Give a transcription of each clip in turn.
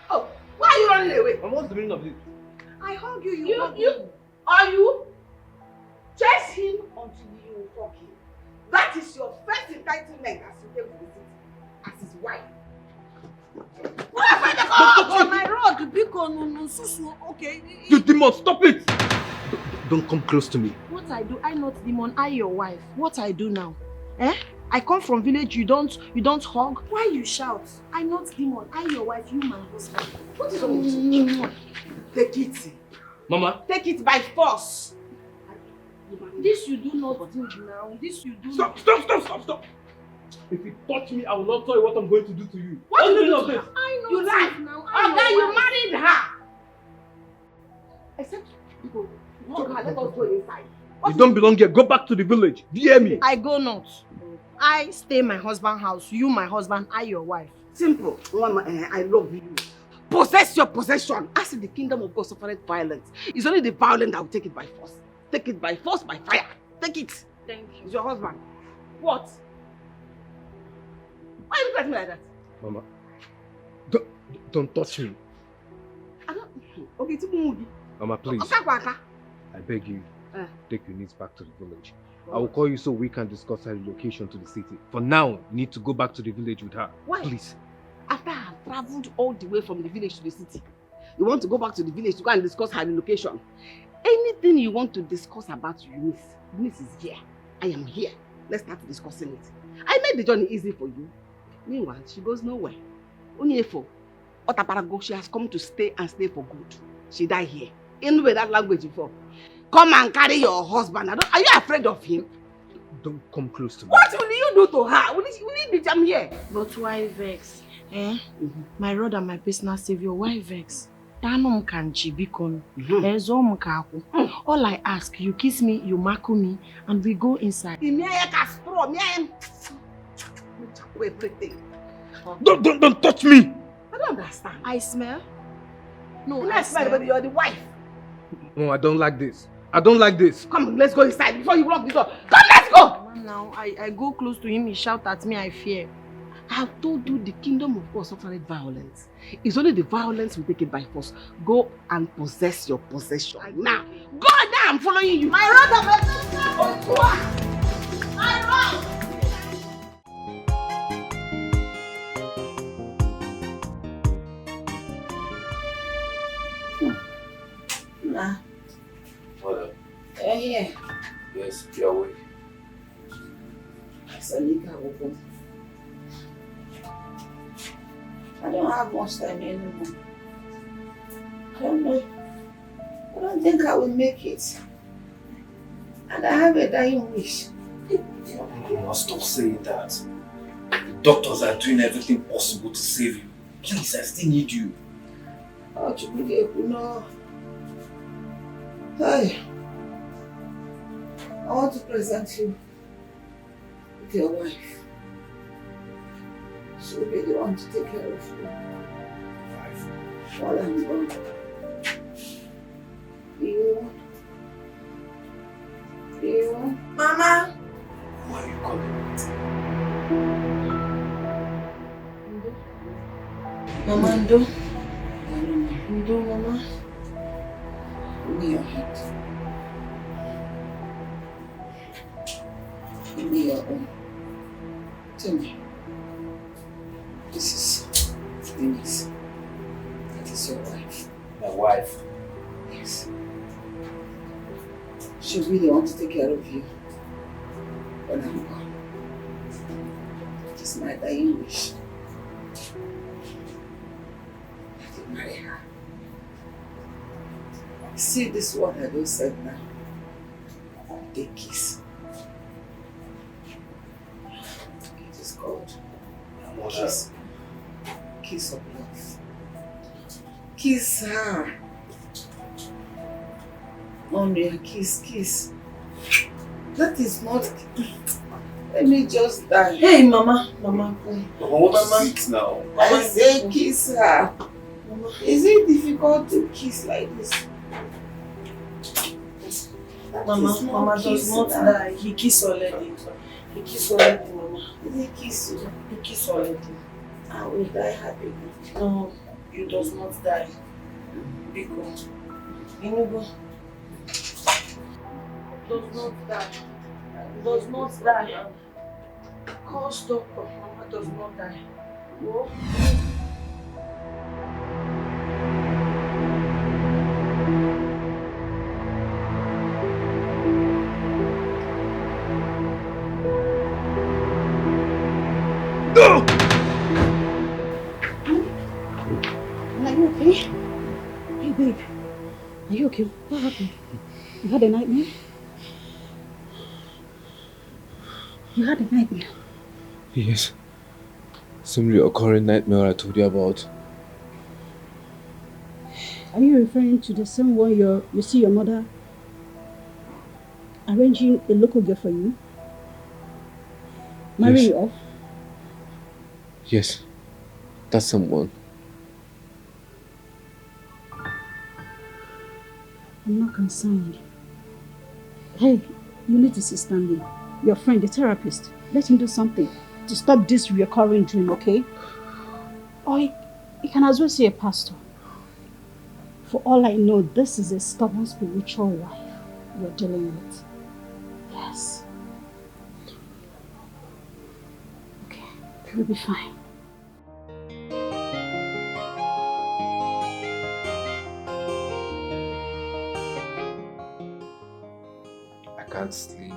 Oh, why are you running away? And what's the meaning of this? I hug you, you hug me. Are you? Chase him until you fuck him. That is your first entitlement as you came to the city, as his wife. On my road, okay. You demon, stop it! Don't come close to me. What I do, I not demon, I your wife. What I do now? Eh? I come from village, you don't hug? Why you shout? I not demon, I your wife, you my husband. What is wrong with you? Take it. Mama? Take it by force. This you do not do now. This you do Stop! If you touch me, I will not tell you what I'm going to do to you. What did you do to this? her? I know You lied. now. Okay, you married her. Except you hug her, let us go inside. You don't belong here. Go back to the village. Do you hear me? I go not. I stay my husband's house. You my husband, I your wife. Simple. Mama, I love you. Possess your possession. As if the kingdom of God suffered violence. It's only the violent that will take it by force. Take it by force, by fire. Take it. Thank you. It's your husband. What? Why you look at me like that? Mama, don't touch me. I don't. Okay, it's movie. Mama, please. Okay. I beg you, take Unice back to the village. I will call you so we can discuss her relocation to the city. For now, you need to go back to the village with her. Why? Please. After I have traveled all the way from the village to the city, you want to go back to the village to go and discuss her relocation? Anything you want to discuss about Unice, Unice is here. I am here. Let's start discussing it. I made the journey easy for you. Meanwhile, she goes nowhere. Onyefo, Otaparago, she has come to stay and stay for good. She died here. In with that language before. Come and carry your husband. Are you afraid of him? Don't come close to me. What will you do to her? Will you beat him here? But why vex? Eh? My Lord and my personal savior, why vex? All I ask, you kiss me, you mark me, and we go inside. Don't touch me! I don't understand. I smell? No, I smell, but you're the wife. No, I don't like this. I don't like this. Come, let's go inside before you lock the door. Come, let's go! Now, I go close to him, he shout at me, I fear. I have told you the kingdom of God suffered violence. It's only the violence we take it by force. Go and possess your possession. Now, go now, I'm following you. My brother, my brother. Nah. What up? Yeah. Yes, you're awake. I don't have much time anymore. I don't know. I don't think I will make it. And I have a dying wish. You must stop saying that. The doctors are doing everything possible to save you. Please, I still need you. Oh, no. Hey. I want to present you with your wife. She will be the one to take care of you. While I'm gone. You. Mama! Why are you calling me? Mama, Ndo, Mama. Give me your hand. Give me your own. Tell me. This is Unice. That is your wife. My wife? Yes. She really wants to take care of you when I'm gone. It is my dying wish that you marry her. See this word I just said now. They kiss. It is called kiss. Kiss of love. Kiss her. Only kiss. That is not. Let me just die. Hey, Mama, please. What is it now? I say kiss her. Mama. Is it difficult to kiss like this? Mama does not die. He kissed already. Mama. Did he kiss you? He kissed already. I will die happy. No, you does not die. Because Inugo does not die. Does not die. Call doctor. Mama does not die. Whoa. Are you okay? Hey, babe. Are you okay? What happened? You had a nightmare? You had a nightmare? Yes. Same reoccurring nightmare I told you about. Are you referring to the same one you see your mother arranging a local girl for you? Marry you off? Yes. That's someone. I'm not concerned. Hey, you need to see Stanley, your friend, the therapist. Let him do something to stop this recurring dream, okay? Or you can as well see a pastor. For all I know, this is a stubborn spiritual wife you're dealing with. Yes. Okay, you'll be fine. I can't sleep.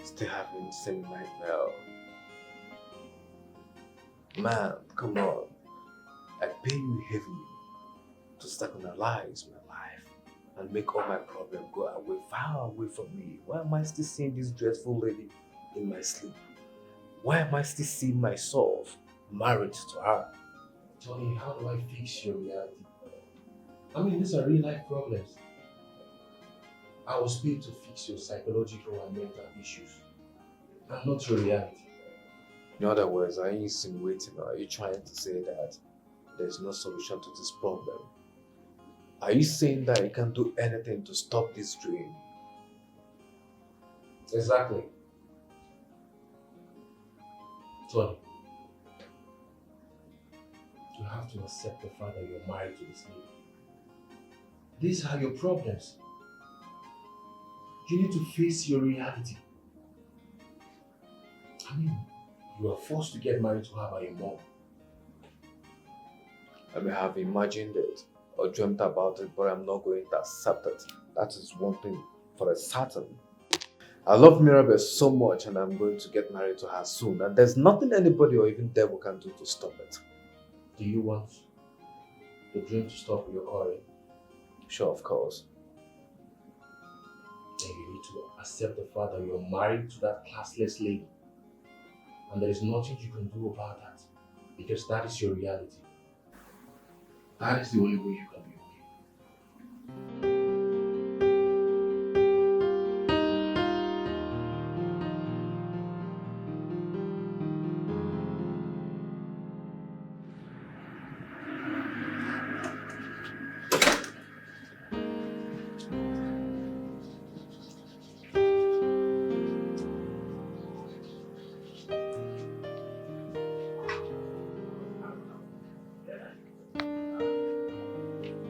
Still having the same nightmare. Man, come on. I pay you heavily to start analyze my life and make all my problems go away, far away from me. Why am I still seeing this dreadful lady in my sleep? Why am I still seeing myself married to her? Tony, how do I fix your reality? I mean, these are real life problems. I was paid to fix your psychological and mental issues, and not your reality. In other words, are you insinuating or are you trying to say that there's no solution to this problem? Are you saying that you can't do anything to stop this dream? Exactly. Tony, you have to accept the fact that you're married to this lady. These are your problems. You need to face your reality. I mean, you are forced to get married to her by your mom. I may have imagined it or dreamt about it, but I'm not going to accept it. That is one thing for a certain. I love Mirabel so much and I'm going to get married to her soon, and there's nothing anybody or even devil can do to stop it. Do you want the dream to stop reoccurring? Sure, of course. Then you need to accept the fact that you're married to that classless lady. And there is nothing you can do about that. Because that is your reality. That is the only way you can be okay.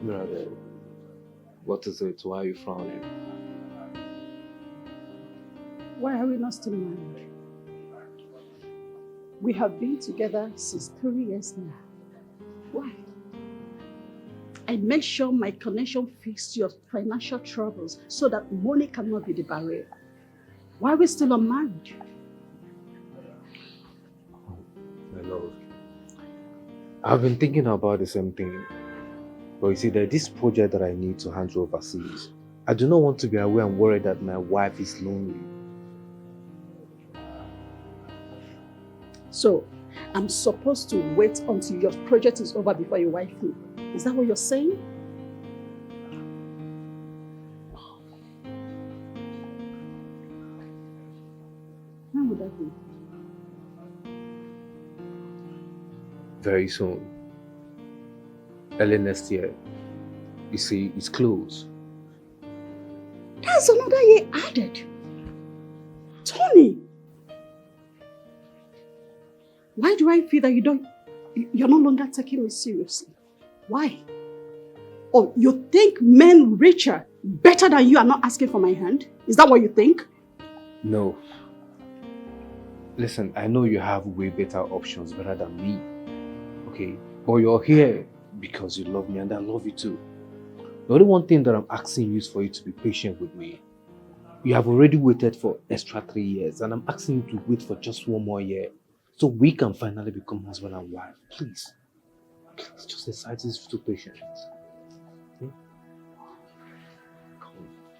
Mirabel, what is it? Why are you frowning? Why are we not still married? We have been together since 3 years now. Why? I made sure my connection fixed your financial troubles so that money cannot be the barrier. Why are we still unmarried? My love, I've been thinking about the same thing. But you see, there's this project that I need to handle overseas. I do not want to be away and worried that my wife is lonely. So, I'm supposed to wait until your project is over before you wife me. Is that what you're saying? When would that be? Very soon. Early next year. You see, it's close. That's another year added. Tony! Why do I feel that you're no longer taking me seriously? Why? Oh, you think men richer, better than you are not asking for my hand? Is that what you think? No. Listen, I know you have way better options better than me. Okay? But you're here because you love me and I love you too. The only one thing that I'm asking you is for you to be patient with me. You have already waited for extra 3 years and I'm asking you to wait for just 1 more year so we can finally become husband and wife. Please. Please just exercise to patience. Hmm? Come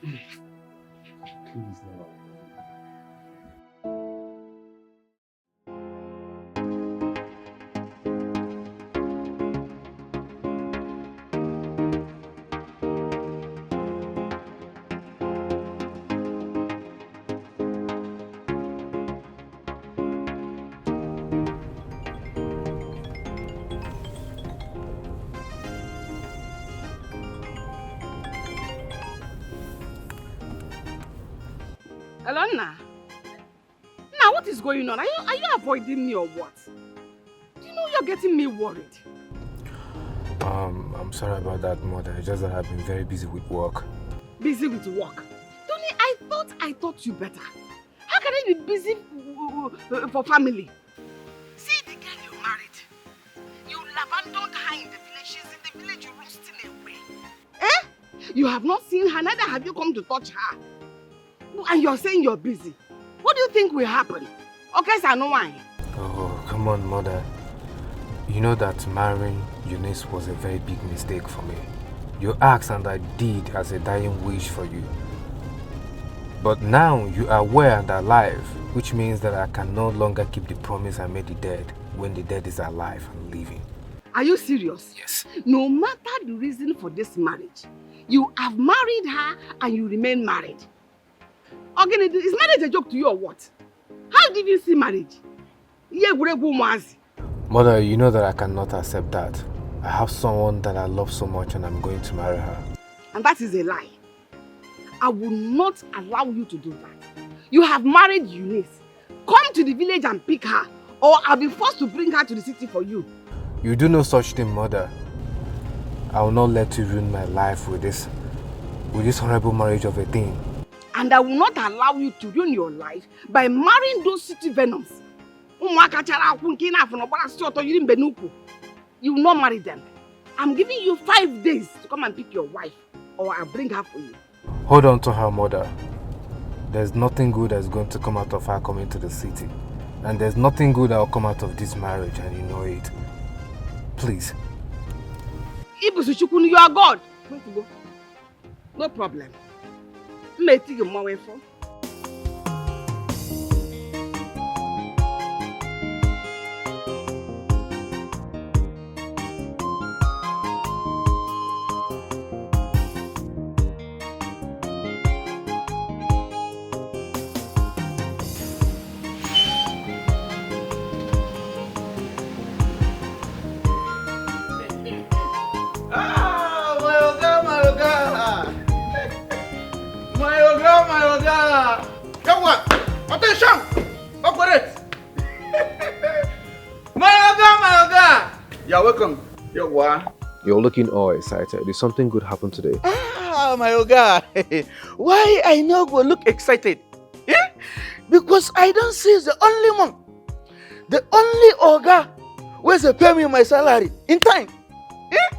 on. Please now. Hello, Nna. Now, what is going on? Are you avoiding me or what? Do you know you're getting me worried? I'm sorry about that, Mother. It's just that I've been very busy with work. Busy with work? Tony, I taught you better. How can I be busy for family? See the girl you married. You abandoned her in the village. She's in the village, you rusting away. Eh? You have not seen her, neither have you come to touch her. And you're saying you're busy. What do you think will happen? Okay, sir, no wine. Oh, come on, Mother. You know that marrying Unice was a very big mistake for me. You asked and I did as a dying wish for you. But now you are well and alive, which means that I can no longer keep the promise I made the dead when the dead is alive and living. Are you serious? Yes. No matter the reason for this marriage, you have married her and you remain married. Okay, is marriage a joke to you or what? How did you see marriage? Mother, you know that I cannot accept that. I have someone that I love so much and I'm going to marry her. And that is a lie. I will not allow you to do that. You have married Unice. Come to the village and pick her, or I'll be forced to bring her to the city for you. You do no such thing, Mother. I will not let you ruin my life with this horrible marriage of a thing. And I will not allow you to ruin your life by marrying those city venoms. You will not marry them. I'm giving you 5 days to come and pick your wife, or I'll bring her for you. Hold on to her, Mother. There's nothing good that's going to come out of her coming to the city. And there's nothing good that will come out of this marriage, and you know it. Please. You are God. Where to go? No problem. May take you more for. Attention! Operate! My Oga! You're welcome. You're looking all excited. Did something good happen today? Ah, my Oga. Why I now go look excited? Yeah? Because I don't see the only one. The only Oga where's the pay me my salary in time. Yeah?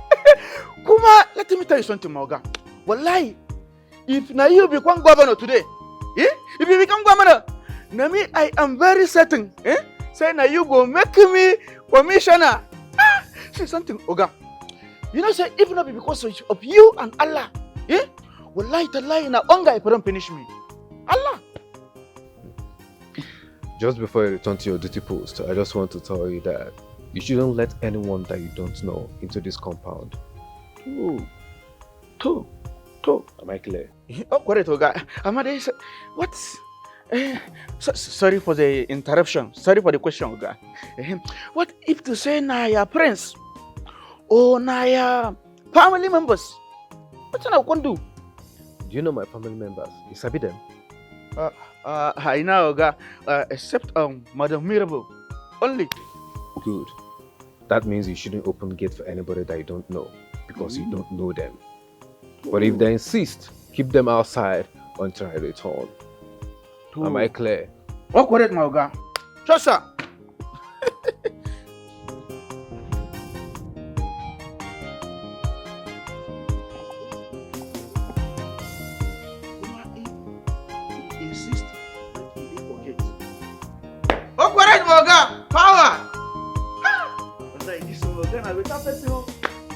Kuma, let me tell you something, my Oga. Wallahi, if now you become governor today, eh? If you become governor, now me, I am very certain, eh? Say now you go make me commissioner. Ah, say something, Oga. You know, say even not because of you and Allah, eh? Wallahi tallahi na onga don't finish me. Allah. Just before you return to your duty post, I just want to tell you that you shouldn't let anyone that you don't know into this compound. Two. Am I clear? Oh, correct, Oga. Amade, what? Sorry for the interruption. Sorry for the question, Oga. What if to say na your friends or na your family members? What can I do? Do you know my family members? You sabi them? I know, Oga. Except Madam Mirabel. Only. Good. That means you shouldn't open the gate for anybody that you don't know, because you don't know them. But if they insist, keep them outside until I return. Am I clear? Oh, correct, my Oga. Sure, sir. Insist. Oh, correct, my Oga. Power. Like this Oga, I will tell person.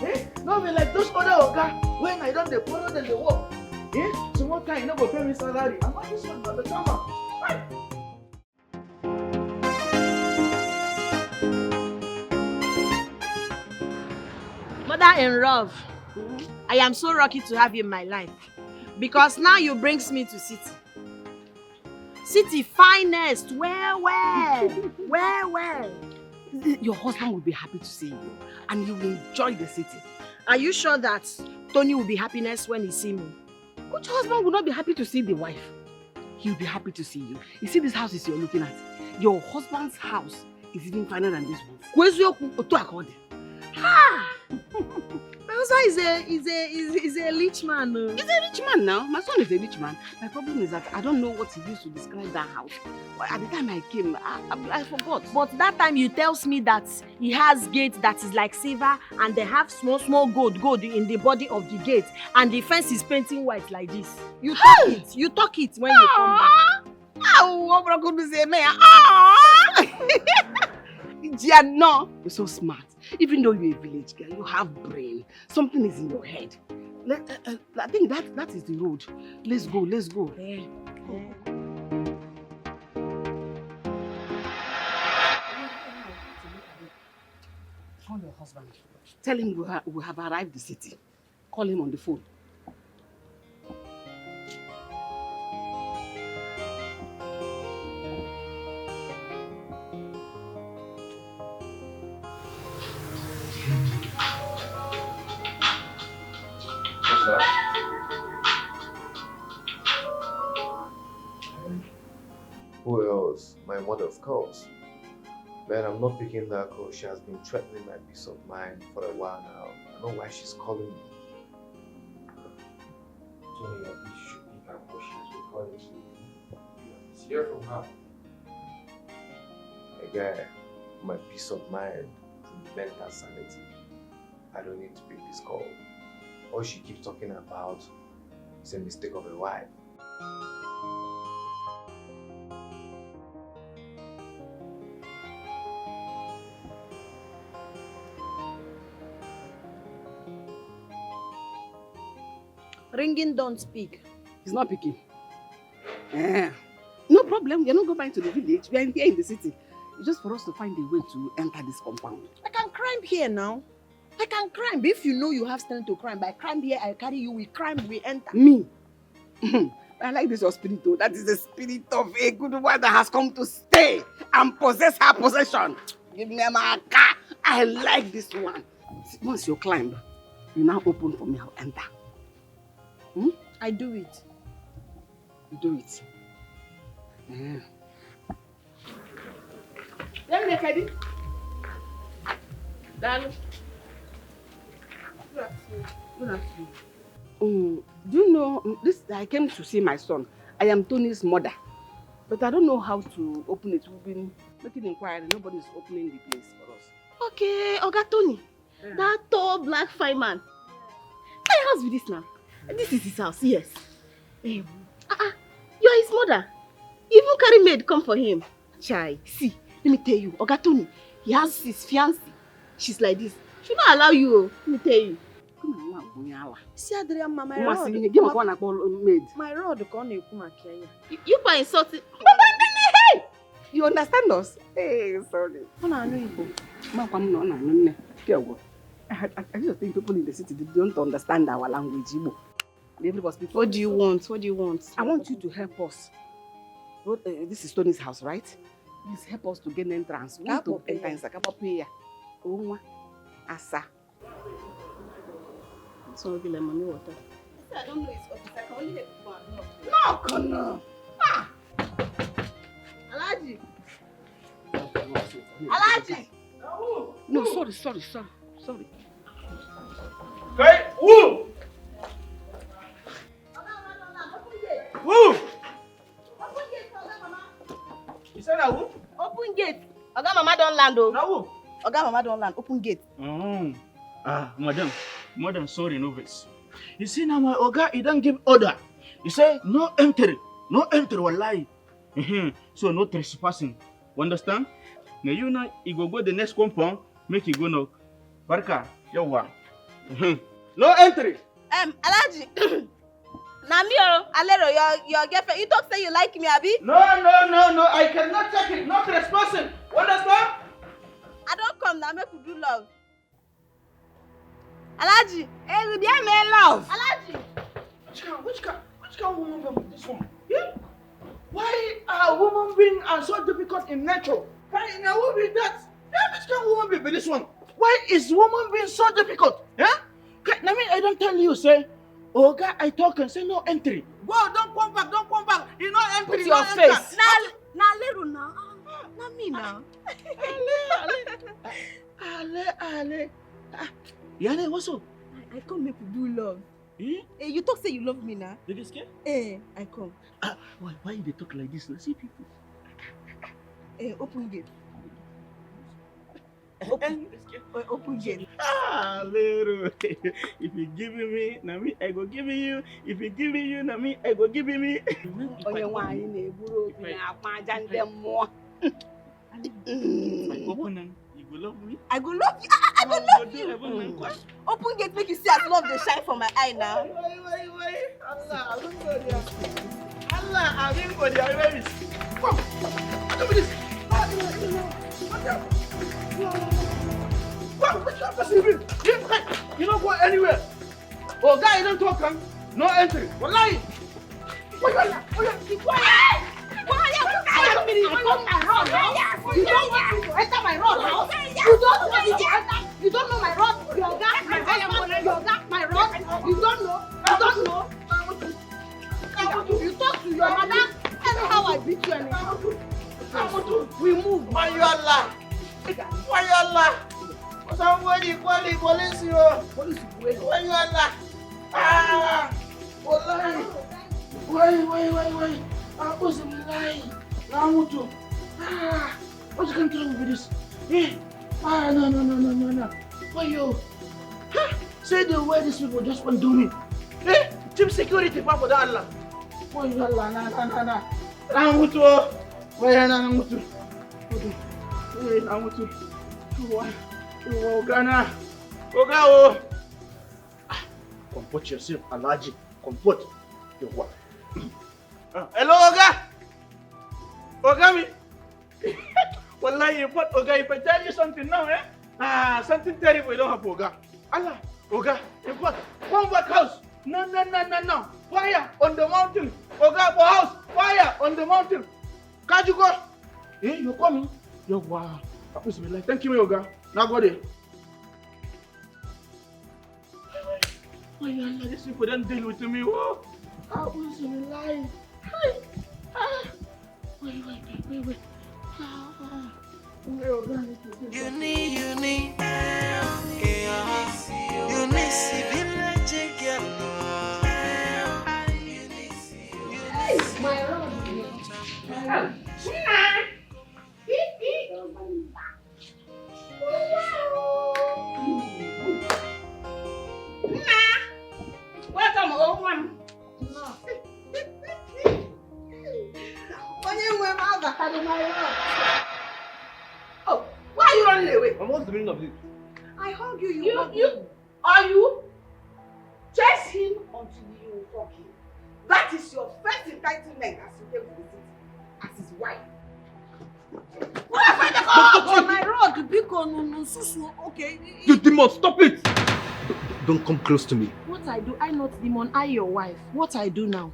Eh? No be like those other Oga. When I don't dey borrow them, they work. Eh? So one time you no go pay me salary. I'm not this one, but the summer. Right? Mother-in-law, I am so lucky to have you in my life because now you brings me to city. City finest, well. Your husband will be happy to see you and you will enjoy the city. Are you sure that Tony will be happiness when he see me? Which husband will not be happy to see the wife? He'll be happy to see you. You see this house you're looking at? Your husband's house is even finer than this one. Ah! My husband is a rich man. He's a rich man now. My son is a rich man. My problem is that I don't know what he used to describe that house. At the time I came, I forgot. But that time you tells me that he has gate that is like silver and they have small gold in the body of the gate and the fence is painting white like this. You talk it when you come back. No, you're so smart. Even though you're a village girl, you have brain. Something is in your head. I think that is the road. Let's go. Call your husband. Tell him we have arrived the city. Call him on the phone. What's that? Who else? My mother, of course. Man, I'm not picking that call. She has been threatening my peace of mind for a while now. I know why she's calling me. Tony, you should pick her call. She's been calling me. Let's hear from her. Again, my peace of mind, mental sanity. I don't need to pick this call. All she keeps talking about is a mistake of a wife. Ringing don't speak. He's not picking. No problem. You're not going back to the village. We are here in the city. It's just for us to find a way to enter this compound. I can climb here now. I can climb. If you know you have strength to climb, I climb here, I carry you, we climb, we enter. Me? I like this your spirit though. That is the spirit of a good wife that has come to stay and possess her possession. Give me my car. I like this one. Once you climb, you now open for me, I'll enter. I do it. You do it. Yeah. Let me ready. Darling. Good afternoon. Do you know this? I came to see my son. I am Tony's mother, but I don't know how to open it. We've been making inquiry. Nobody's opening the place for us. Okay, Oga Tony. Yeah. That tall black fine man. My house with this now. This is his house, yes. You are his mother. You even carry maid come for him. Chai, see, let me tell you, Oga Tony, he has his fiancée. She's like this. She not allow you, let me tell you. Come on, See, Adrian, my rod. My rod can't come here. You can insult it. You understand us? Hey, sorry. I just think people in the city they don't understand our language. What do you want? What do you want? I want you to help us. This is Tony's house, right? Please help us to gain entrance. We want to enter in Sakapapeya. Asa. It's not like mommy water. I don't know his office. I can only help for No. Ah! Alaji! Alaji! No, sorry. Okay, woo! Woo! You said that who? Open gate. Oga Mama don't land oh. Now who? Oga Mama don't land. Open gate. Madam, sorry, no vex. You see now my Oga, he don't give order. He say, no entry, wallahi. So no trespassing. You understand? Now you know, he go the next compound, make you go knock. Barka, yo one. No entry. Alaji. Namio, Alero, your girlfriend. You talk say you like me, Abi? No, I cannot take it. No trespassing. You understand? I don't come now, make we do love. Alaji, hey, we be make love. Alaji. Which kind of woman be this one? Yeah? Why are women being so difficult in nature? Can a woman be that? Yeah, which kind of woman be this one? Why is woman being so difficult? Yeah? I mean, I don't tell you, say, oh God, I talk and say no entry. Go, don't come back. You know entry. Put your face. Now, little now. Not me now. Ale. Yane, what's up? I come make we do love. Eh? Hey, you talk say you love me now. You get scared? Eh, I come. Why you dey talk like this? Let's see people. Open gate. Open gate. Little. If you giving me, na me I go giving you. If you giving you, na me I go giving me. Onye nwaanyị na-eburu obi na-akwa aja ndị mmụọ. I open and you go love me. I go love you. I go love you. Open gate make you see as love dey shine from my eye now. Wait. Allah, I'm in for the baby. Come. Look at this. You don't go anywhere. Oh, guy, you don't talk. No entry. Wallahi. Keep quiet. You don't want to enter my road house. You don't want to enter. You don't know my road. Your gas, my husband. Your gas, my road. You don't know. You talk to your mother. Anyhow, I beat you anyhow. We move. Mayala. Somebody call the police. Mayala. Wallahi. Why? I was lying. Namutu. What's going to with this? No. Why you? Say the way these people just want to do me. Team security, Papa Dalla. Why you Allah? Namutu. Why Namutu? Namutu. Ghana. Ogao. Comport yourself, Alaji. Comport. Your what? Hello, Oga. Ogami. Wallahi, what, Oga? If I tell you something now, something terrible will don't happen, Oga. Allah, Oga, in what? One back house. No. Fire on the mountain. Oga, for house. Fire on the mountain. Can't you go? You're coming. Yo, wow. Thank you, Oga. Now go there. Oh, Allah, these people don't deal with me. Whoa. I was lying. Wait. Welcome, old one. Oh, why are you running away? What's the meaning of this? I hug you. You chase him until you fuck him. That is your first entitlement as you came to the city, as his wife. On my road, because okay. You demon, stop it! Don't come close to me. What I do, I not demon, I your wife. What I do now?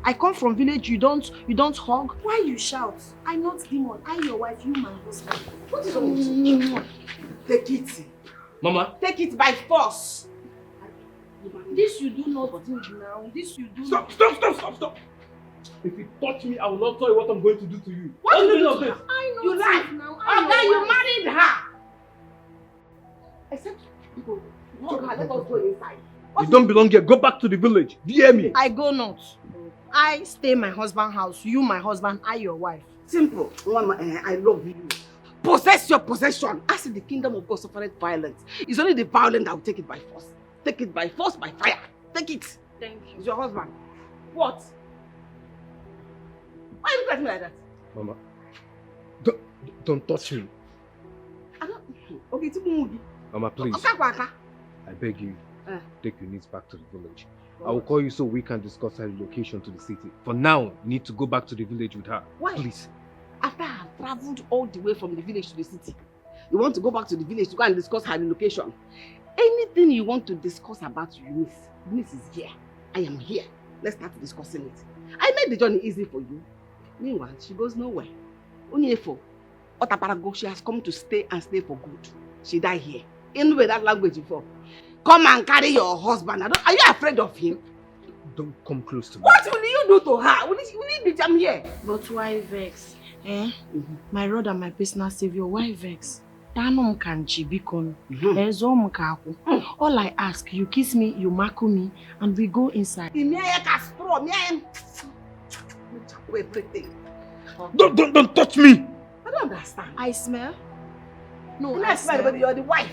I come from village, you don't hug. Why you shout? I not demon, I your wife, you my husband. What is wrong with you? Take it. Mama. Take it by force. This you do not do now. This you do Stop! If you touch me, I will not tell you what I'm going to do to you. What did you do to this? her? I know You lied. now. Okay, you married her. go inside. You don't belong here. Go back to the village. Do you hear me? I go not. I stay my husband's house. You my husband, I your wife. Simple. Mama, I love you. Possess your possession. As in the kingdom of God suffered violence. It's only the violent that will take it by force. Take it by force, by fire. Take it. Thank you. It's your husband. What? Why you look at me like that? Mama, don't touch me. I don't. Okay, it's a Mama, please. Okay. I beg you, take Unice back to the village. I will call you so we can discuss her relocation to the city. For now, you need to go back to the village with her. Why? Please. After I have traveled all the way from the village to the city, you want to go back to the village to go and discuss her relocation. Anything you want to discuss about Unice, Unice is here. I am here. Let's start discussing it. I made the journey easy for you. Meanwhile, she goes nowhere. Onyefo, Otaparago, she has come to stay and stay for good. She died here. In with that language before. Come and carry your husband. Are you afraid of him? Don't come close to me. What will you do to her? Will you beat him here? But why vex? My Lord and my personal savior, why vex? All I ask, you kiss me, you mark me, and we go inside. Don't touch me! I don't understand. I smell? No, I smell, but you're the wife.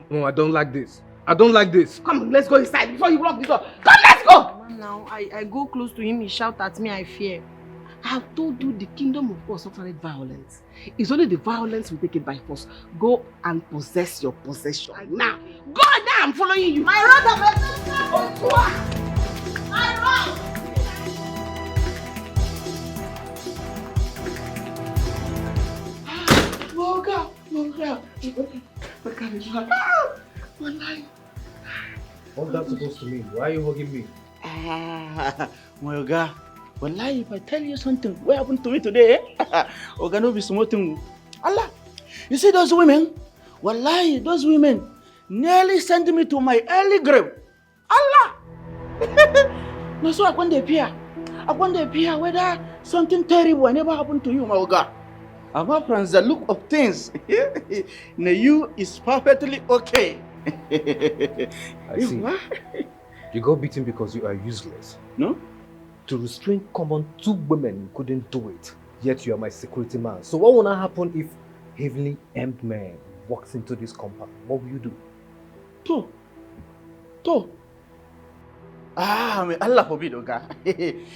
No, I don't like this. I don't like this. Come, let's go inside before you lock the door. Come, let's go! Now, I go close to him, he shout at me, I fear. I have told you the kingdom of God suffered violence. It's only the violence we take it by force. Go and possess your possession. Now, go now, I'm following you. My brother, my run! What's that supposed to mean? Why are you hugging me? My God. Wallahi, if I tell you something, what happened to me today? Oga no be small thing. Allah, you see those women? Wallahi, those women nearly sent me to my early grave. Allah! No, so I want to appear. Whether something terrible never happened to you, my Oga. Apart from the look of things, you is perfectly okay. I see. You got beaten because you are useless. No? To restrain common two women, you couldn't do it. Yet you are my security man. So what will not happen if heavily armed man walks into this compound? What will you do? May Allah forbid, Oga.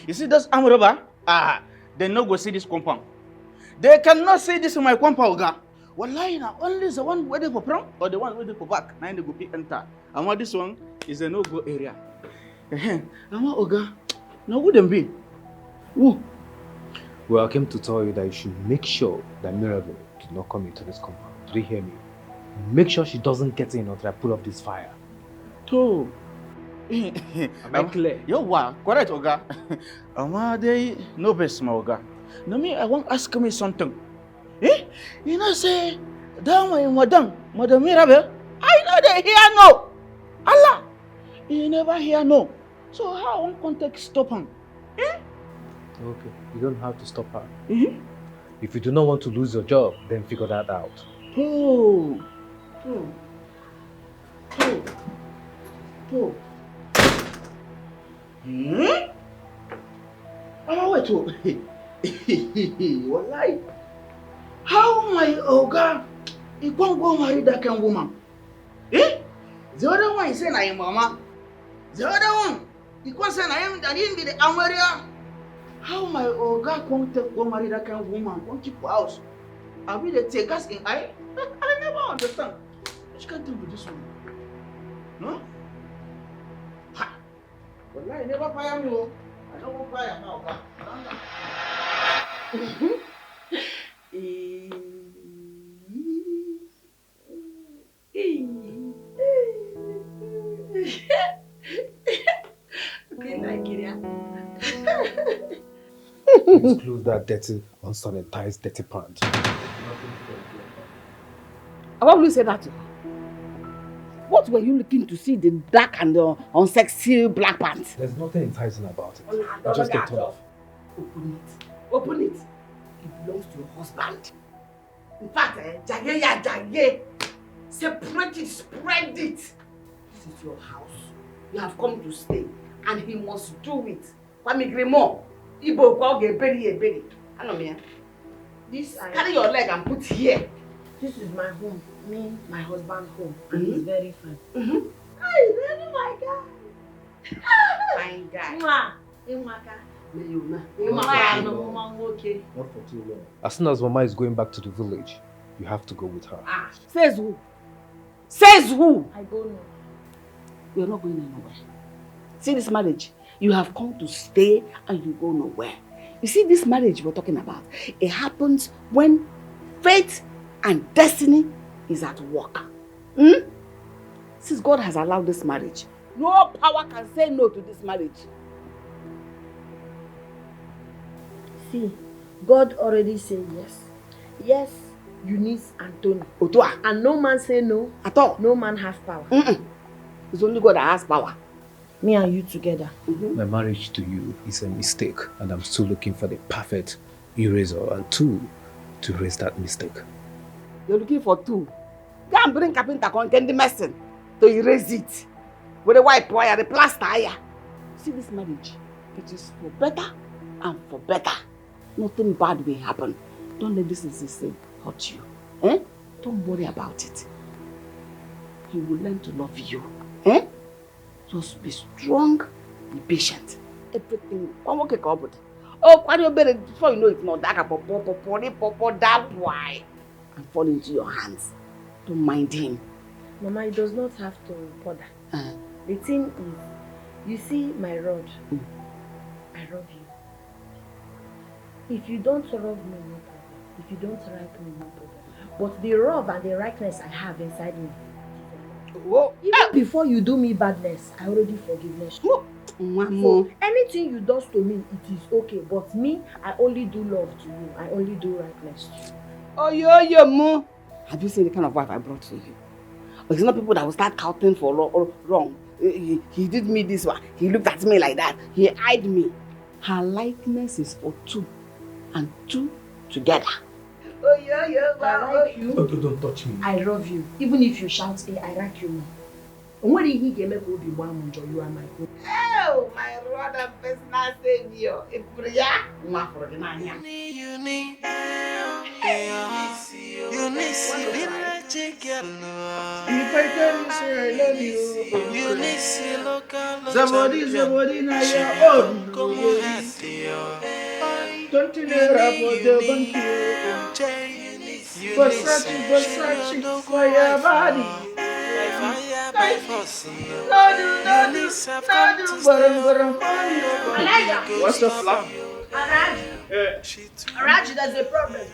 You see those armed robbers? They no go see this compound. They cannot see this in my compound, Oga. Wallahi, now only the one waiting for front or the one waiting for back. Now they go be enter. And this one is a no-go area. Oga. No, wouldn't be. Ooh. Well, I came to tell you that you should make sure that Mirabel did not come into this compound. Do you hear me? Make sure she doesn't get in until I pull up this fire. To. Am I clear? Yo, wow. Correct, Oga. They no best, my Oga. No, me, I want to ask me something. You know, say, down my Madam Mirabel, I know they hear no. Allah, you never hear no. So how one contact stop him? Okay, you don't have to stop her. If you do not want to lose your job, then figure that out. Wait. Wallahi. How my Oga, he won't go marry that kind of woman? The other one is saying I am mama. The other one, he can't say I didn't be the Amaria. How my Oga can't go marry that kind of woman? Won't keep for house? I'll be the take us in I never understand. Which can't do with this one? No? Ha! Wallahi, I never fire me. I don't want fire now, Oga. Please close that dirty, unsanitized, dirty pant. Why will you say that to her? What were you looking to see the dark and the unsexy black pants? There's nothing enticing about it. Just get off. Open it. Open it. It belongs to your husband. In fact, Jage. Separate it, spread it. This is your house. You have come to stay. And he must do it. Kwame Grimo. Ibo kwa ge beri. Anomia. Carry your leg and put here. This is my home. Me, my husband home. And it's very fine. Hey, really, my guy. Fine guy. Not for too long. As soon as Mama is going back to the village, you have to go with her. Says who? Says who? I don't know. You're not going anywhere. See this marriage? You have come to stay and you go nowhere. You see this marriage we're talking about? It happens when fate and destiny is at work. Since God has allowed this marriage, no power can say no to this marriage. See, God already said yes. Yes, Unice and Tony. Otua. And no man say no. At all. No man have power. It's only God that has power. Me and you together. My marriage to you is a mistake, and I'm still looking for the perfect eraser and tool to erase that mistake. You're looking for two. Go and bring carpenter and the medicine to erase it. With a white wire, the plaster. See this marriage? It is for better and for better. Nothing bad will happen. Don't let this thing hurt you. Don't worry about it. He will learn to love you. Just be strong, be patient. Everything. Oh, before you know it's not that boy and fall into your hands. Don't mind him. Mama, it does not have to bother. The thing is, you see my rod. I love you. If you don't love me, no problem. If you don't like me, no problem. But the love and the rightness I have inside me. Whoa. Even before you do me badness, I already forgiveness you. So anything you do to me, it is okay. But me, I only do love to you. I only do rightness to you. Oh, yo, mo. Have you seen the kind of wife I brought to you? But it's not people that will start counting for wrong. He did me this one. He looked at me like that. He eyed me. Her likeness is for two. And two together. Oh, yo, I like you. Okay, don't touch me. I love you. Even if you shout, hey, I like you more. And when he gave me go be one you are my home. Oh, my brother, personal savior. If I tell you, say I love you, somebody now your own. 20 naira for the bank. Versace for your body. What's the flap? Araji, there's a problem.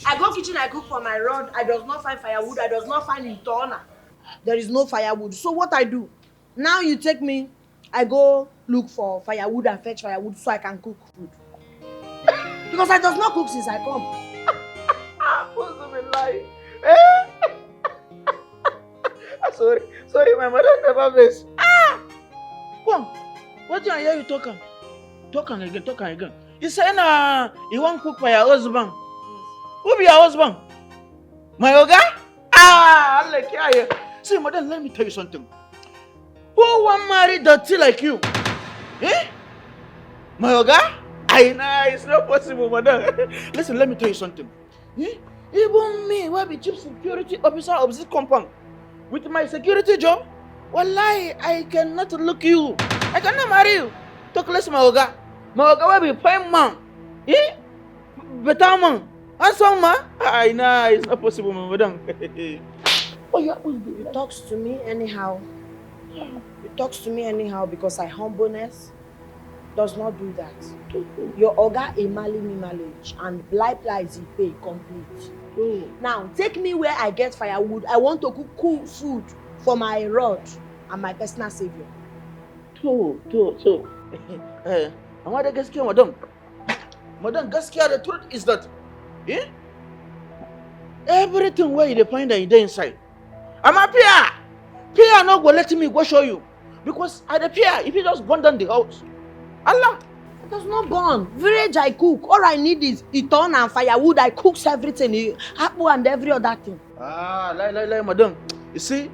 I go kitchen, I cook for my rod. I does not find firewood. I does not find turner. There is no firewood. So what I do? Now you take me, I go look for firewood and fetch firewood so I can cook food. Because I does not cook since I come. What's the lie? Sorry, my mother never miss. Come, what do I hear you talking? Talking again. You say you want cook for your husband? Who be your husband? My oga? I like you. See, madam, let me tell you something. Who want marry dirty like you? My oga? I know it's not possible, madam. Listen, let me tell you something. Even me, who be chief security officer of this compound, with my security job, wallahi, I cannot look you. I cannot marry you. Talk less, my oga. My oga will be fine man. Better man. Handsome man. I know it's not possible, madam. Oh, you talks to me anyhow. He talks to me anyhow because I humbleness does not do that. Your oga a marry me marriage and blight lies he pay complete. Now take me where I get firewood. I want to cook cool food for my rod and my personal savior. So. I'm not gaskiya, madam. Madam, gaskiya, the truth is that everything where you find that you dey inside. I'm a Pierre not go let me go show you. Because I the Pierre, if you just burn down the house. Allah. It does not burn. Village I cook. All I need is iton and firewood. I cooks everything. Apple and every other thing. Lie, madam. You see,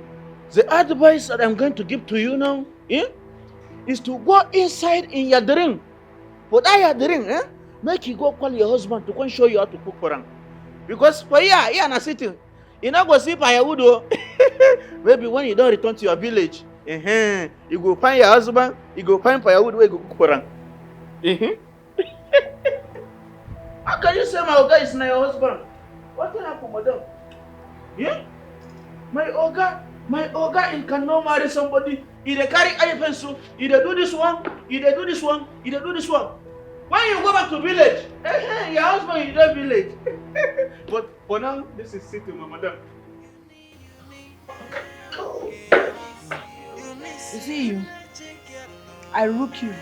The advice that I'm going to give to you now is to go inside in your dream. For that your dream, make you go call your husband to go and show you how to cook for him. Because for here na sitting, you not go see firewood. Maybe when you don't return to your village, you go find your husband, you go find firewood where you go cook for him. How can you say my Oga is not your husband? What will happen, madam? Yeah? My Oga, he cannot marry somebody. He dey carry eye pencil, he dey do this one, he dey do this one, he dey do this one. When you go back to village, your husband is in village. But for now, this is sitting, my madam. You see you, I rook you.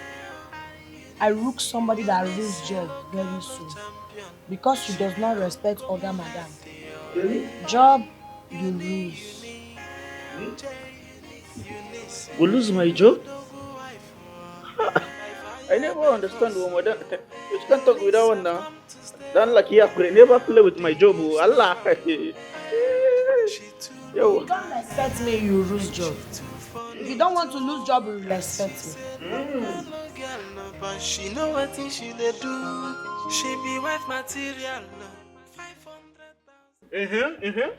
I rook somebody that lose job very soon. Because she does not respect other madam. Really? Job, you lose. Will lose my job? I never understand woman. You can't talk with that one now. Don't like here, never play with my job. Allah. Yo. If you don't respect me, you lose job. If you don't want to lose job, you respect me. She know what thing she dey do. She be wife material. 500,000.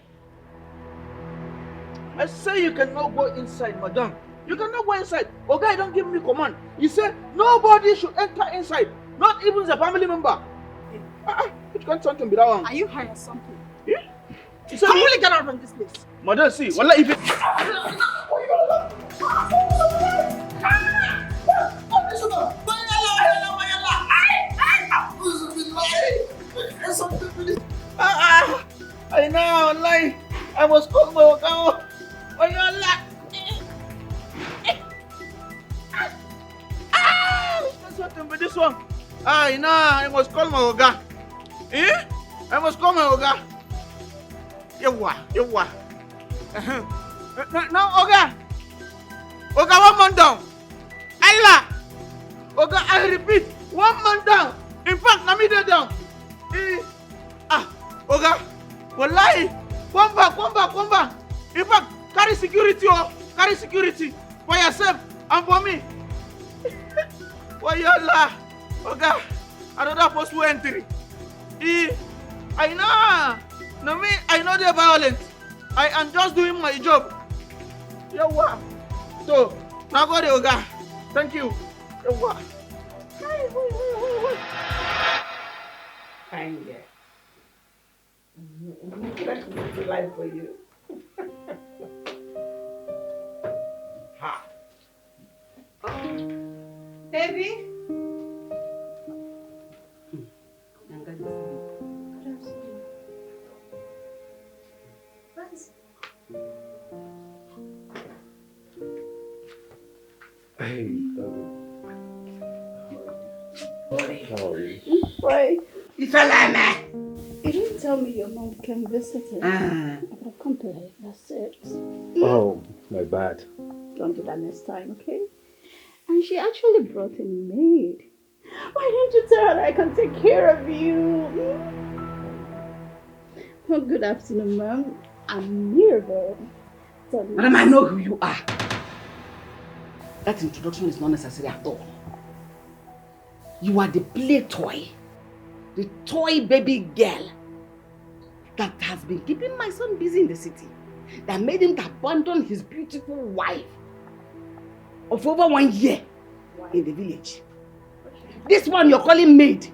I say you cannot go inside, madam. You cannot go inside. Okay, don't give me command. He said nobody should enter inside, not even the family member. It can't something be that one. Are you high or something? Yeah? He said, Come really get out from this place. madam, see, wallah, if it. I know, lie. I was called my Oga. Oh, you lie. This one. I know, I must call my Oga. I must call my Oga. Yawa. No, Oga. Oga, 1 man down. Allah. Oga, I repeat, 1 man down. In fact, let me down. Oga, wallahi, come back. In fact, carry security for yourself and for me. Wayala, Oga, another possible entry. I know. No, me, I know they're violent. I am just doing my job. Yawa. So, now go there, Oga. Thank you. Yawa. Fine, yeah. That's the life for you. Ha. Baby? Hey, how are you? Why? You didn't tell me your mom came visiting. I could have come to her. That's it. Oh, my bad. Don't do that next time, okay? And she actually brought a maid. Why didn't you tell her that I can take care of you? Well, good afternoon, ma'am. I'm Mirabel. Madam, I know who you are. That introduction is not necessary at all. You are the play toy. The toy baby girl that has been keeping my son busy in the city. That made him to abandon his beautiful wife of over 1 year in the village. This one you're calling maid,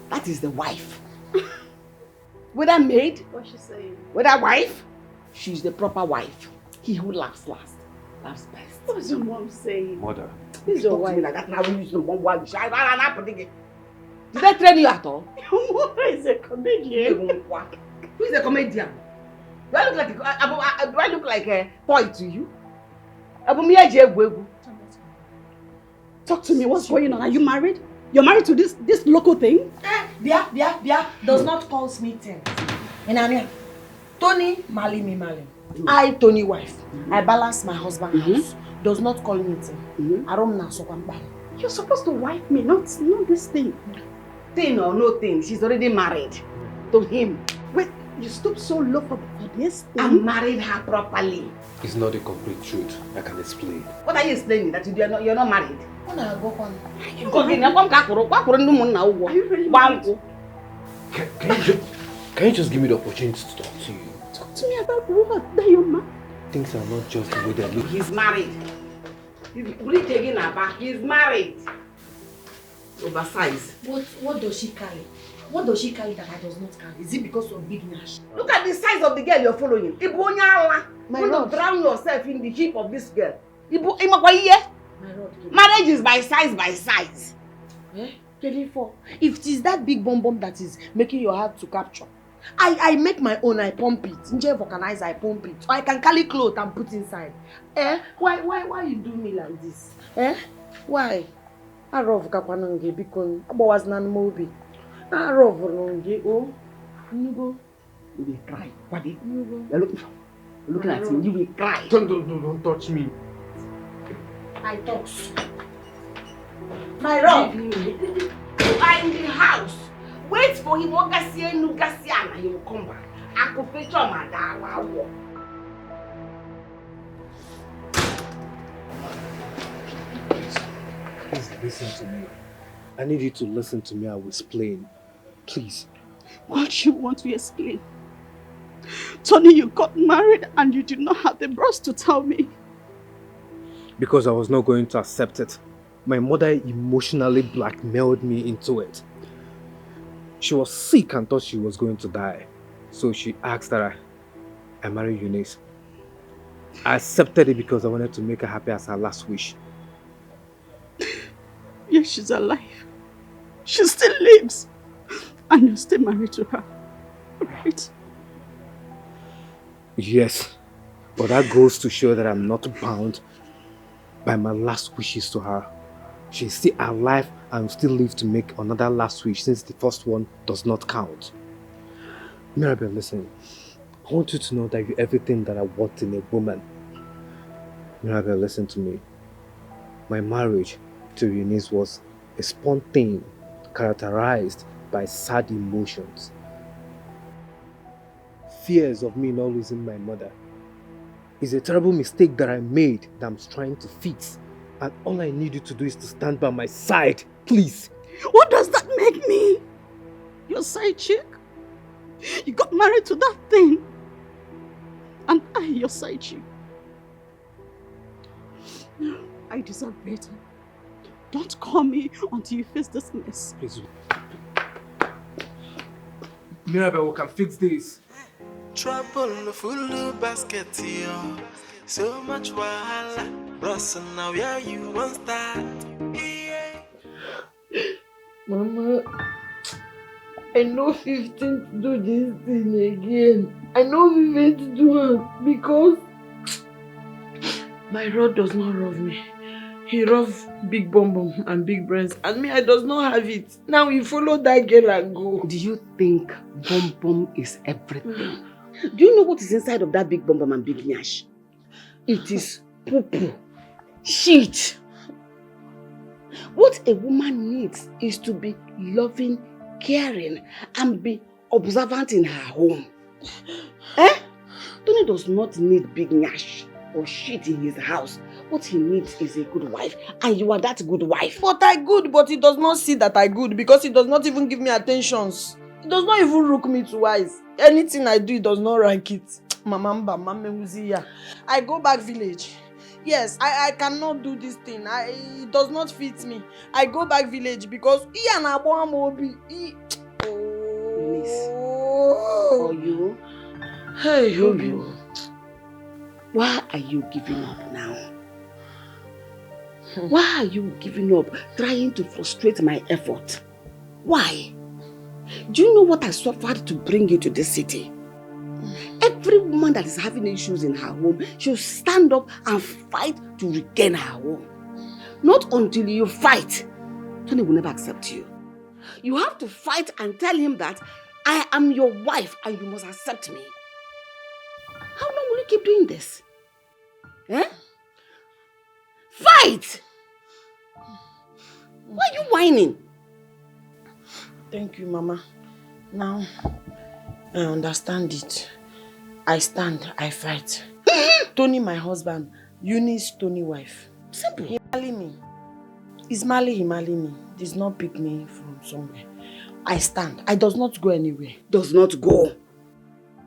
that is the wife. Whether maid, What's she saying? whether wife, she's the proper wife. He who laughs last, laughs best. What's your mom saying? Mother. This is your Talk to wife. me like that now we use one word. Did they train you at all? Your mom is a comedian. Who is a comedian? Do I look like a boy to you? Talk to me. What's going on? Are you married? You're married to this local thing? Bia does not call me things. Tony Mali. I, Tony wife. I balance my husband house. Does not call me thing. You're supposed to wife me, not this thing. Thing or no thing, she's already married to him. Wait, You stooped so low for this I thing? married her properly. It's not the complete truth. I can explain. What are you explaining? That you're not married? When I go on. Are you really married? Can you just give me the opportunity to talk to you? Talk to me about what? That your man? Things are not just the way they look. He's married. He's married. Oversized. What does she carry? What does she carry that I does not carry? Is it because of big nash? Look at the size of the girl you're following. My You lord. to drown yourself in the hip of this girl. My lord. Marriage is by size. Eh? 24. If it is that big bomb that is making your heart to capture, I make my own, I pump it. Instead of organize, I pump it. Or I can carry clothes and put inside. Eh? Why you do me like this? Eh? Why? I love Kakwanange because I was nan mobi. I love Ronge. Oh, you go. You will cry. What did you go? You're looking at him. You will cry. Don't touch me. I talk. My love, you are in the house. Wait for him. He will come back. I could picture my dad. Please listen to me. I need you to listen to me. I will explain. Please. What do you want to explain? Tony, you got married and you did not have the brass to tell me. Because I was not going to accept it. My mother emotionally blackmailed me into it. She was sick and thought she was going to die. So she asked that I marry Unice. I accepted it because I wanted to make her happy as her last wish. Yes, she's alive. She still lives. And you're still married to her. Right? Yes. But that goes to show that I'm not bound by my last wishes to her. She's still alive and still live to make another last wish since the first one does not count. Mirabel, listen. I want you to know that you're everything that I want in a woman. Mirabel, listen to me. My marriage to Unice was a spontaneous, characterized by sad emotions. Fears of me not losing my mother. It's a terrible mistake that I made that I'm trying to fix. And all I need you to do is to stand by my side, please. What does that make me? Your side chick? You got married to that thing. And I, your side chick. I deserve better. Don't call me until you face this mess. Please. Mirabel, we can fix this. Trouble full basket here. So much wahala. Russell, now where you want start? Yeah. Mama, I know 15 to do this thing again. I know 15 to do it because my rod does not love me. He loves big bum and big brains, and me, I does not have it. Now we follow that girl and go. Do you think bum is everything? Do you know what is inside of that big bum and big nyash? It is poo-poo, shit. What a woman needs is to be loving, caring, and be observant in her home. Eh? Tony does not need big nyash or shit in his house. What he needs is a good wife, and you are that good wife. But I good, but he does not see that I good because he does not even give me attentions. He does not even look me twice. Anything I do, he does not rank it. Mamamba, Mame. I go back village. Yes, I cannot do this thing. It does not fit me. I go back village because he and Aboamobi. Unice, or you? Hey, you. Why are you giving up now? Why are you giving up, trying to frustrate my effort? Why? Do you know what I suffered to bring you to this city? Every woman that is having issues in her home should stand up and fight to regain her home. Not until you fight, Tony will never accept you. You have to fight and tell him that I am your wife and you must accept me. How long will you keep doing this? Eh? Fight! Why are you whining? Thank you, Mama. Now, I understand it. I stand, I fight. Tony, my husband. Unice, Tony, wife. Simple. He marry me. He marry me. Does not pick me from somewhere. I stand. I does not go anywhere. Does not go.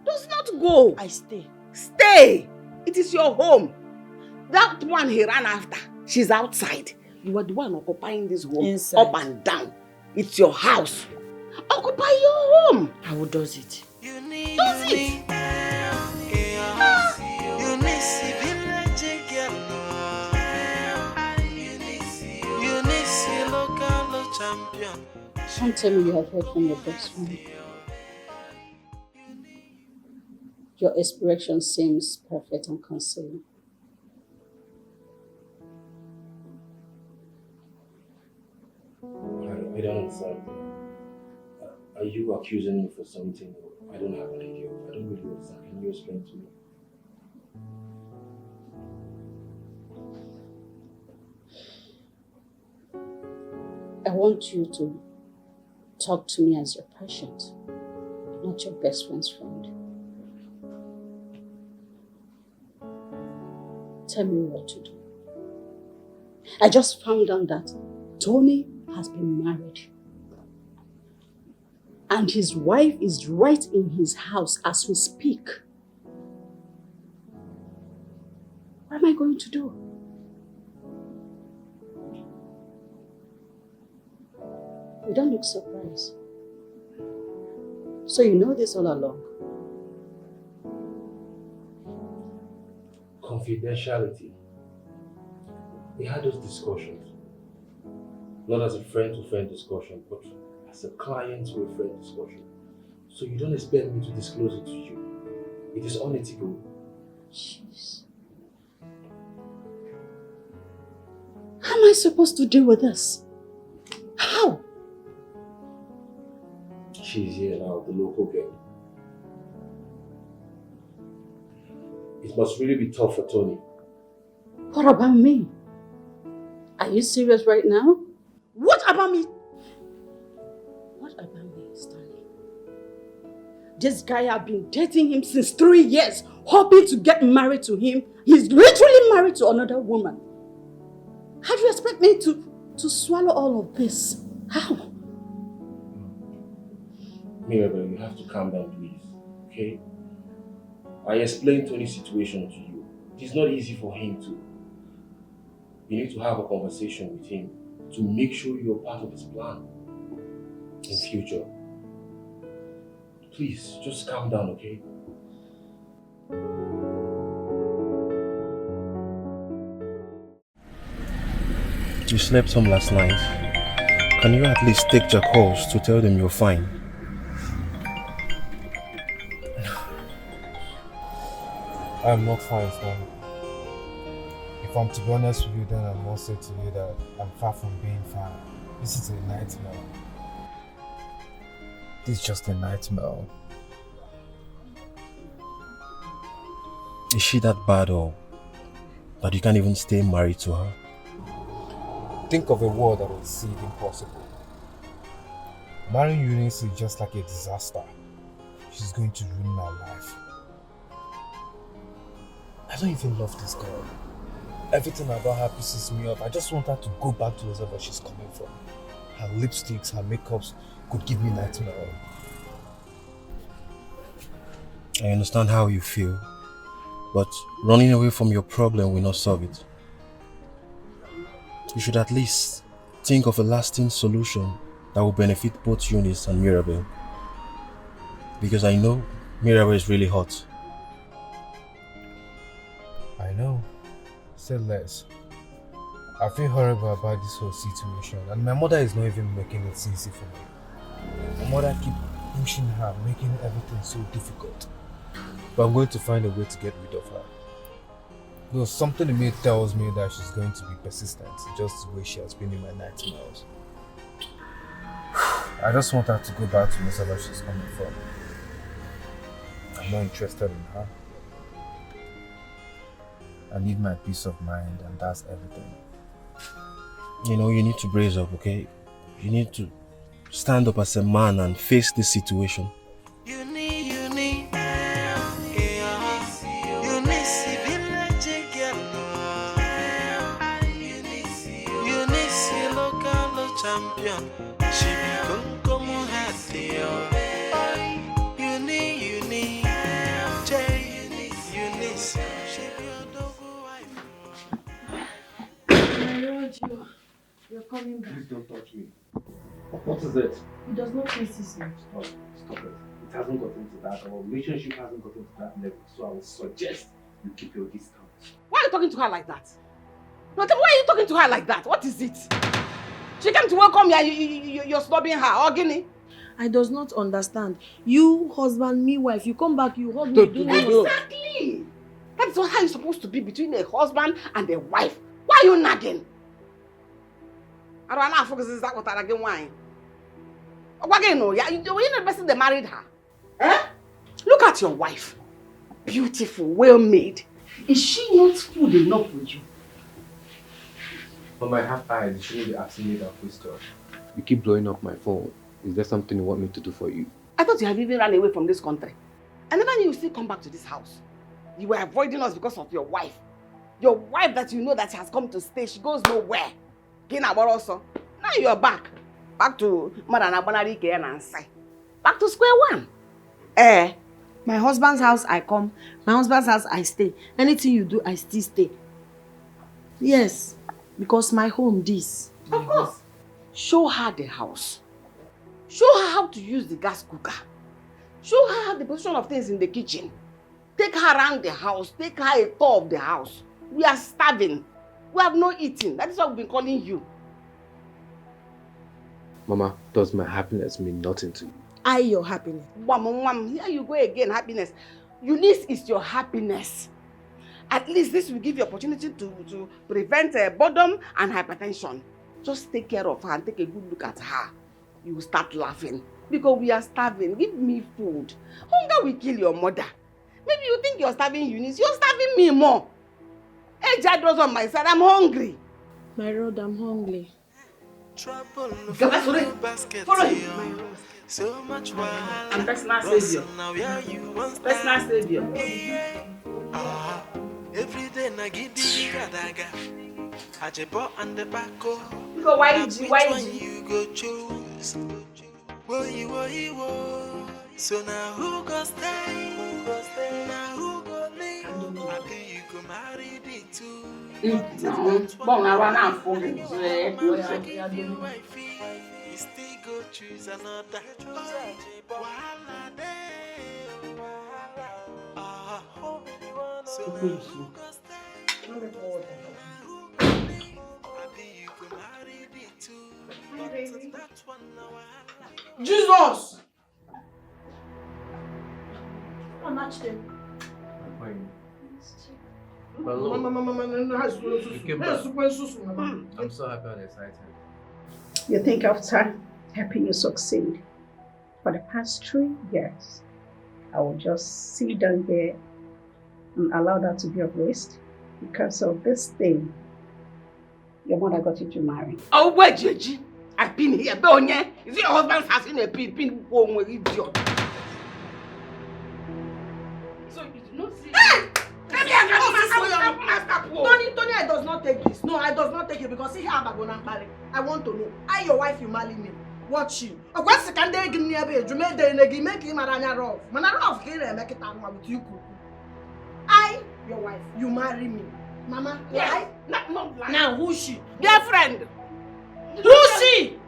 Does not go. I stay. Stay. It is your home. That one he ran after, she's outside. You are the one occupying this home. Inside. Up and down. It's your house. Occupy your home. I will does it. Does it. Don't tell me you have heard from your best friend. Your expression seems perfect and concealing. I don't understand. Are you accusing me for something? I don't have an idea. I don't really understand. Can you explain to me? I want you to talk to me as your patient, not your best friend's friend. Tell me what to do. I just found out that Tony has been married. And his wife is right in his house as we speak. What am I going to do? You don't look surprised. So you know this all along. Confidentiality. We had those discussions. Not as a friend-to-friend discussion, but as a client-to-a-friend discussion. So you don't expect me to disclose it to you. It is unethical. Jeez. How am I supposed to deal with this? How? She's here now, the local girl. It must really be tough for Tony. What about me? Are you serious right now? What about me? What about me, Stanley? This guy, I've been dating him since 3 years, hoping to get married to him. He's literally married to another woman. How do you expect me to swallow all of this? How? Mirabel, you have to calm down, please. Okay? I explained Tony's situation to you. It is not easy for him to. You need to have a conversation with him to make sure you're part of his plan in future. Please, just calm down, okay? You slept home last night. Can you at least take your calls to tell them you're fine? I'm not fine, Stan. If I'm to be honest with you, then I must say to you that I'm far from being fine. This is a nightmare. This is just a nightmare. Is she that bad or that you can't even stay married to her? Think of a world that would seem impossible. Marrying Unice is just like a disaster. She's going to ruin my life. I don't even love this girl. Everything about her pisses me off. I just want her to go back to wherever she's coming from. Her lipsticks, her makeups could give me nightmare. I understand how you feel, but running away from your problem will not solve it. You should at least think of a lasting solution that will benefit both Unice and Mirabel. Because I know Mirabel is really hot. I know. Say less. I feel horrible about this whole situation, and my mother is not even making it easy for me. My mother keeps pushing her, making everything so difficult. But I'm going to find a way to get rid of her. Though something in me tells me that she's going to be persistent, just the way she has been in my nightmares. I just want her to go back to wherever she's coming from. I'm not interested in her. I need my peace of mind, and that's everything. You know, you need to brace up, okay? You need to stand up as a man and face this situation. You need champion. She become come on happy. Uni, Unice. She be a double wife. You're coming back. Please don't touch me. What is it? It does not please you. Stop it. It hasn't gotten to that. Our relationship hasn't gotten to that level. So I would suggest you keep your distance. Why are you talking to her like that? No, why are you talking to her like that? What is it? She came to welcome you and you're snubbing her, or Guinea? I does not understand. You, husband, me, wife, you come back, you hug me. Exactly. That's not how it's supposed to be between a husband and a wife. Why are you nagging? I don't know focus is that what I again wine. What again? No, yeah, you're not the person that married her. Eh? Look at your wife. Beautiful, well made. Is she not food enough for you? Mama, I have eyes. You shouldn't be asking me that question. You keep blowing up my phone. Is there something you want me to do for you? I thought you had even run away from this country. I never knew you still come back to this house. You were avoiding us because of your wife. Your wife that you know that has come to stay, she goes nowhere. Also. Now you're back. Back to back to square one. My husband's house I come, my husband's house I stay. Anything you do, I still stay. Yes, because my home this. Of course. Show her the house. Show her how to use the gas cooker. Show her the position of things in the kitchen. Take her around the house. Take her a tour of the house. We are starving. We have no eating. That is what we've been calling you. Mama, does my happiness mean nothing to you? Your happiness. Here you go again, happiness. Unice is your happiness. At least this will give you opportunity to prevent boredom and hypertension. Just take care of her and take a good look at her. You will start laughing. Because we are starving. Give me food. Hunger will kill your mother. Maybe you think you're starving Unice. You're starving me more. Hey, Jadros on my side. I'm hungry. My Lord, I'm hungry. Trouble basket. Follow him. So much while I'm personal savior. Now yeah, you want personal savior. Every day na gidi gadaga. Ajebo and the backo. You go which one you go choose? Wo. So now who go stay? Now who go leave? I think you go marry the two. Bon, I run out for you. Still go choose another. Jesus! Match them. You came back. I'm so happy and excited. You think after helping you succeed for the past 3 years, I will just sit down there and allow that to be of waste because of this thing your mother got you to marry. Oh, where, Gigi? I've been here. Donye, is it your husband's house in a pin home with idiot? So you do not see. Hey! Come here, Tony, I does not take this. No, I does not take it because see how I'm going to marry. I want to know. I your wife, you marry me. Watch you. What's the kind of thing you make? You make the make him a rough. Man, a rough here make it with you. I, your wife, you marry me. Mama, yeah. Now who's she? Girlfriend. Who's she?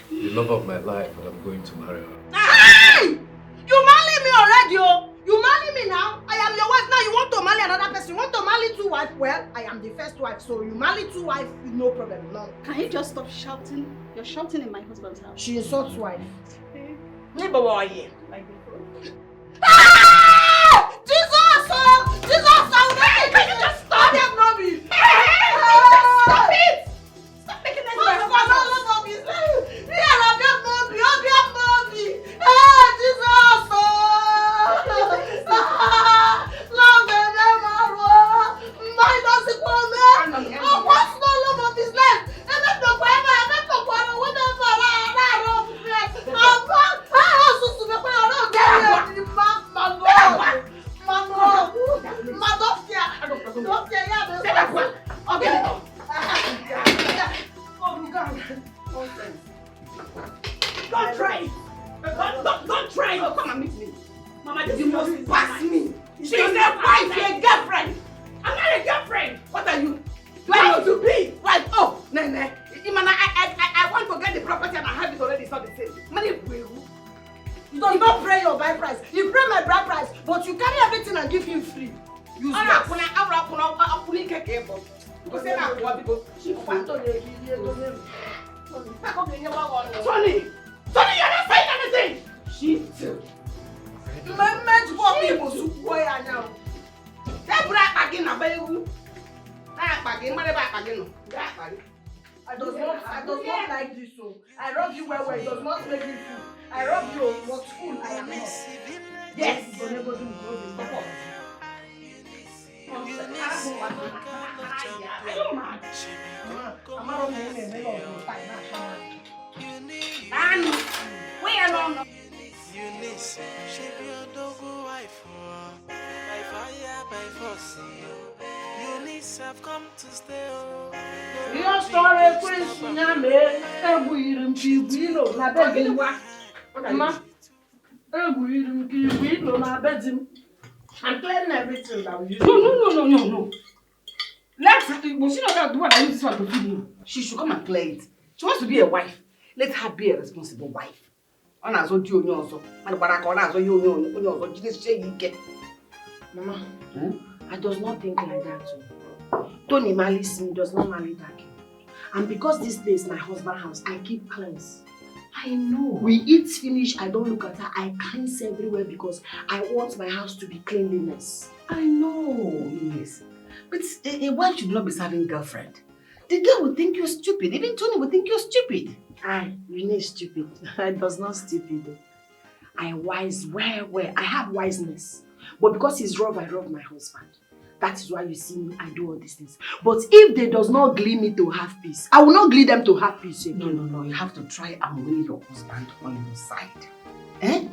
The love of my life, and I'm going to marry her. Hey! You marry me already, oh! You marry me now. I am your wife. Now you want to marry another person. You want to marry 2 wives. Well, I am the first wife. So you marry 2 wives, no problem. No. Can you just stop shouting? You're shouting in my husband's house. She is God's wife. Me boy here. Like before. Ah! Jesus! Jesus! Can you just stop? Stop it! Stop it! Stop making that noise. You must pass me. She's a wife, you're a girlfriend. I'm not a girlfriend. What are you? Do I want to be? Right. Oh, Nene. I want to get the property and I have it already. It's not the same. Money will. You don't pay your buy price. You pay my bride price, but you carry everything and give him free. Use that. Tony, you're not saying anything. Shit. I does not like this. So I rub you well. It does not make me fool. I rub you, but fool I am not. Yes. Unice, she be a dog wife, by fire, by force. Unice have come to stay. Your story, Prince Nyame, Ebuirim Kibino, na bedroom. Ma, Ebuirim Kibino, na bedroom. I'm clearing everything that we use. No. Let's was she not the one that used this one to feed him? She should come and clear it. She wants to be a wife. Let her be a responsible wife. On as old you also. And Barakona, so you also just say you get. Mama, I does not think like that too. Tony malice me does not marry that girl. And because this place is my husband's house, I keep cleanse. I know. We eat finish, I don't look at her, I cleanse everywhere because I want my house to be cleanliness. I know, yes. But a wife should not be serving girlfriend. The girl will think you're stupid. Even Tony will think you're stupid. Aye, Unice is stupid. I does not stupid. I wise where. I have wiseness. But because he's rough, I rough my husband. That is why you see me, I do all these things. But if they does not glee me to have peace, I will not glee them to have peace again. No. You have to try and win your husband on your side. Eh?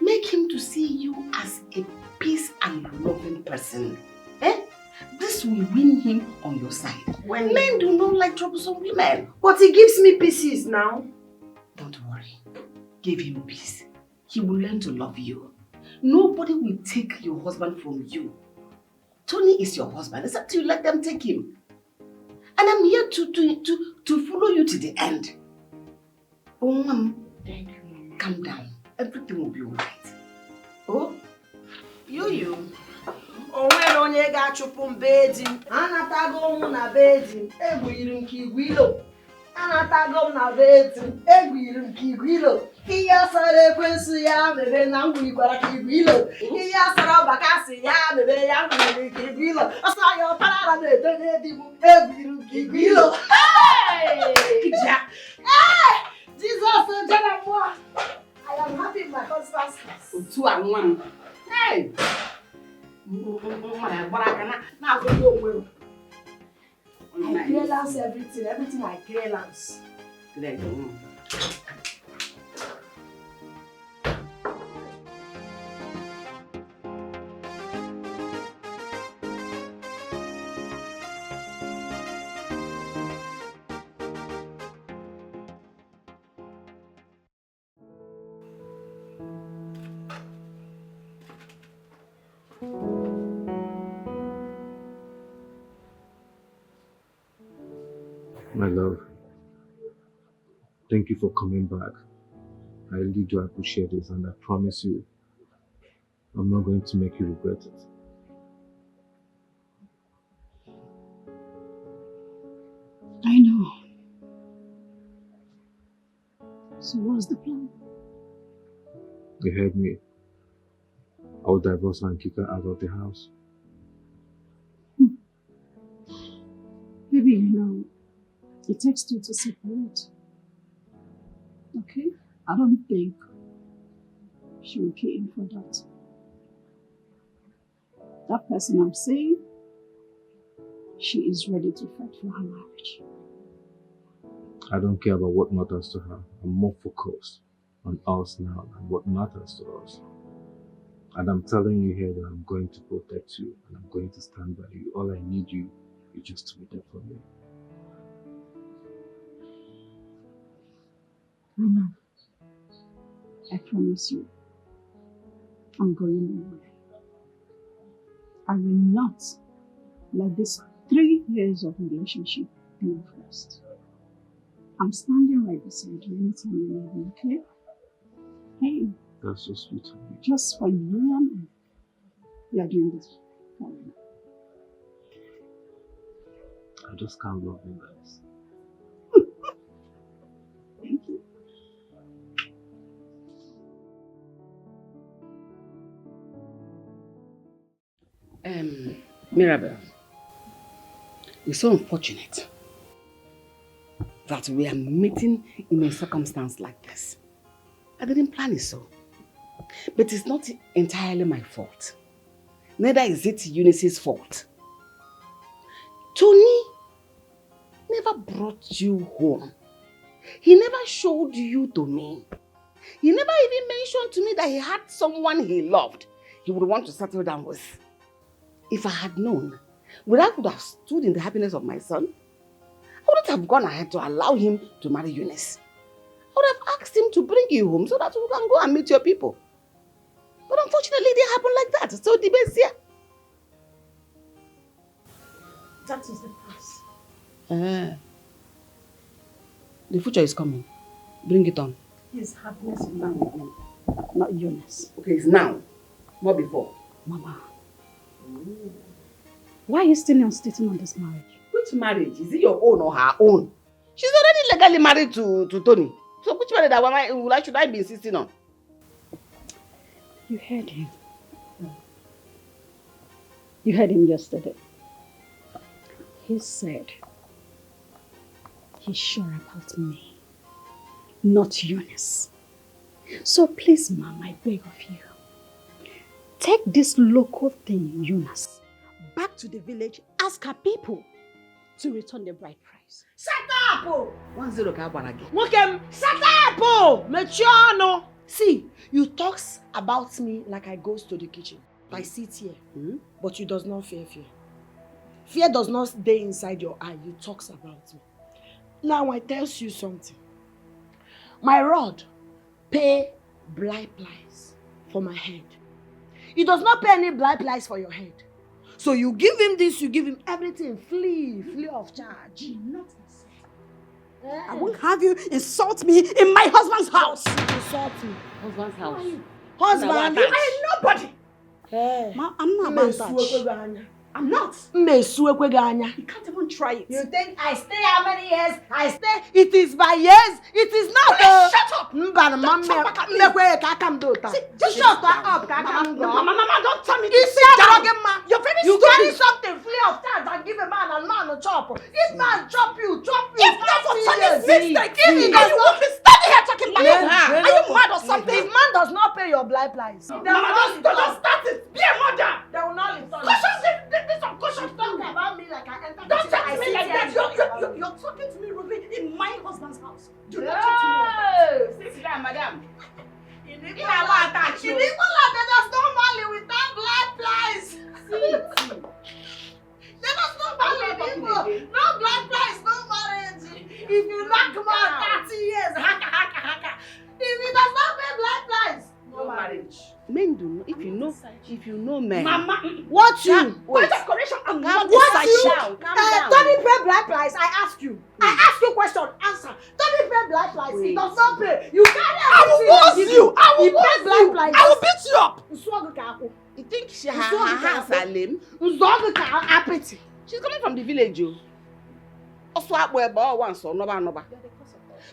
Make him to see you as a peace and loving person. Eh? This will win him on your side. When men do not like troublesome women. But he gives me pieces now. Don't worry. Give him peace. He will learn to love you. Nobody will take your husband from you. Tony is your husband. It's up to you. Let them take him. And I'm here to follow you to the end. Oh, Mom. Thank you. Calm down. Everything will be alright. Oh? You. Onwere onye ga-achụpụ m be di m. Anatago m na be di m. Egwuiri m ka igwe ilo. Anatago m na be di m. Egwuiri m ka igwe ilo. Ihe asara ekwensu ya mebe na ngwurikwara ka igwe ilo. Ihe asara ọbakasị ya mebe ya ngwuri ka igwe ilo. Ọsọ ya ọparara na-edenye di m. Egwuiri m ka igwe ilo. Jesus, jana mwa. I am happy in my husband's house. Otu a nwa m. Hey! I clearance everything I clearance. There you go. My love, thank you for coming back. I really do appreciate this, and I promise you, I'm not going to make you regret it. I know. So what's the plan? You heard me. I'll divorce her and kick her out of the house. Baby, you know, it takes two to separate. Okay? I don't think she will key in for that. That person I'm saying, she is ready to fight for her marriage. I don't care about what matters to her. I'm more focused on us now and what matters to us. And I'm telling you here that I'm going to protect you and I'm going to stand by you. All I need you is just to be there for me. I know. I promise you. I'm going nowhere. I will not let this 3 years of relationship be reversed. I'm standing right beside you anytime you need me, okay? Hey. That's so sweet of you. Just for you and me. We are doing this forever. I just can't love you guys. Thank you. Mirabel, it's so unfortunate that we are meeting in a circumstance like this. I didn't plan it so. But it's not entirely my fault. Neither is it Unice's fault. Tony never brought you home. He never showed you to me. He never even mentioned to me that he had someone he loved he would want to settle down with. If I had known, would I have stood in the happiness of my son? I wouldn't have gone ahead to allow him to marry Unice. I would have asked him to bring you home so that you can go and meet your people. But unfortunately, it didn't happen like that. So the best here. That is the past. The future is coming. Bring it on. His happiness is now with me, not Unice. Okay, it's now, not before. Mama, why are you still insisting on this marriage? Which marriage? Is it your own or her own? She's already legally married to Tony. So which marriage should I be insisting on? You heard him. You heard him yesterday. He said he's sure about me, not Unice. So please, Mom, I beg of you, take this local thing, Unice, back to the village, ask her people to return the bride price. Shut up! 1-0 ka agbara gị. Nwokem, shut up! Mechie ọnụ! See, you talk about me like I goes to the kitchen. I sit here, but you does not fear. Fear does not stay inside your eye. You talks about me. Now I tells you something. My rod pay blind price for my head. It does not pay any blind price for your head. So you give him this, you give him everything. Flee of charge. Not insult. I won't have you insult me in my husband's house. Insult me. Husband's house. Husband, I am nobody. Hey. Ma, I'm not about that. I'm not. You can't even try it. You think I stay how many years? It is by years. It is not. Shut up! Don't talk back at me. Just shut up, Mama, don't tell me to You sit down. You're very You stupid. carry something free of charge and give a man and man a chop. This man chop you. If not for Tony's mistake, If he and does you not won't be standing here talking like that. Are you mad or something? If man does not pay your blind price, Mama, don't start it. Be a mother. they will not return. This one, caution. Talk about me like I entered. Don't talk to me like that. You're talking to me, Ruby, in my husband's house. Do not talk to me like that. Sit down, madam. In the Igbo there does no marry without blind price. There does no marry in Igbo. No blind price, no marriage. If you knock man 30 years, haka. If he does not pay blind price, no marriage. Men do know, if you know men. Mama, What you? point of correction, I'm not What you? Calm down. Tony pay blind price. I ask you. I ask you question. Answer. Tony pay blind price. He does not pay. You can't. I will boss you. I will boss you. Price. I will beat you up. You think her hands are lame? Apathy. She's coming from the village, you.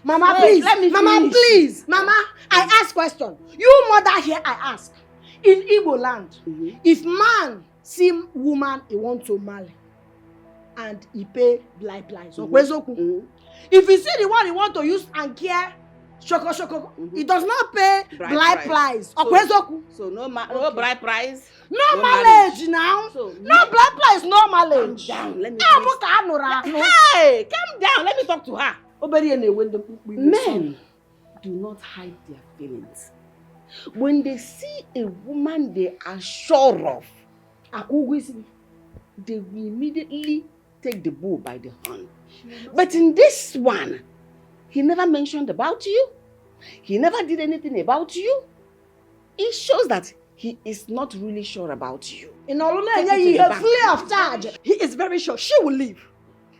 Mama, Wait, please. let me Mama, finish. please. Mama, I ask question. You mother here, I ask. In Igbo land, if man see woman he want to marry and he pay blind price, if he see the one he want to use and care, shoko, he does not pay blind price. So no bride price. No marriage now. So, no blind price, no marriage. Calm down. Let me Hey, calm down. Let me talk to her. Men do not hide their feelings. When they see a woman they are sure of, they will immediately take the bull by the horn. But in this one, he never mentioned about you. He never did anything about you. It shows that he is not really sure about you. In all Take it to he the has bank. free of charge. He is very sure she will leave.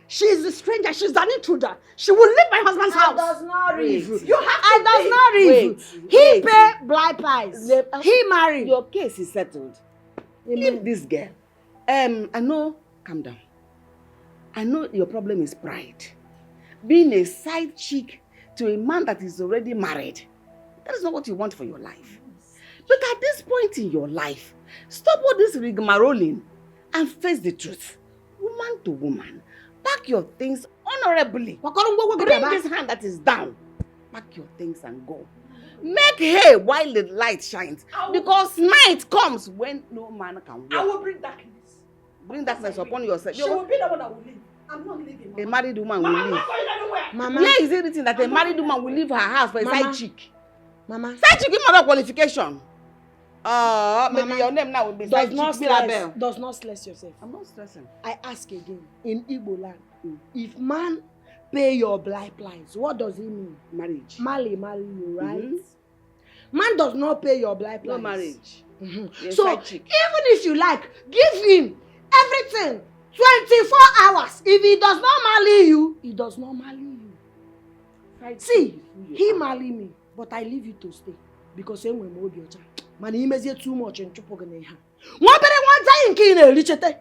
She is a stranger. She's an intruder. She will leave my husband's house. does not Wait. read. You have to I does leave. not read. Wait, He wait. pay blind price. He married. Your case is settled. Leave this girl. I know, calm down. I know your problem is pride. Being a side chick to a man that is already married. That is not what you want for your life. But at this point in your life, stop all this rigmaroling and face the truth. Woman to woman. Pack your things honorably. Bring this hand that is down. Pack your things and go. Make hay while the light shines. Because night comes when no man can walk. I will bring darkness. Bring darkness upon yourself. She will be the one that will leave. I'm not leaving. A married woman will Mama, I'm leave. not going anywhere. Mama. Where is it written that a married woman will leave her house for a Mama. side chick? Mama. Side chick is not a qualification. Maybe Mama, your name now will be Does side not chick Mirabel. stress. Does not stress yourself. I'm not stressing. I ask again. In Igbo land, if man pay your blind price, what does it mean? Marriage. Marry you, right? Man does not pay your blind price. No marriage. You're a So side chick. even if you like, give him everything 24 hours. If he does not marry you, he does not marry you. See, he marry me, but I leave you to stay because when we move your child, man, he may too much and chop on her. One time in Richete,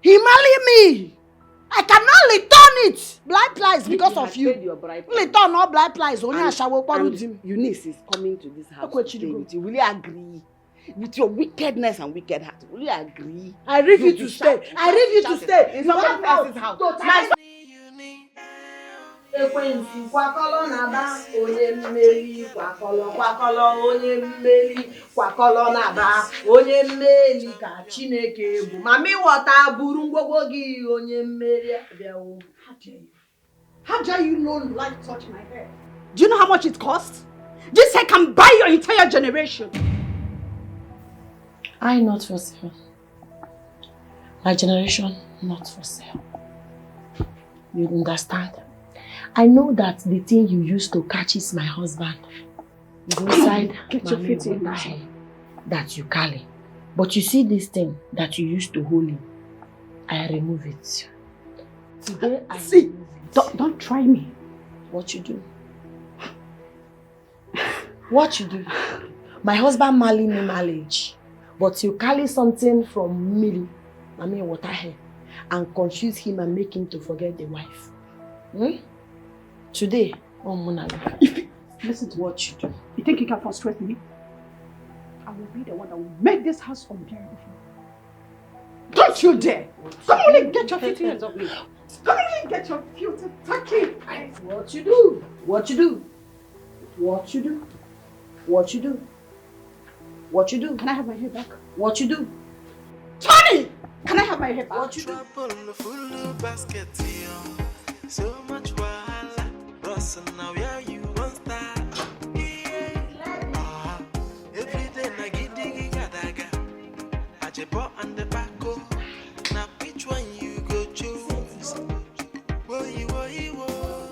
he marry me. I cannot return it. Blind price because of you. Return not blind price. Only a shower borrowed him. Eunice is coming to this house Okay, to stay with you. Will you agree? With your wickedness and wicked heart, will you agree? I leave you You'll to be stay. shouting, I leave you to shouting. stay. In You somebody have else's now house. to My Ekwensu kwakọlọ na-aba onye mmeri kwakọlọ onye mmeri kwakọlọ na-aba onye mmeri ka Chineke bụ ma ịghọta buru ngwogwo gị onye mmeri bịawo. How dare you know life touch my hair? Do you know how much it costs? This hair can buy your entire generation. I not for sale. My generation not for sale. You understand? I know that the thing you used to catch is my husband is inside Get your feet in my hair that you carry. But you see this thing that you used to hold him, I remove it. Today I See, remove it. don't try me. What you do? What you do? My husband married me marriage, but you carry something from me, water hair, and confuse him and make him to forget the wife. Today, Listen to what you do. You think you can frustrate me? I will be the one that will make this house unbearable for you. Don't you dare! Come on and get your filthy hands off me. Come on and get your filthy tacky eyes. What you do? What you do? What you do? What you do? What you do? Can I have my hair back? What you do? Tony! Can I have my hair back? What you do? Full basket, so much wahala. Russell, now where you want start? Every day I get diggy gadaga. I just bought on the back. Now which one you go choose? Whoa.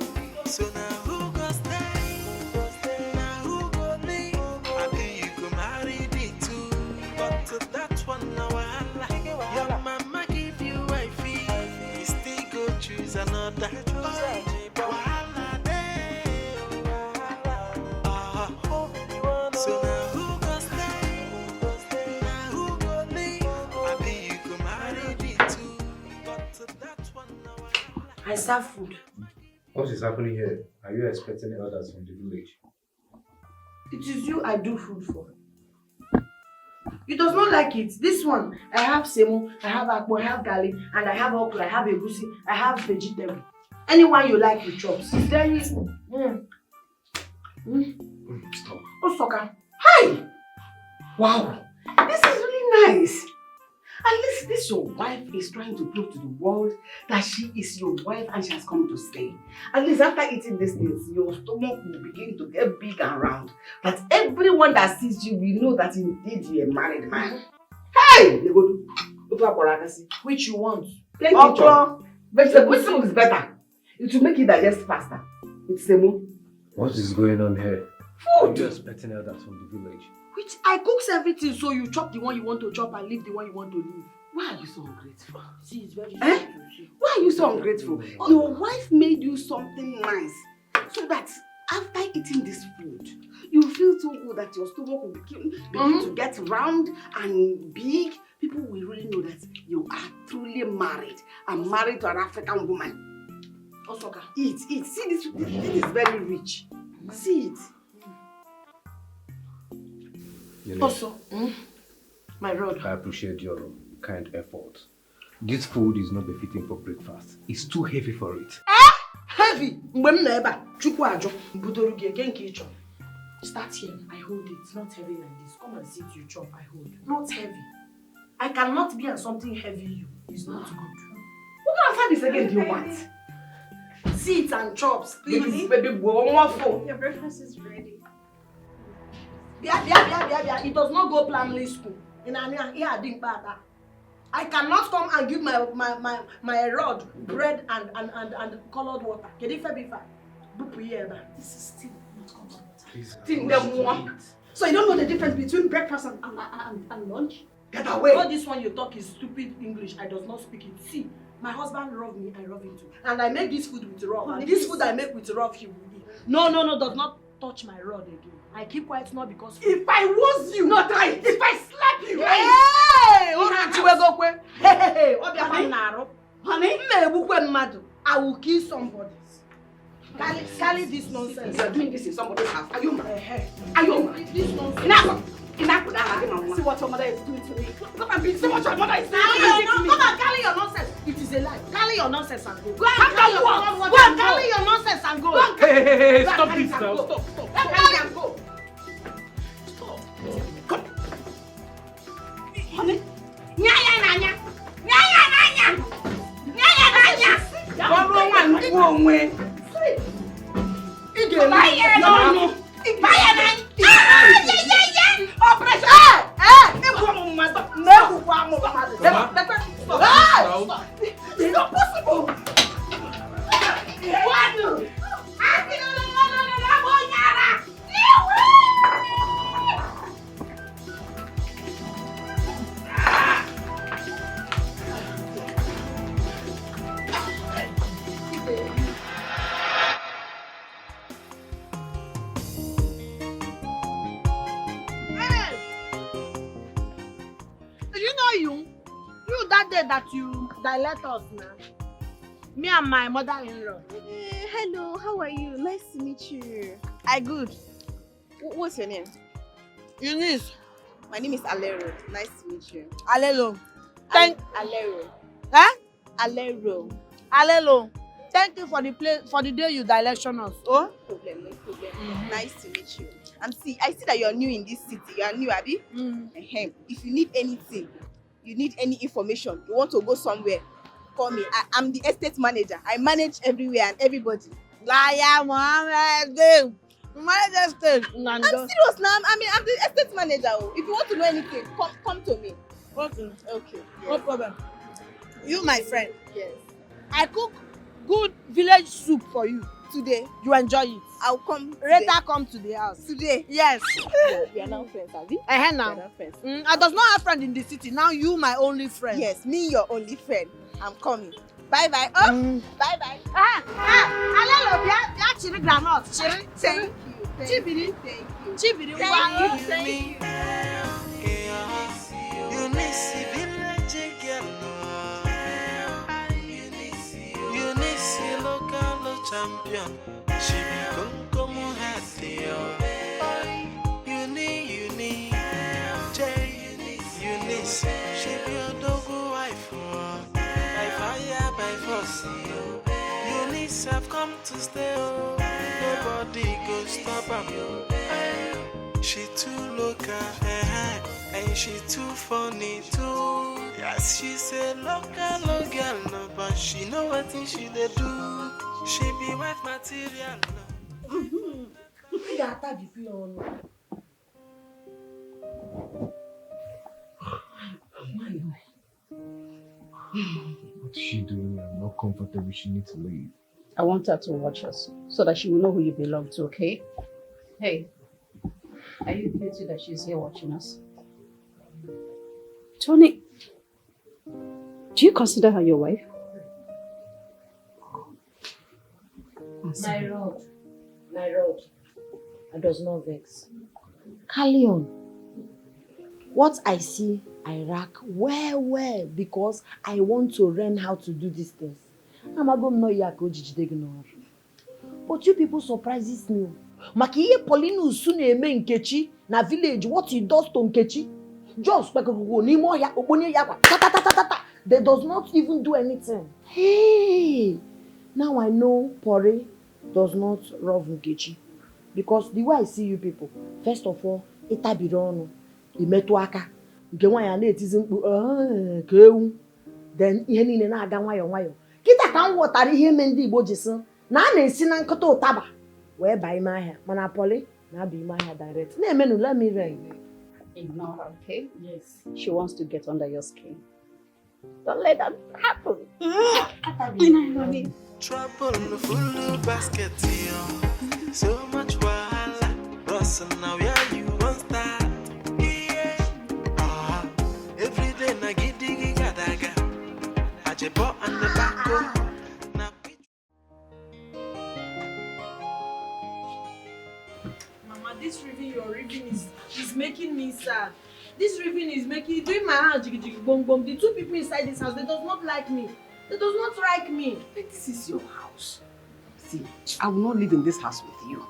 So now who go stay? Now who go leave? I think you go marry the two. But to that one now wahala. Your mama give you wifey. You still go choose another. So now who go stay? Now who go leave? I think you go marry the two. But to that one now wahala. I serve food. What is happening here? Are you expecting others from the village? It is you I do food for. You does not like it. This one, I have semo, I have akpo, I have garlic, and I have okra, I have egusi, I have vegetable. Anyone you like with chops. There is. Stop. Oh, Soka. Hi! Wow. This is really nice. At least this your wife is trying to prove to the world that she is your wife and she has come to stay. At least after eating these things, your stomach will begin to get big and round. That everyone that sees you will know that indeed you are a married man. Hey! Which you want? Okra. Vegetable. Which one is better? It will make it digest faster. It's semo. What is going on here? Food. Are you expecting others from the village? Which I cooks everything so you chop the one you want to chop and leave the one you want to leave. Why are you so ungrateful? See, it's very Why are you so ungrateful? Your wife made you something nice so that after eating this food, you feel so good that your stomach will begin to get round and big. People will really know that you are truly married and married to an African woman. Osoka. Eat. See, this is very rich. See it. Also, my rod. I appreciate your kind effort. This food is not befitting for breakfast. It's too heavy for it. Heavy. Start here. I hold it. It's not heavy like this. Come and sit, you chop. I hold. Not heavy. I cannot be on something heavy. It's not good. What kind of food is again do you want? Sit and chops. Baby, one for. Your breakfast is ready. Bia. It does not go primary school. I cannot come and give my rod bread and colored water. This is still not common water. So you don't know the difference between breakfast and lunch? Get away! All this one you talk is stupid English. I does not speak it. See, my husband love me, I love him too. And I make this food with rub. And this food I make with rub, he will eat. No, does not touch my rod again. I keep quiet not because if I was you, not right. If I slap you, hey, honey, I will kill somebody. Carry this nonsense. You are doing this in somebody's house. Are you mad? Are you mad? This nonsense. See what your mother is doing to me. Come and see what your mother is doing to me. Come and carry your nonsense. It is a lie. Carry your nonsense and go. Go and carry your nonsense and go. Hey, stop this now. Stop. Carry and go. Stop. Come. Honey. It's not possible. That you let us now. Me and my mother-in-law. Hello, how are you? Nice to meet you. I good. What's your name? Unice. My name is Alero. Nice to meet you. Alelo. Alero. Huh? Alero. Thank you for the day you direction us. Oh? No problem. Nice to meet you. And I see that you are new in this city. You are new, Abby. If you need anything, you need any information, you want to go somewhere, call me. I'm the estate manager. I manage everywhere and everybody. Liar, Mohammed. I'm serious now. I'm the estate manager. If you want to know anything, come to me. Okay. Yes. No problem. You, my friend. Yes. I cook good village soup for you. Today. You enjoy it. I'll come today. Later come to the house. Today? Yes. We are now friends, Abby. Now. We are now friends. I does not have friend in the city. Now you my only friend. Yes, me your only friend. I'm coming. Bye-bye. Oh, bye-bye. Alelo, bia chiri granot. Chiri. Thank you. Chibiri. Thank you. Chibiri. Thank you. Unice, village girl. Unice, local champion. She be come happy. Uni, Unice, she be a dog wife. By fire, by force. Unice have come to stay. Nobody go stop her. She too local, and she too funny too. Yes, she's a local girl, no, but she know what she dey do. She be wife material. What's she doing? I'm not comfortable. She needs to leave. I want her to watch us so that she will know who you belong to, okay? Hey. Are you guilty that she's here watching us? Tony, do you consider her your wife? My road. I does not vex. Carry on. What I see, I rack well because I want to learn how to do these things. But you people surprises me. Makiye Pauline Usu na-eme Nkechi na village what he does to Nkechi. Just they does not even do anything. Hey, now I know Pori does not love Nkechi. Because the way I see you people, first of all, itabiro imetu aka. Nke nwanya na-etizi mkpu kewu. Then ihe niile na-aga nwayọ. Kita ka m ghọtara ihe eme ndị Igbo ji sị na a na-esi na nkụta ụtaba wee baa ime ahịa mana Poli na-aba ime ahịa direct. Na-emenu let me reign. Ignore her, okay? Yes. She wants to get under your skin. Don't let that happen. Trouble full basket, so much wahala. Russell, now yeah, you want start. Yeah. Every day na giddy gadaga. Ajebo and the back. Mama, this review you're reading is making me sad. This review is making doing my hand jiggy jiggy bom bom. The two people inside this house, they does not like me. They does not like me. This is your house. See, I will not live in this house with you.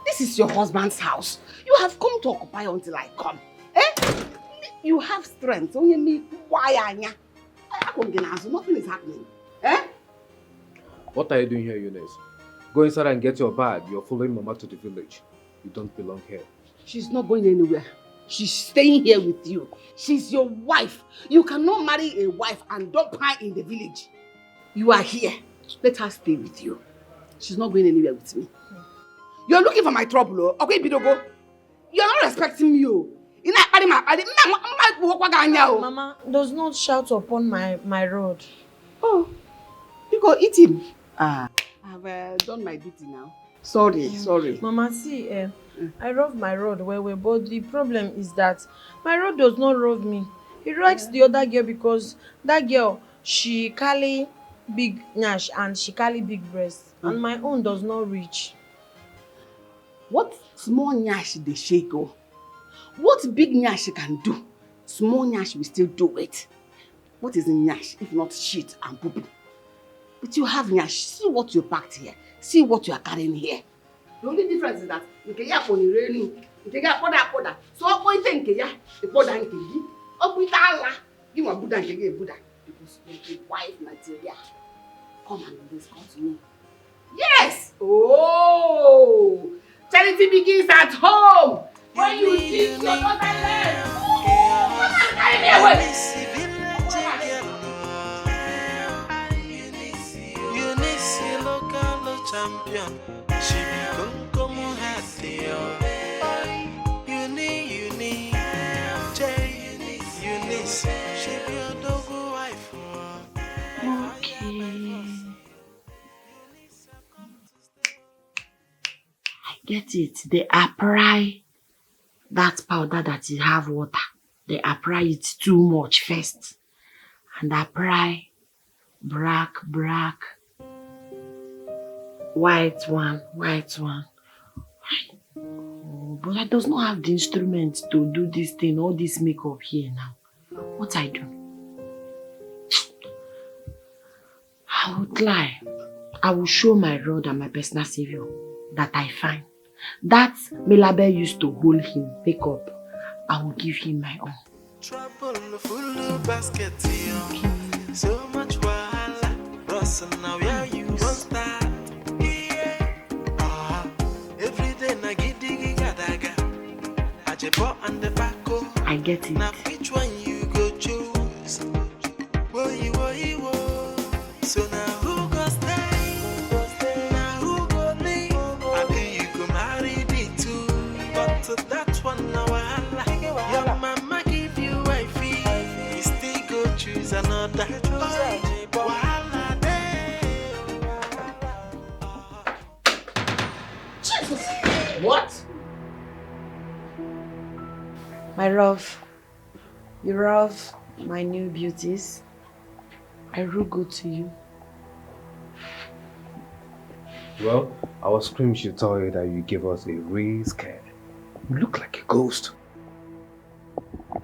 This is your husband's house. You have come to occupy until I come. Eh? You have strength. Only me, why Anya? Nothing is happening. Eh? What are you doing here, Unice? Go inside and get your bag. You're following Mama to the village. You don't belong here. She's not going anywhere. She's staying here with you. She's your wife. You cannot marry a wife and dump her in the village. You are here. Let her stay with you. She's not going anywhere with me. You're looking for my trouble, oh? Okay, Bidogo. You're not respecting me, oh. Mama, does not shout upon my road. Oh, you go eat him. I've done my duty now. Sorry. Mama, see, I love my road well, but the problem is that my road does not love me. He likes the other girl because that girl, she carry big nyash and she carry big breasts, and my own does not reach. What small nyash they shake, oh? What big nyash can do, small nyash will still do it. What is nyash if not shit and poop? But you have nyash. See what you packed here. See what you are carrying here. The only difference is that you can get on the railing. You can get Poda. So what point think ya? The Poda and Kigi. Up with Allah. You want Buddha and Kigi Buddha. Because you wife material. Come and discuss me. Yes! Oh! Charity begins at home. When you teach your motherland. Carry me away. Unice, local champion. She become como hatio. Uni, Unice. She be a dog wife. Okay. I get it. They apply that powder that you have water. They apply it too much first. And apply black. White one. Oh, but I does not have the instruments to do this thing, all this makeup here now. What I do? I would lie. I will show my Lord and my personal savior that I find. That Mirabel used to hold him, pick up. I will give him my own. Trouble full basket, so much wahala. Russell, now yeah, you won't start. I get it. Now which one you go choose? Whoa. So now who go stay? Now who go leave? I think you go marry the two. But to that one now your mama give you wifey. You still go choose another. Jesus! What? love, you love my new beauties. I look good to you. Well, our scream should tell you that you gave us a real scare. You look like a ghost.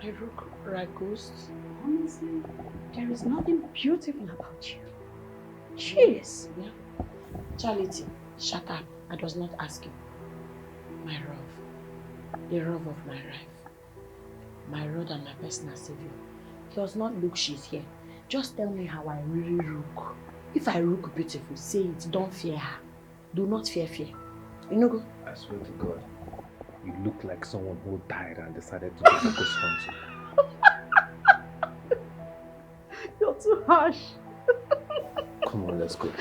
I look like ghosts. Honestly, there is nothing beautiful about you. Cheers. Yeah. Charity, shut up. I does not ask you. My love, the love of my life, my Lord and my personal Savior. Does not look she's here. Just tell me how I really look. If I look beautiful, say it. Don't fear her. Do not fear fear. You know go? I swear to God, you look like someone who died and decided to do a ghost hunting. You're too harsh. Come on, let's go.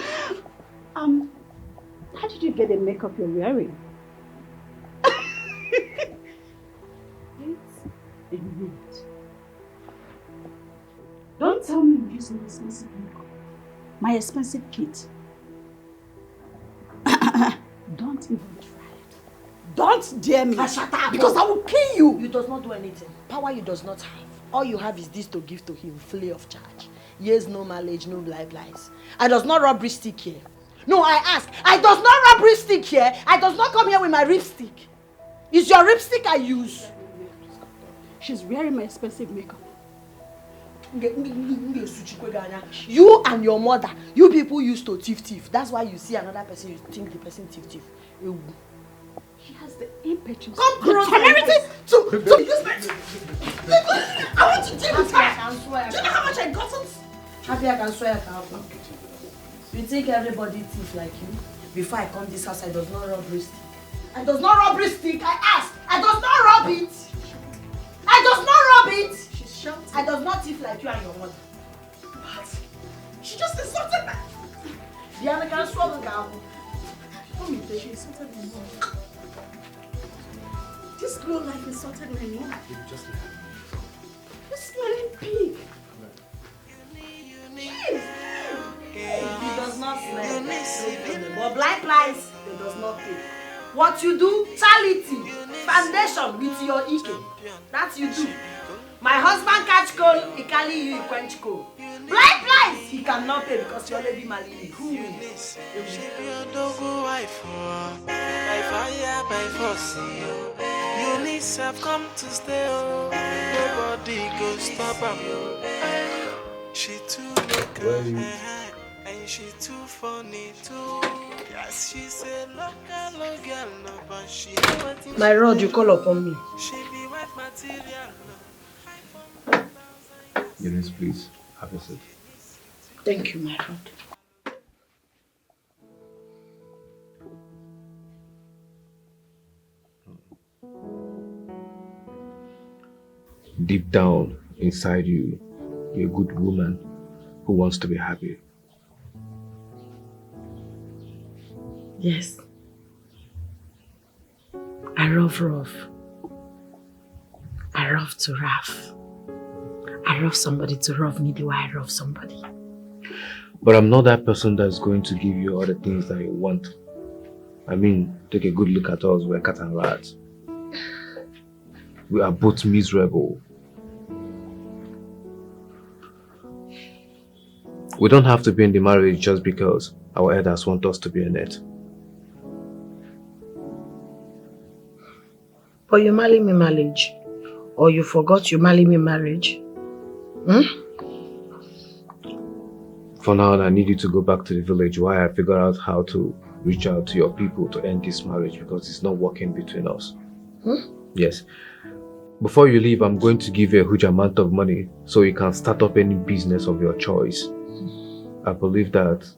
How did you get the makeup you're wearing? It's a minute. Don't tell me you're using expensive makeup. My expensive kit. Don't even try it. Don't dare me. Shut up. Because I will kill you. You does not do anything. Power you does not have. All you have is this to give to him, free of charge. Yes, no mileage, no lies. I does not rubber stick here. No, I ask. I does not rubber stick here. I does not come here with my lipstick. It's your lipstick I use. She's wearing my expensive makeup. You and your mother, you people used to thief. That's why you see another person, you think the person thief. She has the impetus. Come close. To use my... I want to deal with her. Do you know how much I got? Happy I can swear I can have. You think everybody thief like you? Before I come this house, I does not rub stick. I does not rub stick. I ask. I does not rub it. I does not rub it. She's shouting. I does not thief like you and your mother. What? She just insulted me. Diana can swallow down. She insulted my mom. This low life insulted my mom. This smelling pig. Jeez. He does not smell. But blind lies, they does not pay. What you do, charity, foundation with your Ike. That you do. My husband catch cold, he carry you, he quench cold. Blind lies, he cannot pay because your lady married me. Who wins? Unice have come to stay, nobody go stop her. She too make and she too funny too. Yes, she's a local girl, no, but she know what my Lord, you call upon me. She be wife material. Unice, please, have a seat. Thank you, my Lord. Deep down inside you, you're a good woman who wants to be happy. Yes. I love rough. I love to rough. I love somebody to love me the way I love somebody. But I'm not that person that's going to give you all the things that you want. I mean, take a good look at us, we're cat and rat. We are both miserable. We don't have to be in the marriage just because our elders want us to be in it. But you marry me marriage, or you forgot you marry me marriage? For now, I need you to go back to the village while I figure out how to reach out to your people to end this marriage because it's not working between us. Yes. Before you leave, I'm going to give you a huge amount of money so you can start up any business of your choice. I believe that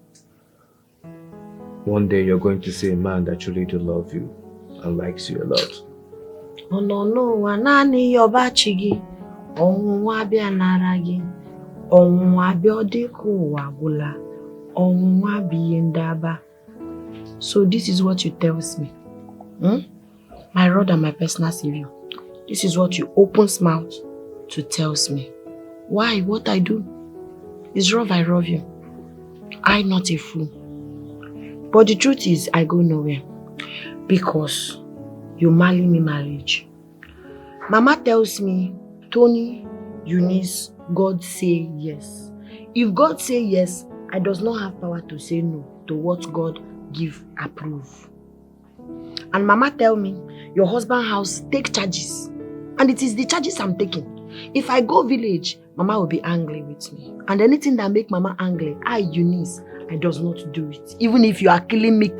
one day you're going to see a man that truly do love you and likes you a lot. Oh no, wanani yobachi onwa bia naragi. Onwa biodeko wagula. Onwa biyendaba. So this is what you tells me. My Lord and my personal Savior. This is what you opens mouth to tells me. Why? What I do? It's love, I love you. I not a fool. But the truth is, I go nowhere. Because you marry me marriage. Mama tells me, Tony, Unice, God say yes. If God say yes, I does not have power to say no to what God give approve. And Mama tell me, your husband house take charges. And it is the charges I'm taking. If I go village, Mama will be angry with me. And anything that make Mama angry, Unice, I does not do it. Even if you are killing me,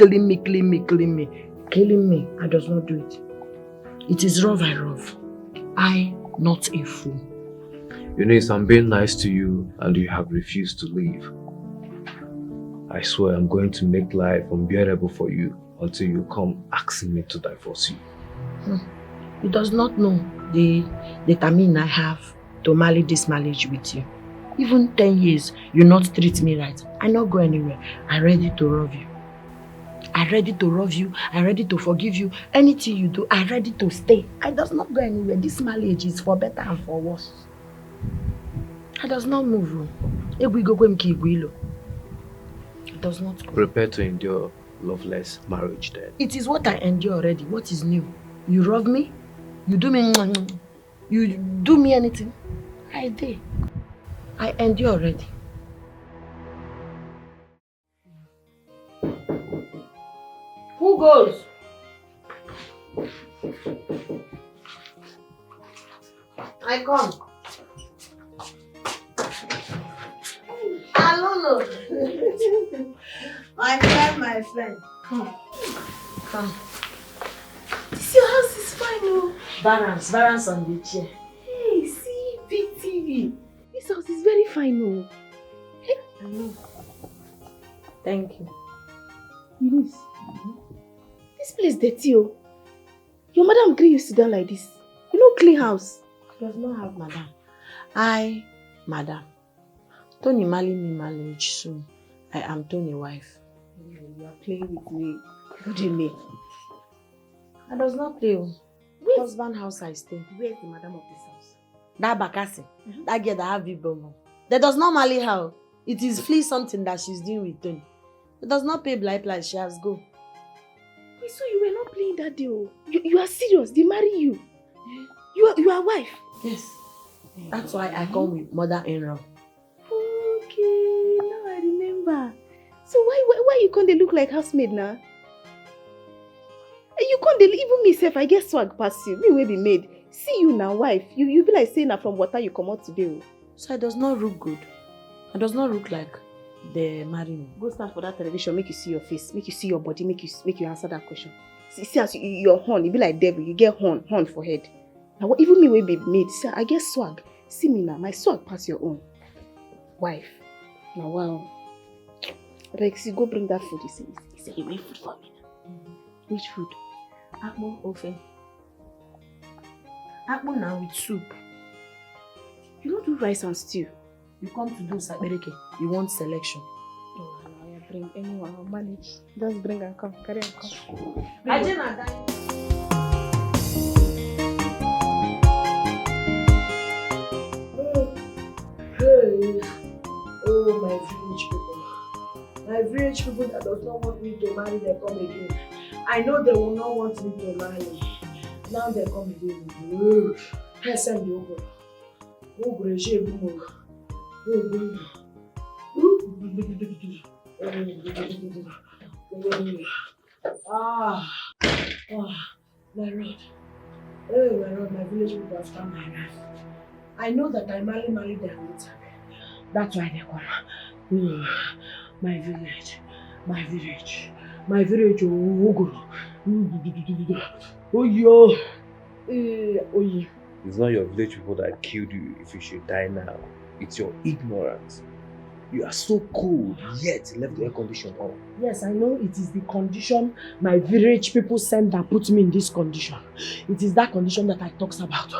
I does not do it. It is rough I rough. I not a fool. Unice, I'm being nice to you and you have refused to leave. I swear I'm going to make life unbearable for you until you come asking me to divorce you. You does not know the determination I have to marry this marriage with you. Even 10 years, you not treat me right. I not go anywhere. I'm ready to love you. I'm ready to love you. I'm ready to forgive you. Anything you do, I'm ready to stay. I does not go anywhere. This marriage is for better and for worse. I does not move. It does not go. Prepare to endure loveless marriage then. It is what I endure already. What is new? You love me? You do me anything? I did. I endure already. Who goes? I come. Hello. My friend. Come. This your house is fine, oh. Balance on the chair. Hey, see, big TV. This house is very fine, oh. Hey. I know. Thank you. Unice, this place dirty, oh. Your madam agree you sit down like this. You know, clean house. She does not have madam. I, madam. Tony marry me marriage soon. I am Tony's wife. You are playing with me. What do you mean? I does not play. Where's husband house I stay? Where's the madam of this house? That Bakasi. That girl that have big bum. They does not marry her. It is flee something that she's doing with Tony. It does not pay blind like she has go. Wait, so you were not playing that deal? You are serious? They marry you? You are wife? Yes. That's why I come with mother-in-law. Okay, now I remember. So why you can't they look like housemaid now? You can't even me self, I guess swag pass you. Me will be made. See you now, wife. You be like saying that from water you come out today. So it does not look good. It does not look like they marry me. Go stand for that television, make you see your face, make you see your body, make you answer that question. See as your horn, you be like devil, you get horn for head. Now even me will be made. See, I get swag. See me now, my swag pass your own. Wife. Now wow. Like, see, go bring that food. He said, you make food for me now. Which food? Akpu ofe. Akpu now with soup. You don't do rice and stew. You come to do sabereke. You want selection. Oh, no, I bring anyone. I'll manage. Just bring and come. Carry and come. Ajena, hey. Oh, my village people. My village people that does not want me to marry, they come again. I know they will not want me to marry. Now they come again. I send you over. My Lord. Oh, my Lord, my village people have come my life. I know that I marry them later. That's why they come. My village. Oh, yo. It's not your village people that killed you if you should die now. It's your ignorance. You are so cold, yet left the air condition on. Yes, I know it is the condition my village people sent that put me in this condition. It is that condition that I talks about.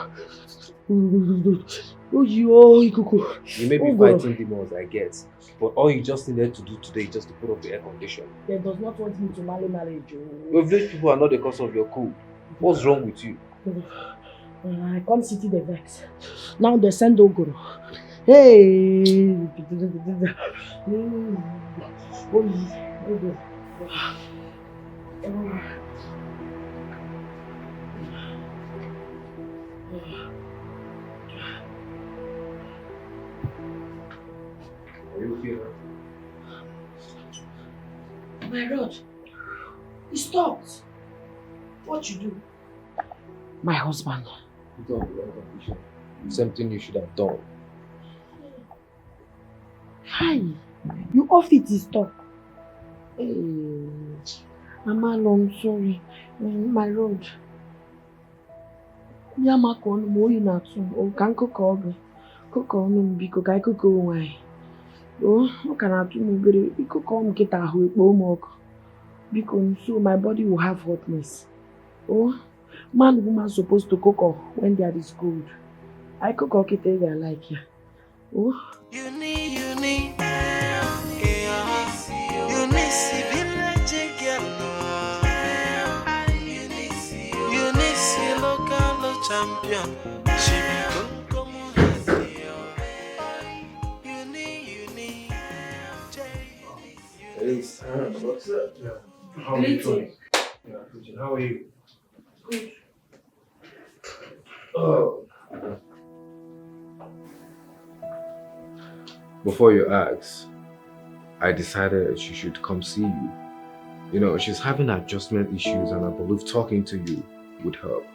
Oh, yo, Ikuku. You may be fighting demons, I guess. But all you just needed to do today is just to put off the air condition. They does not want me to marry. Your village people are not the cause of your cold. What's wrong with you? I come city the vex. Now they send Ogoro. Hey! Are you okay? My rod, he stopped. What you do? My husband. You don't do that. Same thing you should have done. Hi, you off it, he stop. Hey, Mama, I'm sorry. My rod. Yama kon mo na tu. O kan cook no biko kai cook why. Oh, o kana tu mo bere. Biko come get a ho ekpo mo ko. Biko so my body will have hotness. Oh, man and woman supposed to cook when there is cold. I cook it they like ya. Oh. Unice, village girl. Unice, local champion. She become Hey, son, what's up? Yeah. How are you doing? Yeah, how are you? Good. Oh. Before you ask, I decided she should come see you. You know, she's having adjustment issues and I believe talking to you would help.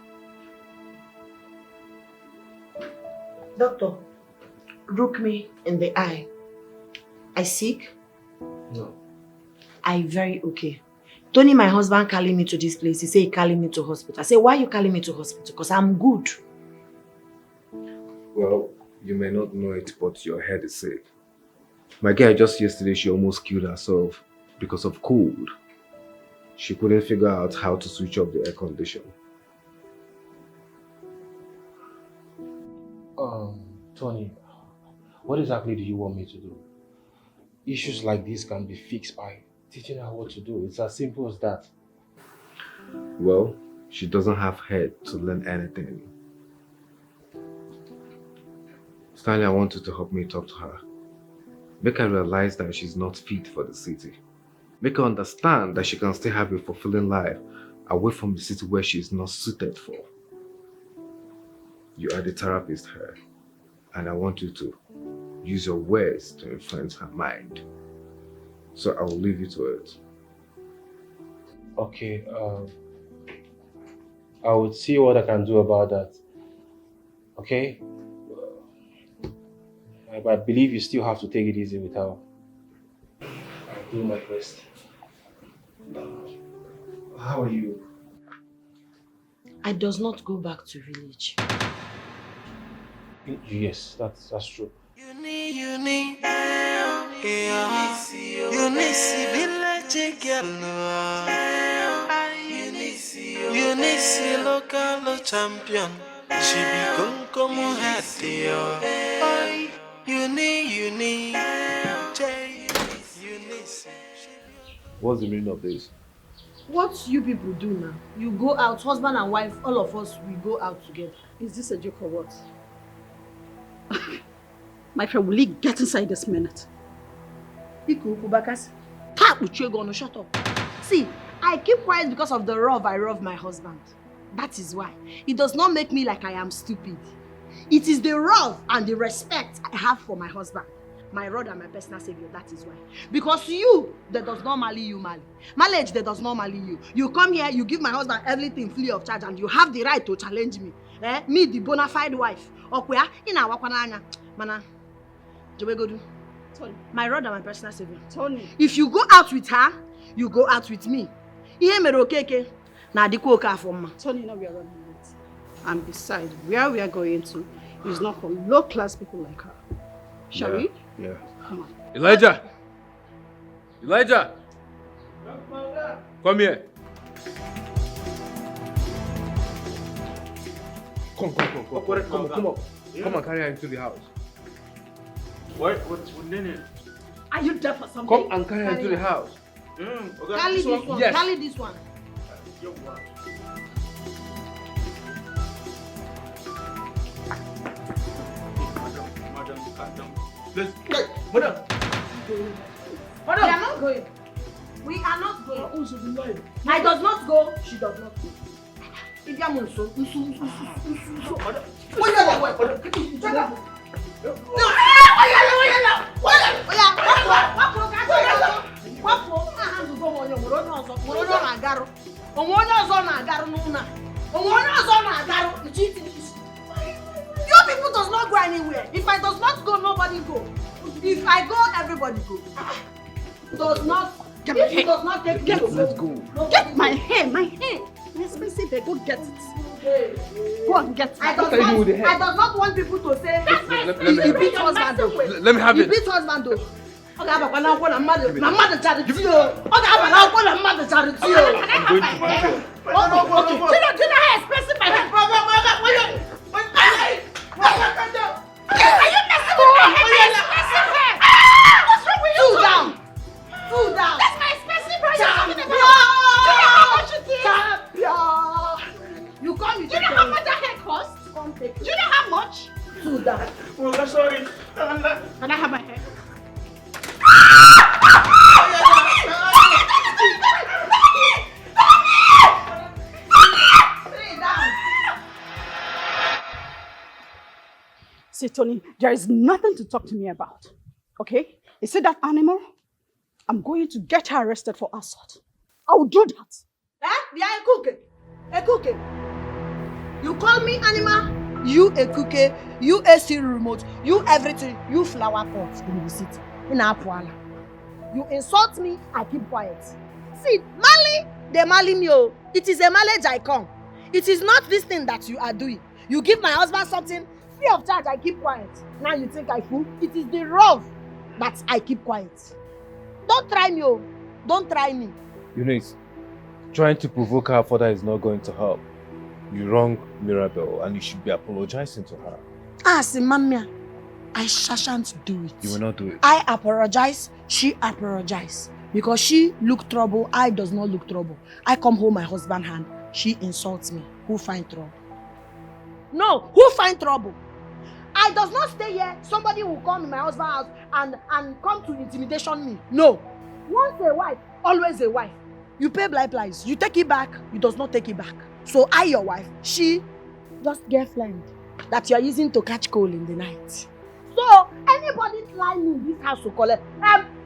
Doctor, look me in the eye. I sick? No. I very okay. Tony, my husband, calling me to this place. He say he calling me to hospital. I say, why you calling me to hospital? Because I'm good. Well, you may not know it, but your head is sick. My girl, just yesterday, she almost killed herself because of cold. She couldn't figure out how to switch off the air condition. Tony, what exactly do you want me to do? Issues like this can be fixed by teaching her what to do. It's as simple as that. Well, she doesn't have head to learn anything. Stanley, I want you to help me talk to her. Make her realize that she's not fit for the city. Make her understand that she can still have a fulfilling life away from the city where she is not suited for. You are the therapist here, and I want you to use your words to influence her mind. So I will leave you to it. Okay, I would see what I can do about that. Okay? I believe you still have to take it easy with her. I'll do my best. How are you? I does not go back to village. Yes, that's true. Unice, village girl. Unice, local champion. She become como happy. Unice. What's the meaning of this? What you people do now? You go out, husband and wife, all of us, we go out together. Is this a joke or what? My friend, will you get inside this minute? Shut up. See, I keep quiet because of the love I love my husband. That is why. It does not make me like I am stupid. It is the love and the respect I have for my husband. My Lord and my personal savior, that is why. Because you, that does not marry you, marry. Marriage, that does not marry you. You come here, you give my husband everything free of charge, and you have the right to challenge me. Me, the bona fide wife. Okwea, ina wakwananya. Mana, Jobegodu. Tony. My Lord and my personal savior. Tony. If you go out with her, you go out with me. Ihe mere okeke, na adikwa oke afọ mma. Tony, now we are running late. And besides, where we are going to is not for low-class people like her. Shall we? Yeah. Come on. Elijah! Elijah! Come here. Come on, carry her into the house. What's name? Are you deaf or something? Come and carry her into the house. Okay, carry this one. Yes. Carry this one. Let's go. Madam. We are not going. We are not going. I does not go. She does not go. If you are Munso, You people does not go anywhere. If I does not go, nobody go. If I go, everybody go. Does not. If you does not take Let's go. Get my hair, my hair. Expensive, go get it. Go and get it. I does not want people to say that's my He beat husband though. Let me have it. He beat husband though. Okay, I'm going to mother charity. Okay, I'm going to mother charity. I'm going to give you. Okay. Do you know how expensive my hair? Are you messing with my hair? Expensive hair. What's wrong with you? Two down. That's my expensive hair. You're talking about. Do you know how much it is? You come. Do you know how much that hair costs? Do you know how much? 2 down. Oh, sorry. Can I have my hair? See, Tony, there is nothing to talk to me about. Okay? You see that animal? I'm going to get her arrested for assault. I will do that. A cookie. You call me animal? You a cookie, you a Siri remote, you everything, you flower pot in the city. In Apuala. You insult me, I keep quiet. See, Mali, they Mali me. It is a mileage I come. It is not this thing that you are doing. You give my husband something, free of charge, I keep quiet. Now you think I fool? It is the rough that I keep quiet. Don't try me, Don't try me. Unice, trying to provoke her further is not going to help. You wronged Mirabel and you should be apologizing to her. Simamia, I shan't do it. You will not do it. I apologize, she apologize. Because she look trouble, I does not look trouble. I come home my husband hand, she insults me. Who find trouble? No, who find trouble? I does not stay here, somebody will come in my husband's house and come to intimidation me. No. Once a wife, always a wife. You pay blind price, you take it back, you does not take it back. So I, your wife, she just girlfriend that you are using to catch cold in the night. So anybody flying in this house to collect,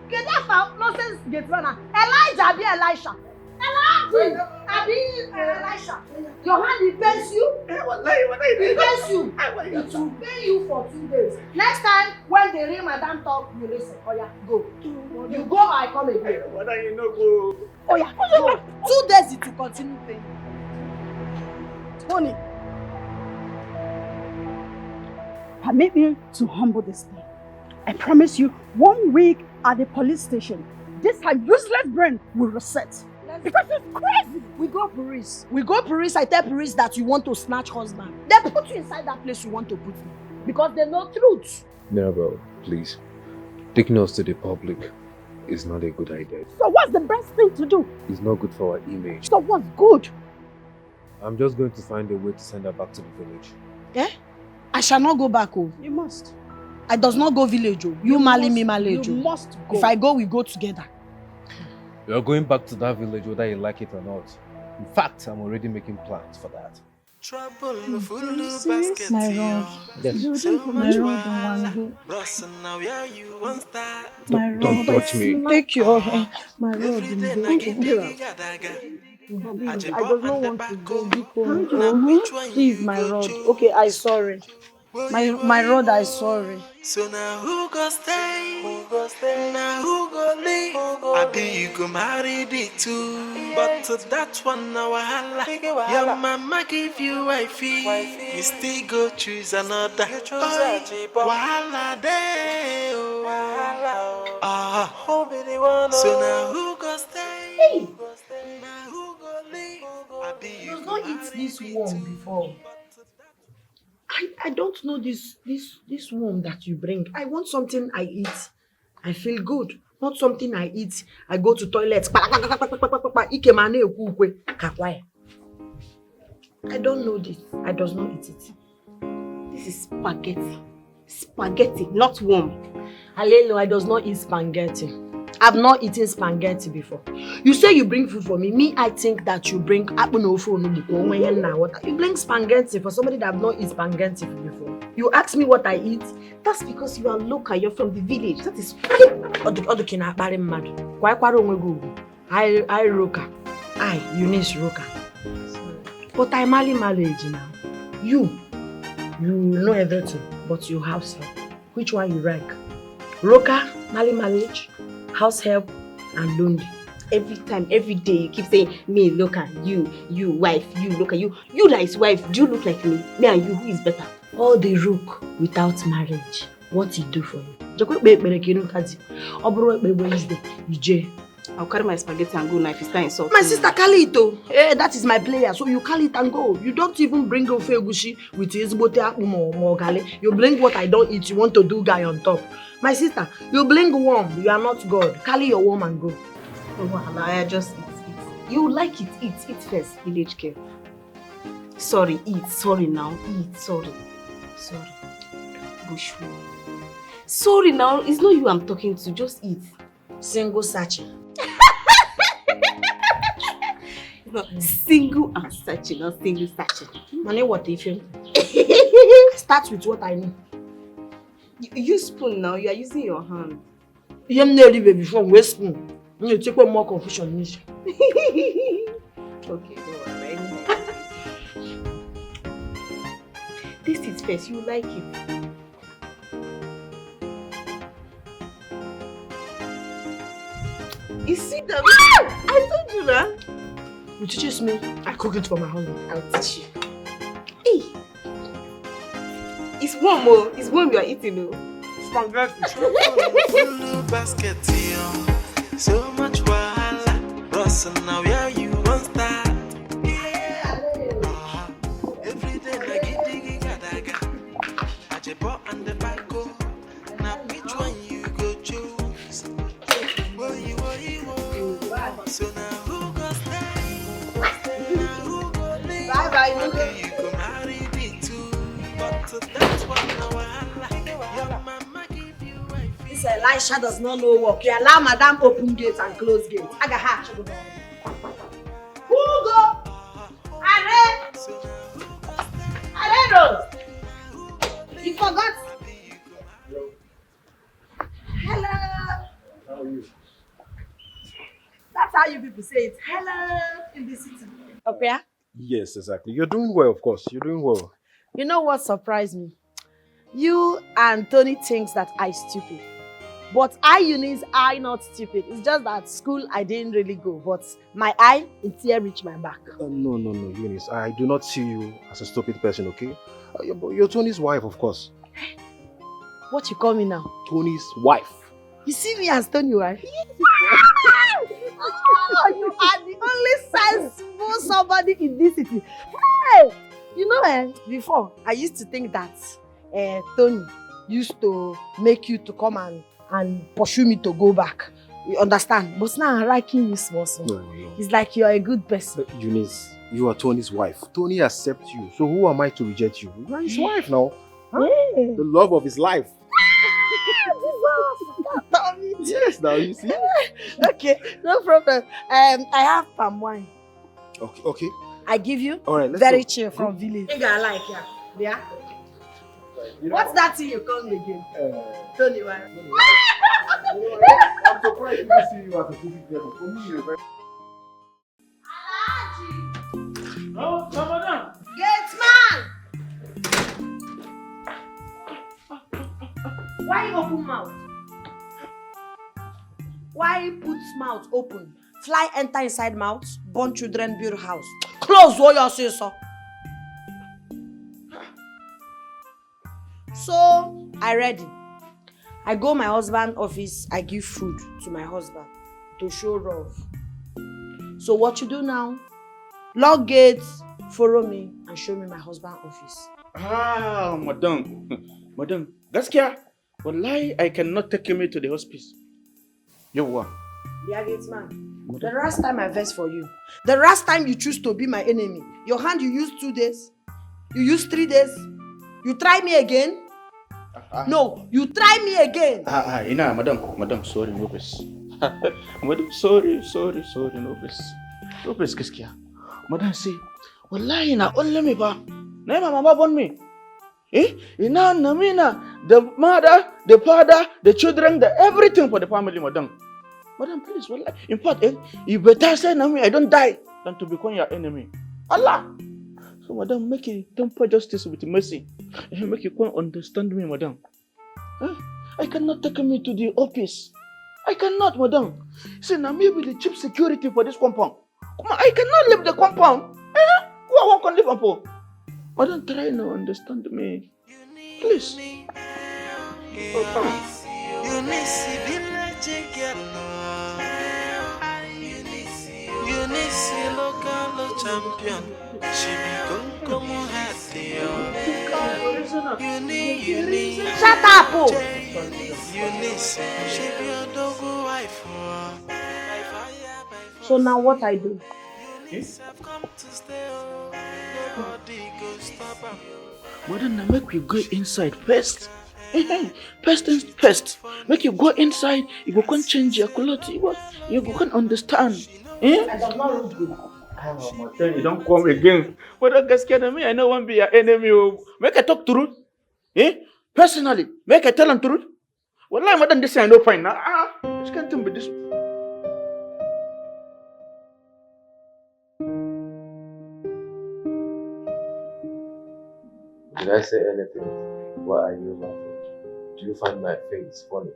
Kedafa, nonsense get runner. Elijah be Elisha. Elijah be Elisha. Your hand defends you. It pains you. It will pay you for 2 days. Next time when the real madam talk, you listen. Oh yeah, go. You go, I come again. Oh yeah, go. 2 days it will continue paying. Tony, permit me to humble this thing. I promise you, 1 week at the police station, this her useless brain will reset. Because it's crazy. We go Paris. I tell Paris that you want to snatch husband. They put you inside that place you want to put me. Because they know truth. Mirabel, please. Taking us to the public is not a good idea. So what's the best thing to do? It's not good for our image. So what's good? I'm just going to find a way to send her back to the village. Yeah? I shall not go back home. You must. I does not go village. You marry me, marry you must go. If I go, we go together. You're going back to that village whether you like it or not. In fact, I'm already making plans for that. Trouble full basket. My road. Yes. My road. Don't touch me. Take your hand. My road. I don't want to go because please, my road. Okay, I sorry. My road, I sorry. So now who go stay? Now who go leave? I be you go marry the two. But to that one now your mama give you wifey. You still go choose another. Wahala day. So now who go stay? Hey! Now who go leave? I be you You've not eaten this worm before. I don't know this worm that you bring. I want something I eat. I feel good. Not something I eat. I go to toilet. I don't know this. I does not eat it. This is spaghetti. Spaghetti, not worm. Hallelujah, I does not eat spaghetti. I've not eaten spaghetti before. You say you bring food for me. Me, I think that you bring you bring spaghetti for somebody that have not eaten spaghetti before. You ask me what I eat. That's because you are local. You're from the village. That is I Roka. I Unice Roka. But I'm early marriage now. You know everything, but you house help. Which one you rank? Roka, Mali marriage, house help, and lonely. Every time, every day, you keep saying, me, local, you, wife, you, local, you that is wife, do you look like me? Me and you, who is better? All the rook without marriage, what he do for you? I'll carry my spaghetti and go now if it's time insult. My sister carry it though. Hey, that is my player, so you carry it and go. You don't even bring ofe egusi with izbote akpu or gale. You bring what I don't eat, you want to do guy on top. My sister, you bring worm, you are not God. Carry your worm and go. Oh, I just eat. You like it, eat first, village care. Sorry, eat, sorry now, eat, sorry. Bushwood. Sorry now, it's not you I'm talking to, just eat. Single sachet. No, single and sachet, not single sachet. Money what if you start with what I know. You use spoon now, you are using your hand. You nearly baby from waste spoon. You take one more confusion. Okay, go on, right? This is first, you like it. You see them? I told you that. You teach me, I cook it for my husband. I'll teach you. Hey! It's warm, oh. It's warm you are eating, oh. Spaghetti. Basket, so much wahala. Russell, now where you want start? Every day, I get diggy gadaga. I just bought and the back go. Now, which one you go choose? So now who go stay? Now who go leave? Bye-bye, You go marry me too. But that's what now I like. Your mama give you wife. This Elisha does not know work. You allow madam open gates and close gates. I got hatch. Who go? Rose. You forgot. Hello. How are you? That's how you people say it. Hello in the city. Okay. Yes, exactly. You're doing well, of course. You're doing well. You know what surprised me? You and Tony thinks that I stupid. But Unice, I not stupid. It's just that school I didn't really go. But my eye, it's here reach my back. No, Unice. I do not see you as a stupid person, okay? You're Tony's wife, of course. What you call me now? Tony's wife. You see me as Tony's wife? Oh, you are the only sensible somebody in this city. Hey! You know, before, I used to think that Tony used to make you to come and pursue me to go back. You understand? But now I'm liking you small. No. It's like you're a good person. Eunice, you are Tony's wife. Tony accepts you. So who am I to reject you? You are his wife now. Huh? Yeah. The love of his life. Tommy. Yes, now you see. Okay, no problem. I have palm wine. Okay. I give you. All right, let's very go. chill from village. I like yeah. What's that thing you call me again? Tony wine. I'm surprised to see you as a stupid person. For me, you're very. No, madam. Gate man! Why you open mouth? Why put mouth open? Fly enter inside mouth, born children build house. Close what you say, sir. So I ready. I go my husband office, I give food to my husband to show love. So what you do now? Lock gates, follow me and show me my husband office. Ah, madam. Madam, gaskiya. Wallahi, I cannot take me to the hospice. Yawa. Yeah, gate man. The last time I versed for you, the last time you choose to be my enemy, your hand you used 2 days, you used 3 days, you try me again? No, you try me again. Ina, madam, sorry, no, please. Madam, sorry, no best gaskiya. Madam say, wallahi na only me ba. Na my mama born me. Ina namina, the mother, the father, the children, the everything for the family, madam. Madam, please, wallahi. In fact, you better say na me, I don't die, than to become your enemy. Allah. So, madam, make you temper justice with mercy. Make you come understand me, madam. I cannot take me to the office. I cannot, madam. See, now maybe the chief security for this compound. Come on, I cannot leave the compound. Who I want to live for? Madam, try to understand me. Please. Unice, Unice, local champion. She be come happy. Shut up! Unice, she be a dog wife. So now what I do? Madam, now make we go inside first. First. Make you go inside. You go can change your clothes. You go can understand. I don't know. Madam, you don't come again. But don't get scared of me. I know one be your enemy. Make I talk truth. Personally, make I tell them truth. Wallahi, madam, this I know fine now. This can't tell me this. Did I say anything? Why are you laughing? Do you find my face funny?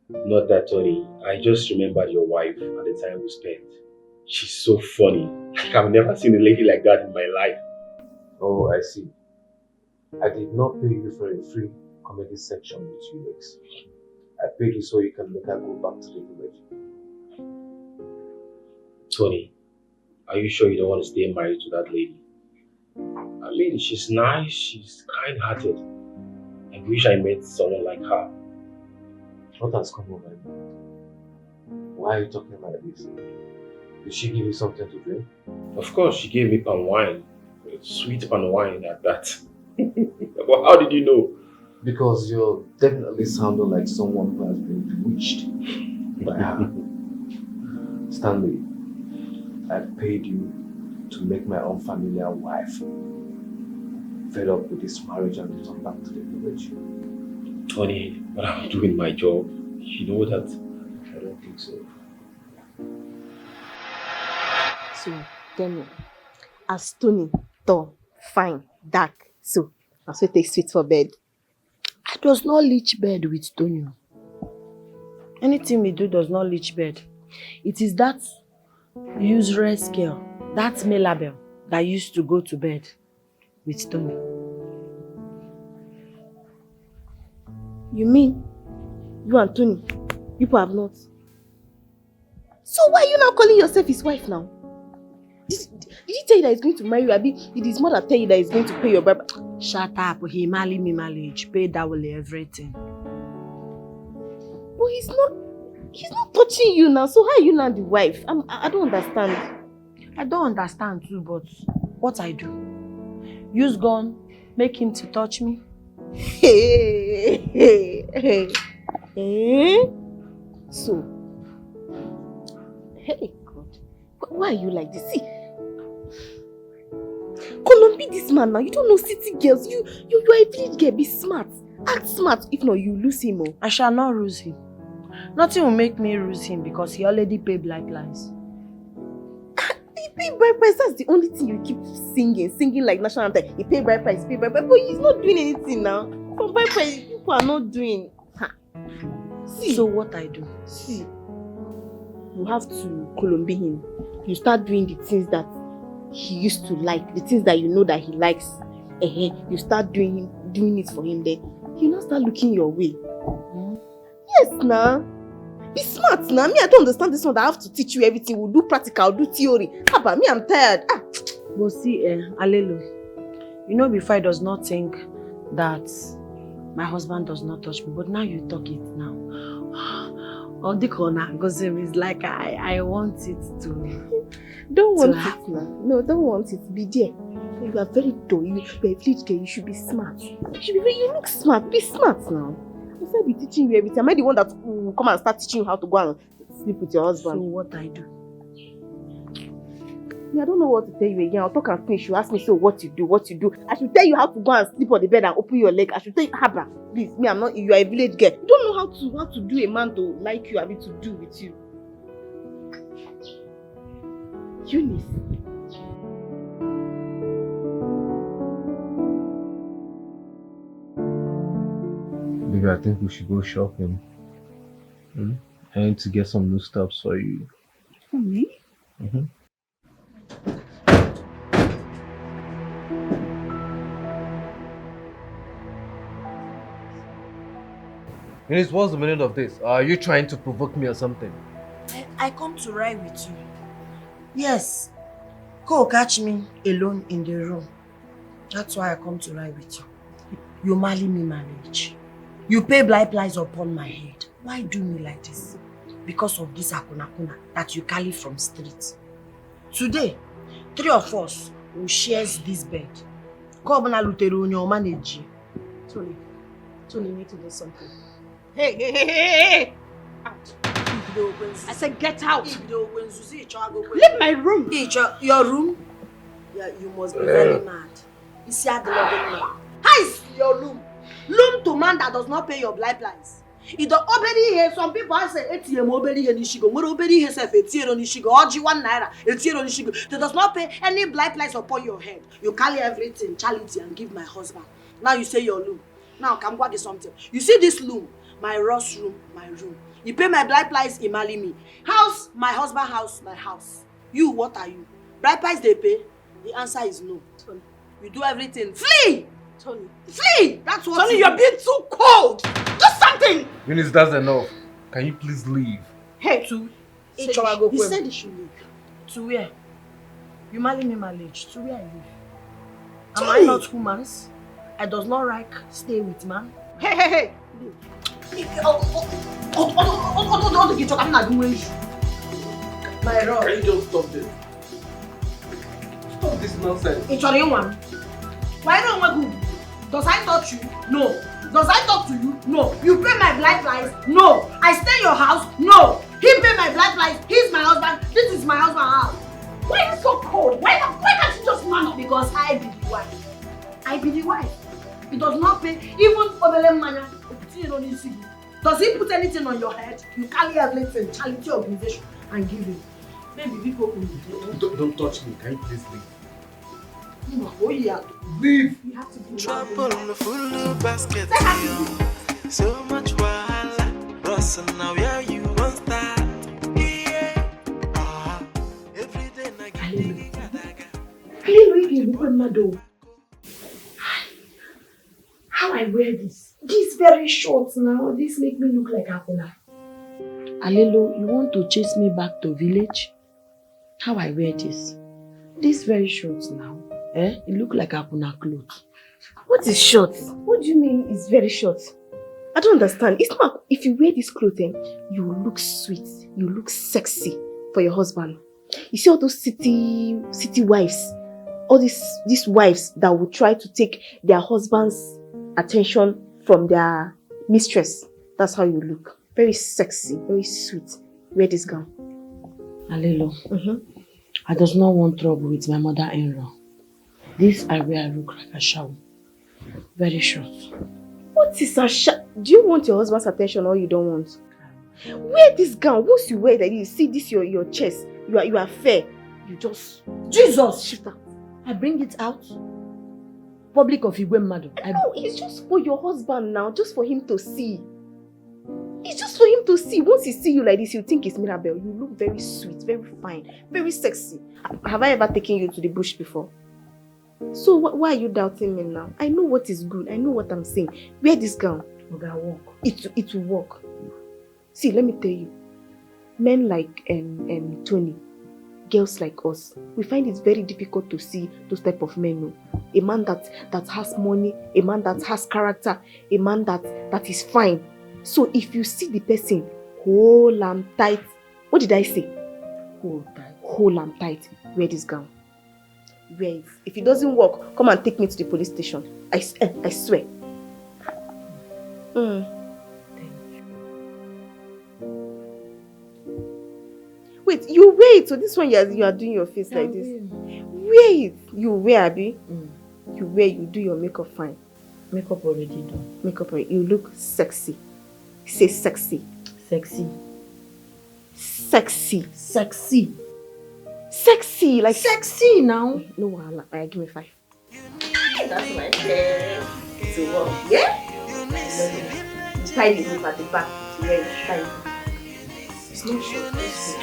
Not that, Tony. I just remembered your wife and the time we spent. She's so funny. I've never seen a lady like that in my life. Oh, I see. I did not pay you for a free comedy section with Unice. I paid you so you can make her go back to the village. Tony, are you sure you don't want to stay married to that lady? I mean, she's nice, she's kind-hearted. I wish I met someone like her. What has come over you? Why are you talking like this? Did she give you something to drink? Of course, she gave me palm wine. Sweet palm wine at that. But how did you know? Because you're definitely sounding like someone who has been bewitched by her. Stanley, I paid you to make my unfamiliar wife fed up with this marriage and return back to the village. Tony, but I'm doing my job. You know that? I don't think so. So, tell me, as Tony, tall, fine, dark, so it takes sweet for bed. I does not leach bed with Tonyo. Anything we do does not leach bed. It is that useless girl, that Mirabel, that used to go to bed with Tonyo. You mean you and Tony, people have not? So why are you now calling yourself his wife now? Did he tell you that he's going to marry you? Abi, did his mother tell you that he's going to pay your bribe? Shut up, he marry me marriage, pay that will everything. But he's not touching you now, so how are you now the wife? I don't understand. I don't understand too, but what I do? Use gun, make him to touch me. So, hey God, why are you like this? See, Columbi, this man now, you don't know city girls. You are a village girl, be smart. Act smart, if not you lose him. Oh. I shall not lose him. Nothing will make me lose him because he already paid black lies. He paid bride price, that's the only thing you keep singing like national anthem. He paid bride price, but he's not doing anything now. For bride price, people are not doing. See, so what I do? See, you have to Columbi him. You start doing the things that he used to like, the things that you know that he likes. You start doing it for him, then he'll not start looking your way. Yes, now. Be smart now. Me, I don't understand this one. I have to teach you everything. We'll do practical, do theory. But me, I'm tired. But see, Alelu, you know before I does not think that my husband does not touch me, but now you talk it now. All the corner goes is like I want it to. Don't want it now. No, don't want it. Be there. You are very dull. You are a village girl. You should be smart. You look smart. Be smart now. Since I be teaching you everything, am I the one that will come and start teaching you how to go and sleep with your husband? So what I do? I don't know what to tell you again. I'll talk and finish. You ask me, so what you do? I should tell you how to go and sleep on the bed and open your leg. I should tell you, Haba, please, me, I'm not, you are a village girl. You don't know how to do a man to like you, I mean, to do with you. Unice. Baby, I think we should go shopping. I need to get some new stuff for you. For me? Unice, what's the meaning of this? Are you trying to provoke me or something? I come to ride with you. Yes. Go catch me alone in the room. That's why I come to ride with you. You marry me marriage. You pay blind price upon my head. Why do me like this? Because of this akuna that you carry from street. Today, 3 of us will share this bed. Come on, Lutero, your manage. Tony, you need to do something. Hey! Out. I said get out. Leave my room. Your room? Yeah, you must be very mad. You see how the loving man. How is your room? Room to man that does not pay your blind price. It don't obey here. Some people say ATM obey here nishigo. More obey here self ATM nishigo. Oji 1 naira ATM nishigo. That does not pay any blind price upon your head. You carry everything charity and give my husband. Now you say your room. Now come go get something. You see this room, my Ross room, my room. You pay my blind price, you marry me. House, my husband house, my house. You, what are you? Blind price they pay? The answer is no. Tony. You do everything. Flee! Tony. Flee! That's what Tony, you're being too cold! Do something! Unice, that's enough. Can you please leave? Hey, he said he should leave. To where? You marry me marriage. To where I live? Am I not humans? I does not like stay with man. Hey! My rock. Can you just stop this? Stop this nonsense. It's your one. Why don't we go? Does I touch you? No. Does I talk to you? No. You pay my blind price? No. I stay in your house? No. He pay my blind price? He's my husband. This is my husband's house. Why are you so cold? Why can't you just man up? Because I be the wife. I be the wife. It does not pay even Obele Manya. Does he put anything on your head? You carry everything, charity organization, and give him. Maybe people will Don't touch me. Can you please leave? Oh yeah. Leave! You have to be Trouble in the full basket. So much wahala. Russell, now where you want start? Yeah. Every day I get how I wear this? This very short now. This make me look like Akuna. Alelo, you want to chase me back to village? How I wear this? This very short now. It look like Akuna clothes. What is short? What do you mean it's very short? I don't understand. It's not, if you wear this clothing, you look sweet, you look sexy for your husband. You see all those city wives, all these wives that will try to take their husband's attention from their mistress. That's how you look. Very sexy, very sweet. Wear this gown. Alelo, I does not want trouble with my mother-in-law. This I wear look like a shawl. Very short. What is a shawl? Do you want your husband's attention or you don't want? Wear this gown. Once you wear that, you see this your chest. You are fair. You just Jesus! shift out. I bring it out. Public of Igwe Madu. No, it's just for your husband now. Just for him to see. It's just for him to see. Once he see you like this, he'll think it's Mirabel. You look very sweet, very fine, very sexy. Have I ever taken you to the bush before? So why are you doubting me now? I know what is good. I know what I'm saying. Wear this gown. It will work. See, let me tell you. Men like Tony, girls like us, we find it very difficult to see those type of men. No? A man that has money, a man that has character, a man that is fine. So if you see the person, hold am tight. What did I say? Hold am tight. Wear this gown. Wear it. If it doesn't work, come and take me to the police station. I swear. Wait, you wear it. So this one you are doing your face like this. Wear it. You wear, Abi. You wear, you do your makeup fine. Makeup already done. Makeup already. You look sexy. Say sexy. Sexy. Sexy. Sexy. Sexy. Like sexy now. No wahala. Alright, give me 5. That's my hair. So what? Yeah? Tie this up at the back. Tie it. It's not short. It's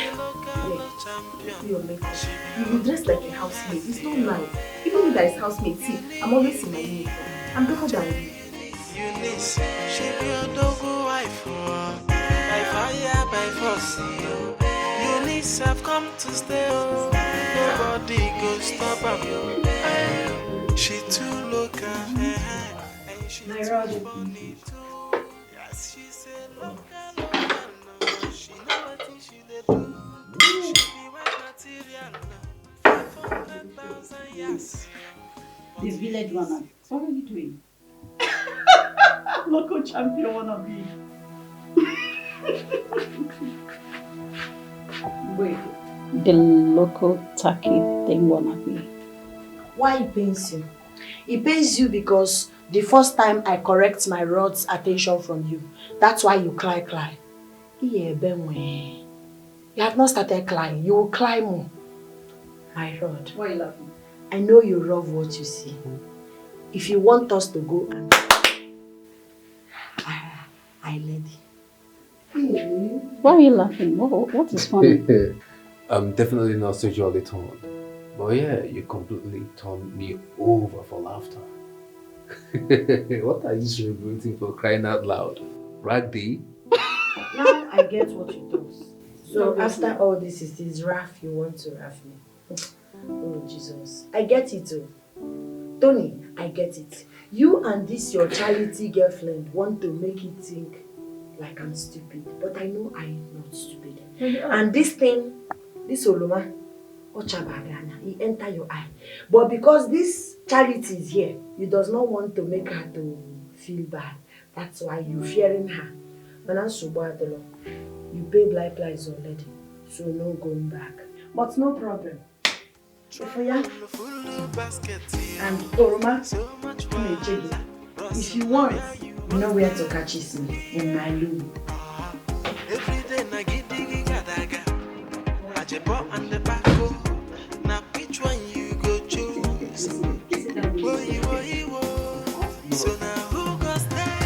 your makeup. You dress like a housemaid. It's not nice. Even if there is housemaid, see, I'm always in my uniform. I'm better than you. Unice, she be your dog wife. By fire, by force. Unice have come to stay. Nobody go stop her. She too local. My Roger. Yes, she said local. She know what she did do. She be white material. 500,000 yes. The village one. What are you doing? Local champion wanna be. Wait. The local tacky thing wanna be. Why it pains you? It pains you because the first time I correct my rod's attention from you, that's why you cry. Yeah, Benwe. You have not started crying. You will cry more. My rod. Why are you laughing? I know you love what you see. If you want us to go and I lady. Why are you laughing? What is funny? I'm definitely not sexually torn. But yeah, you completely turned me over for laughter. What are you celebrating for, crying out loud? Ragdi? Now I get what you do. So after all this, it is rough, you want to rough me. Oh Jesus. I get it too. Tony, I get it. You and this your charity girlfriend want to make it think like I'm stupid. But I know I'm not stupid. And this thing, this Oloma, he enter your eye. But because this charity is here, you does not want to make her to feel bad. That's why you fearing her. You pay blind price already. So no going back. But no problem. And Oroma, if you want, you know where to catch me in my room. Every day I get diggy gadaga. I just bought on the back. Now which one you go choose? So now who goes there?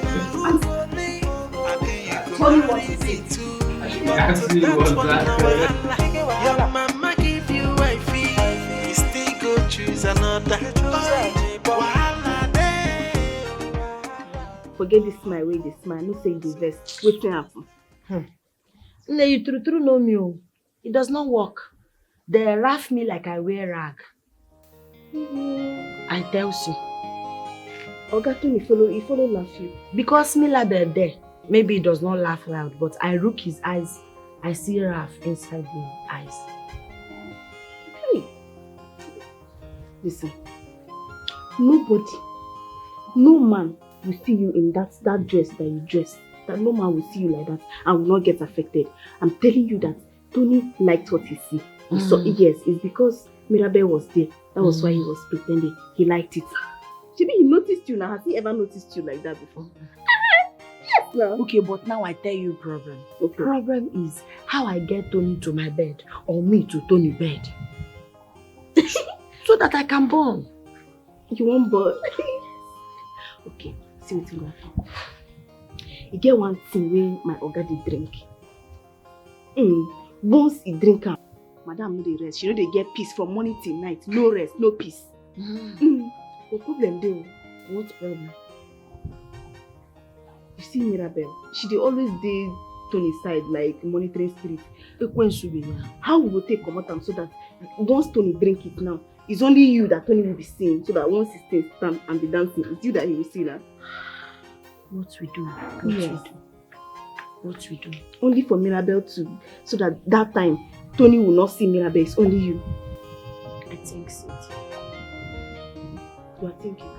Now who go me? I think you go marry me too. That's what your mama give you wifey. You still go choose another. Forget this smile, wait, this smile. No say the best. Wait till happen. No, you true know me. It does not work. They wrap me like I wear rag. I tell you. Ogatun, he follow laugh you. Because Mirabel there, maybe he does not laugh loud, but I look his eyes. I see wrath inside the eyes. Hey. Listen. Nobody, no man will see you in that dress that you dress. That no man will see you like that and will not get affected. I'm telling you that Tony liked what he see. So yes, it's because Mirabel was there. That was why he was pretending. He liked it. Maybe he noticed you now. Has he ever noticed you like that before? Yes, now. Okay, but now I tell you problem. The problem is how I get Tony to my bed or me to Tony's bed. So that I can born. You want born? Okay, see what you got. You get one thing when my oga dey drink. Once he drink am, madam no dey rest. She no dey get peace from morning till night. No rest, no peace. What problem dey? What problem? You see Mirabel, she dey always dey Tony's side like monitoring spirit. How we go take comot am so that once Tony drink it now, it's only you that Tony will be seeing, so that once he stays stand and be dancing, it's you that he will see now. What we do? What we do? Only for Mirabel to, so that time Tony will not see Mirabel. It's only you. I think so. You are thinking.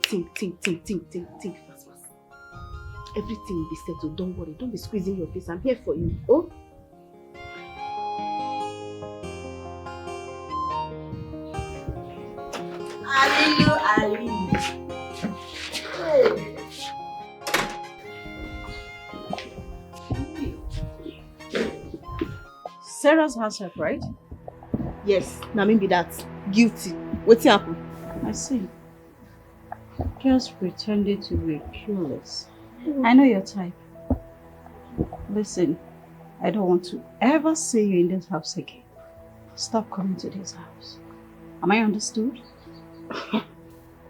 Think fast. Everything will be settled. Don't worry. Don't be squeezing your face. I'm here for you. Oh? Alilu. Hey. Sarah's house help, right? Yes. Now maybe that's guilty. What's happened? I see. Just pretending to be clueless. I know your type. Listen, I don't want to ever see you in this house again. Stop coming to this house. Am I understood?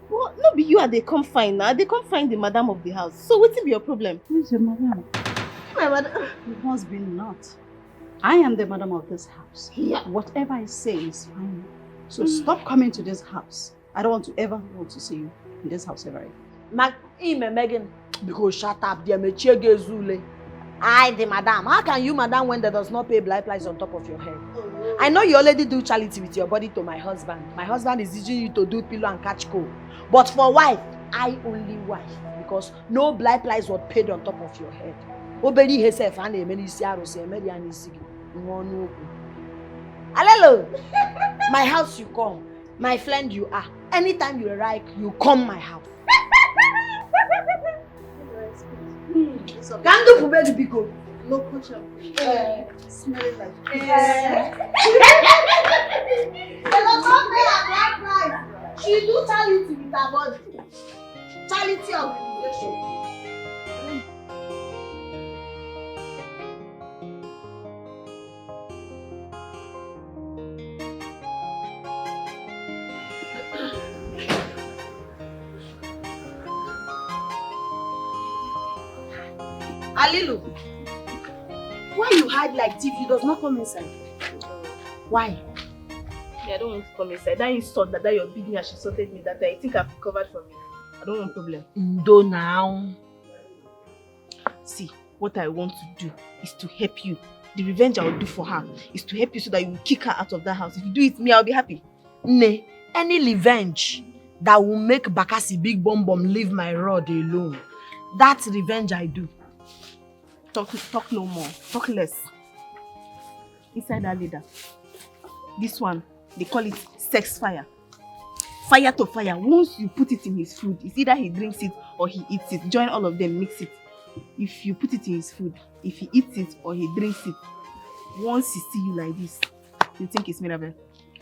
Well, no be you are they come find now. They come find the madam of the house. So what's be your problem? Who's your madam? My madam. Your husband not. I am the madam of this house. Yeah. Whatever I say is fine. So stop coming to this house. I don't want to ever want to see you in this house ever again. Megan, because shut up, dear Mechie. I, the madam. How can you, madam, when there does not pay blind price on top of your head? I know you already do charity with your body to my husband. My husband is using you to do pillow and catch cold. But for wife, I only wife. Because no blind price was paid on top of your head. Obedi herself and a many siaros and many anisigi. Alelo, my house you come. My friend you are. Anytime you like, you come my house. Can do pube the biko. No culture. Smelling like She do charity with her body. Charity organization. Alilu, why you hide like thief? You does not come inside. Why? Yeah, I don't want to come inside. That insult that your big she insulted me that I think I've recovered from it. I don't want problem. Do now. See, what I want to do is to help you. The revenge I will do for her is to help you so that you will kick her out of that house. If you do it me, I'll be happy. Nay, any revenge that will make Bakasi Big Bom Bom leave my rod alone. That's revenge I do. Talk no more. Talk less. Inside that leader. This one, they call it sex fire. Fire to fire. Once you put it in his food, it's either he drinks it or he eats it. Join all of them, mix it. If you put it in his food, if he eats it or he drinks it, once he see you like this, you think it's Mirabel.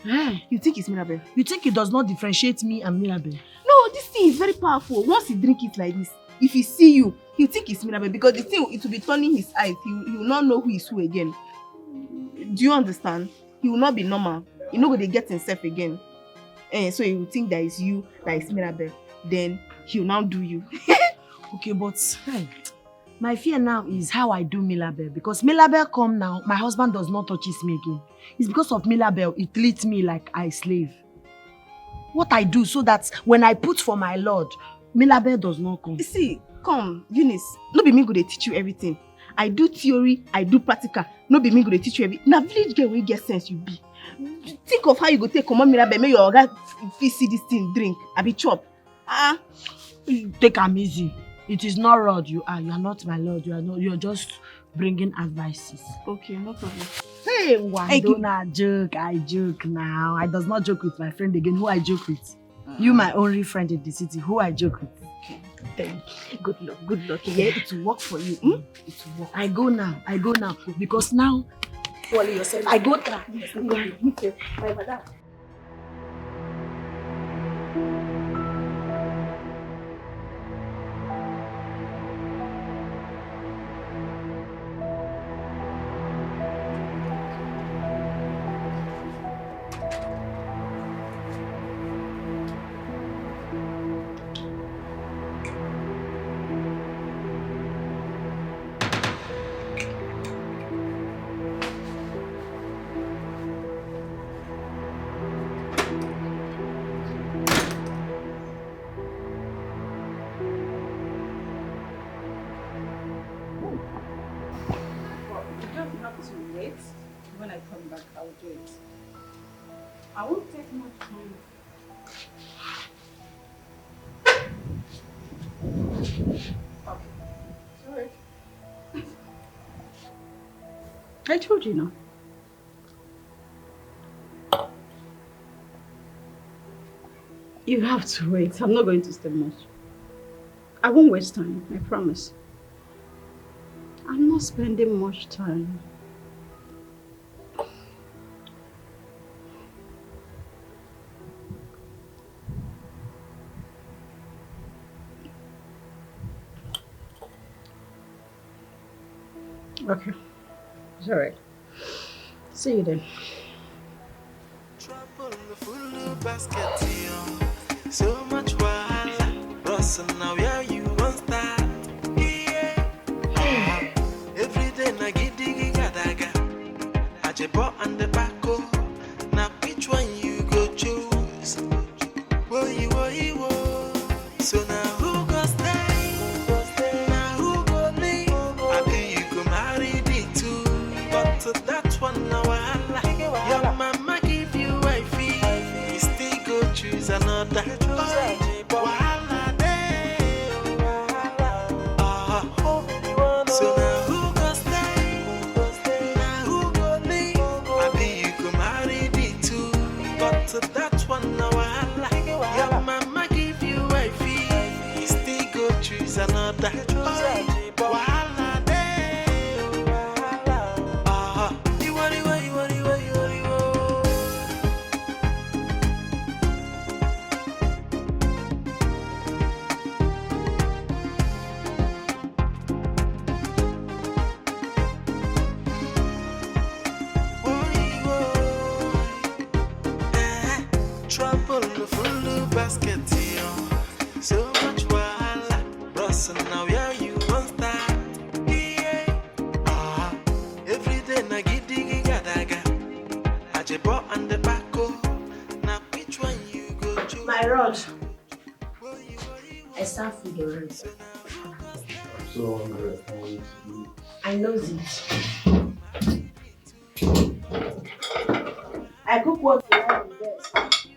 You think it's Mirabel. You think it does not differentiate me and Mirabel? No, this thing is very powerful. Once he drink it like this, if he see you, he'll think it's Mirabel because the thing, it will be turning his eyes. He will not know who is who again. Do you understand? He will not be normal. He not going to get himself again. So he will think that it's you, that is Mirabel. Then he will now do you. Okay, but my fear now is how I do Mirabel. Because Mirabel come now, my husband does not touch me again. It's because of Mirabel, it treats me like I slave. What I do so that when I put for my Lord, Mirabel does not come. You see, come, Unice. No be me go to teach you everything. I do theory, I do practical. No be me go to teach you everything. Now village girl will get sense you be. Think of how you go take command Mirabel, make your guy see this thing, drink, I be chop. Take am easy. It is not Lord you are. You are not my Lord. You're just bringing advices. Okay, no problem. Hey, why don't I joke? I joke now. I does not joke with my friend again. Who I joke with? You, my only friend in the city. Who I joke with? Okay. Thank you. Good luck. Good luck. Yeah, it will work for you. It will work. I go now. Because now, worry yourself. I go try. Yes, bye, madam. When I come back, I'll do it. I won't take much time. Okay. I told you now. You have to wait. I'm not going to stay much. I won't waste time, I promise. I'm not spending much time. Okay. It's alright. See you then. Trouble full basket, so much wahala. Russell, now where you want start? Yeah. Every day na giddy gadaga. Ajebo and the backo. Now which one you go choose? Wo. So now who go stay? Now who go leave? I think you go marry the two. But to that one now wahala. Your mama give you wifey. You still go choose another. Wahala dey. So now who go stay? Now who go leave? I think you go marry the two. But to that one now wahala. Your mama give you wifey. You still go choose another. Wahala dey. You worry. Trouble full basket, so much wahala. Russell, now where you want start? Yeah. Every day na giddy gadaga. Ajebo and the backo. Now which one you go choose? My rod. I serve food already. So hungry. I know it. I cook what you want the best.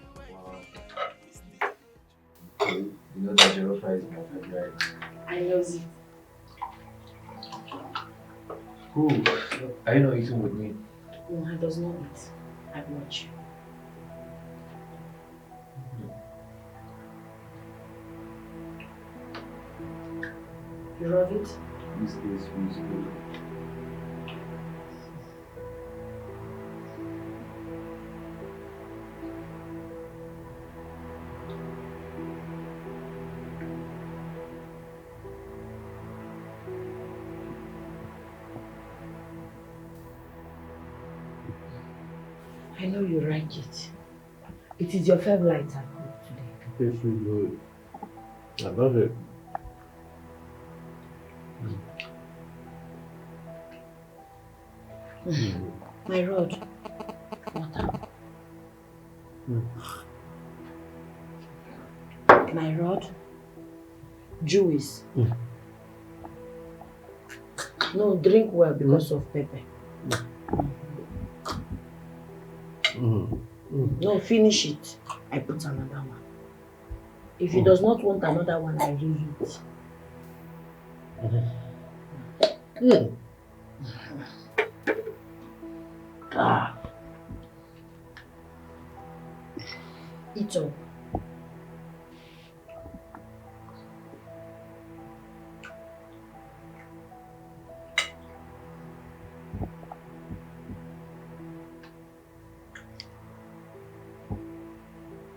You know that jollof rice is my favorite. I know it. Cool. Are you not eating with me? No, I does not eat. I watch. You love it? This is good. I know you like it. It is your favorite I cooked today. It's really good. I love it. My rod. Water. My rod. Juice. No, drink well because of pepper. No, finish it. I put another one. If he does not want another one, I leave it. Eat up.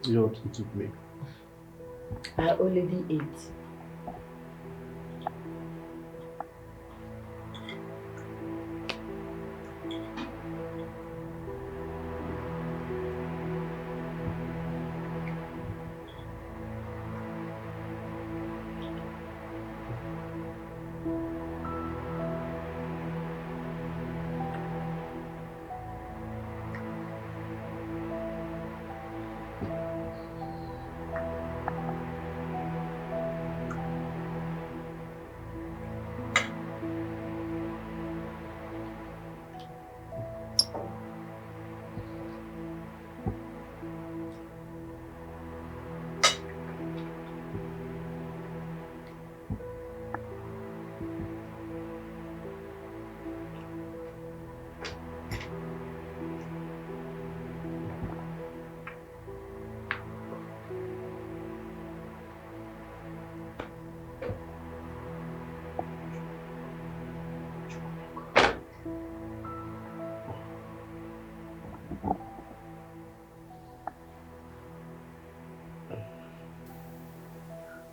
You don't eat with me. I already ate.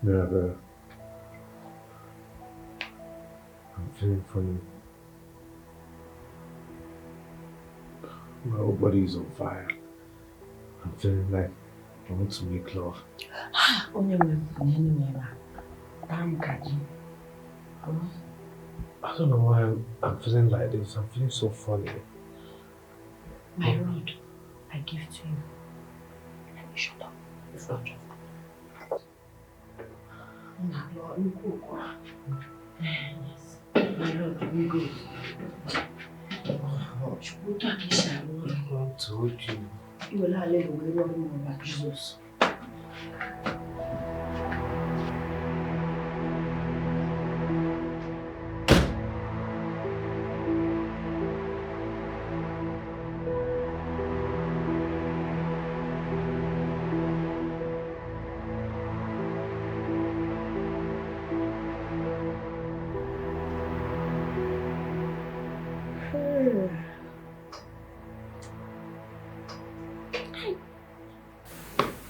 Mirabel, I'm feeling funny. My whole body is on fire. I'm feeling like I want to make love. I don't know why I'm feeling like this. I'm feeling so funny. My rod, I give to you. Let me shut up. It's not just yes. My rod, we go. I told you. You will not let the way of about Jesus.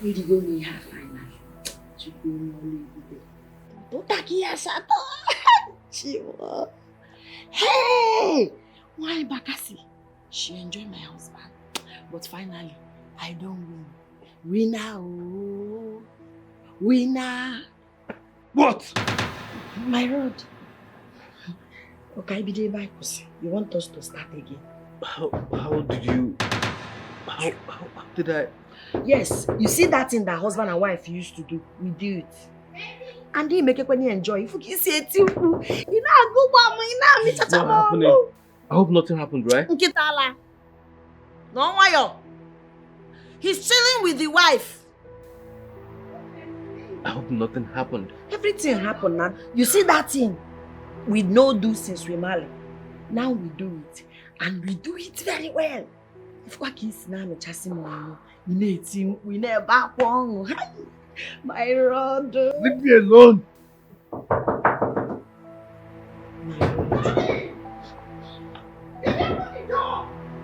We go me have final. To go Nollywood. Don't take yes at all. Hey, why Bakasi? She enjoyed my husband, but finally, I don't win. Winner, oh, winner. What? My road. Okay, be there by you want us to start again? How did you? How did I? Yes, you see that thing that husband and wife used to do, we do it. And they make it when you enjoy. If you say it, you know, go mama, It's not happening. I hope nothing happened, right? Nkitala. No, why? He's chilling with the wife. I hope nothing happened. Everything happened now. You see that thing we no do since we married. Now we do it. And we do it very well. If what kids now no chasing money, we never won. My rod. Leave me alone.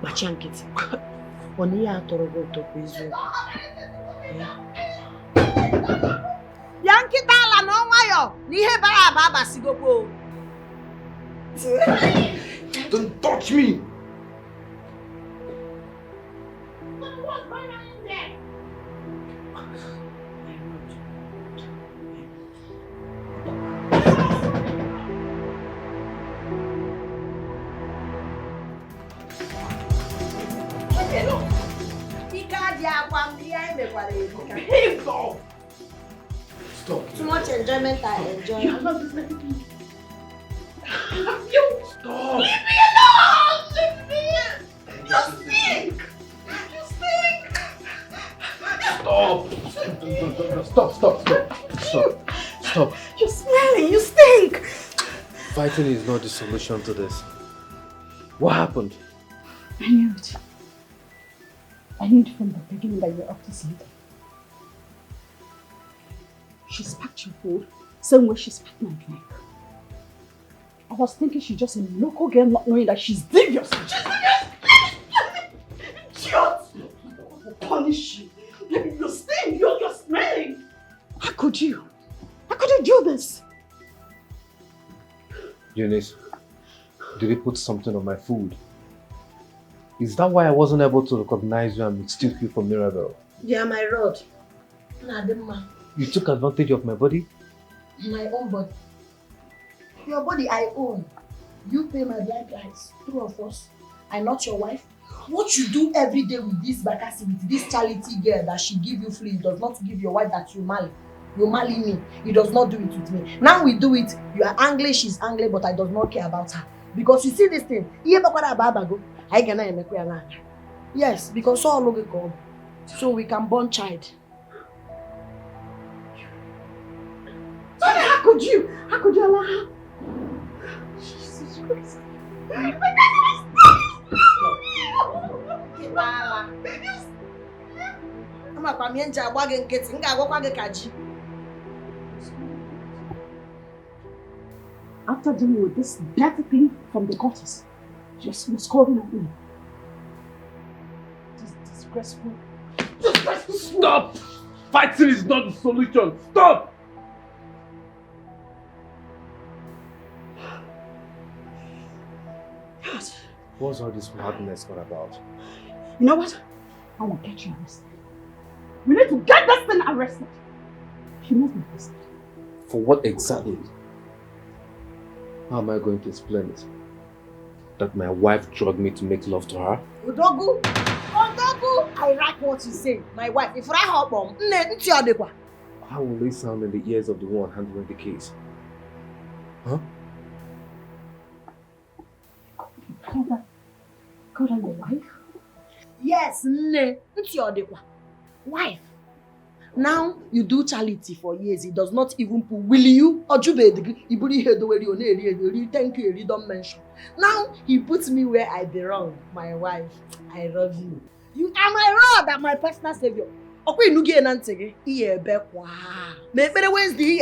Machankiti. Oni ya torogo to kwezo. Yankita ala no wayo. Ni he bara baba sigopo. Don't touch me. What's going on in there? Stop. Too much enjoyment I enjoy. Stop. Leave me alone! Leave me! You stink! You stink! Stop. You're smelling, you stink! Fighting is not the solution to this. What happened? I knew it. I knew from the beginning that you were up to something. She spat your food, same way she spat my drink. I was thinking she's just a local girl not knowing that she's devious. Idiot! I will punish you. You stink, you're smelling. How could you? How could you do this? Unice, did you put something on my food? Is that why I wasn't able to recognize you and mistake you for Mirabel? Yeah, my rod. Nadima. You took advantage of my body? My own body. Your body I own. You pay my blind price. Two of us. I'm not your wife. What you do every day with this Bakasi, with this charity girl that she give you free, does not give your wife that you marry. You marry me. He does not do it with me. Now we do it. You are angry, she's angry, but I does not care about her. Because you see this thing. Yes, because all look come. So we can born child. How could you? How could you allow her? Jesus Christ. After dealing with this dirty thing from the gutters, she was calling at me. disgraceful. Stop! Fighting is not the solution. Stop! What's all this madness all about? You know what? I will get you arrested. We need to get this thing arrested. She must be arrested. For what exactly? How am I going to explain it? That my wife drugged me to make love to her? Odogu! Odogu! I like what you say. My wife, if I help mom, How will it sound in the ears of the one handling the case? Huh? Call her your wife? Yes, nne. Wife. Now you do charity for years. It does not even put. Will you? Or you thank you. You don't mention. Now he puts me where I belong. My wife, I love you. You are my rod and my personal savior. Okay, you get an maybe Wednesday,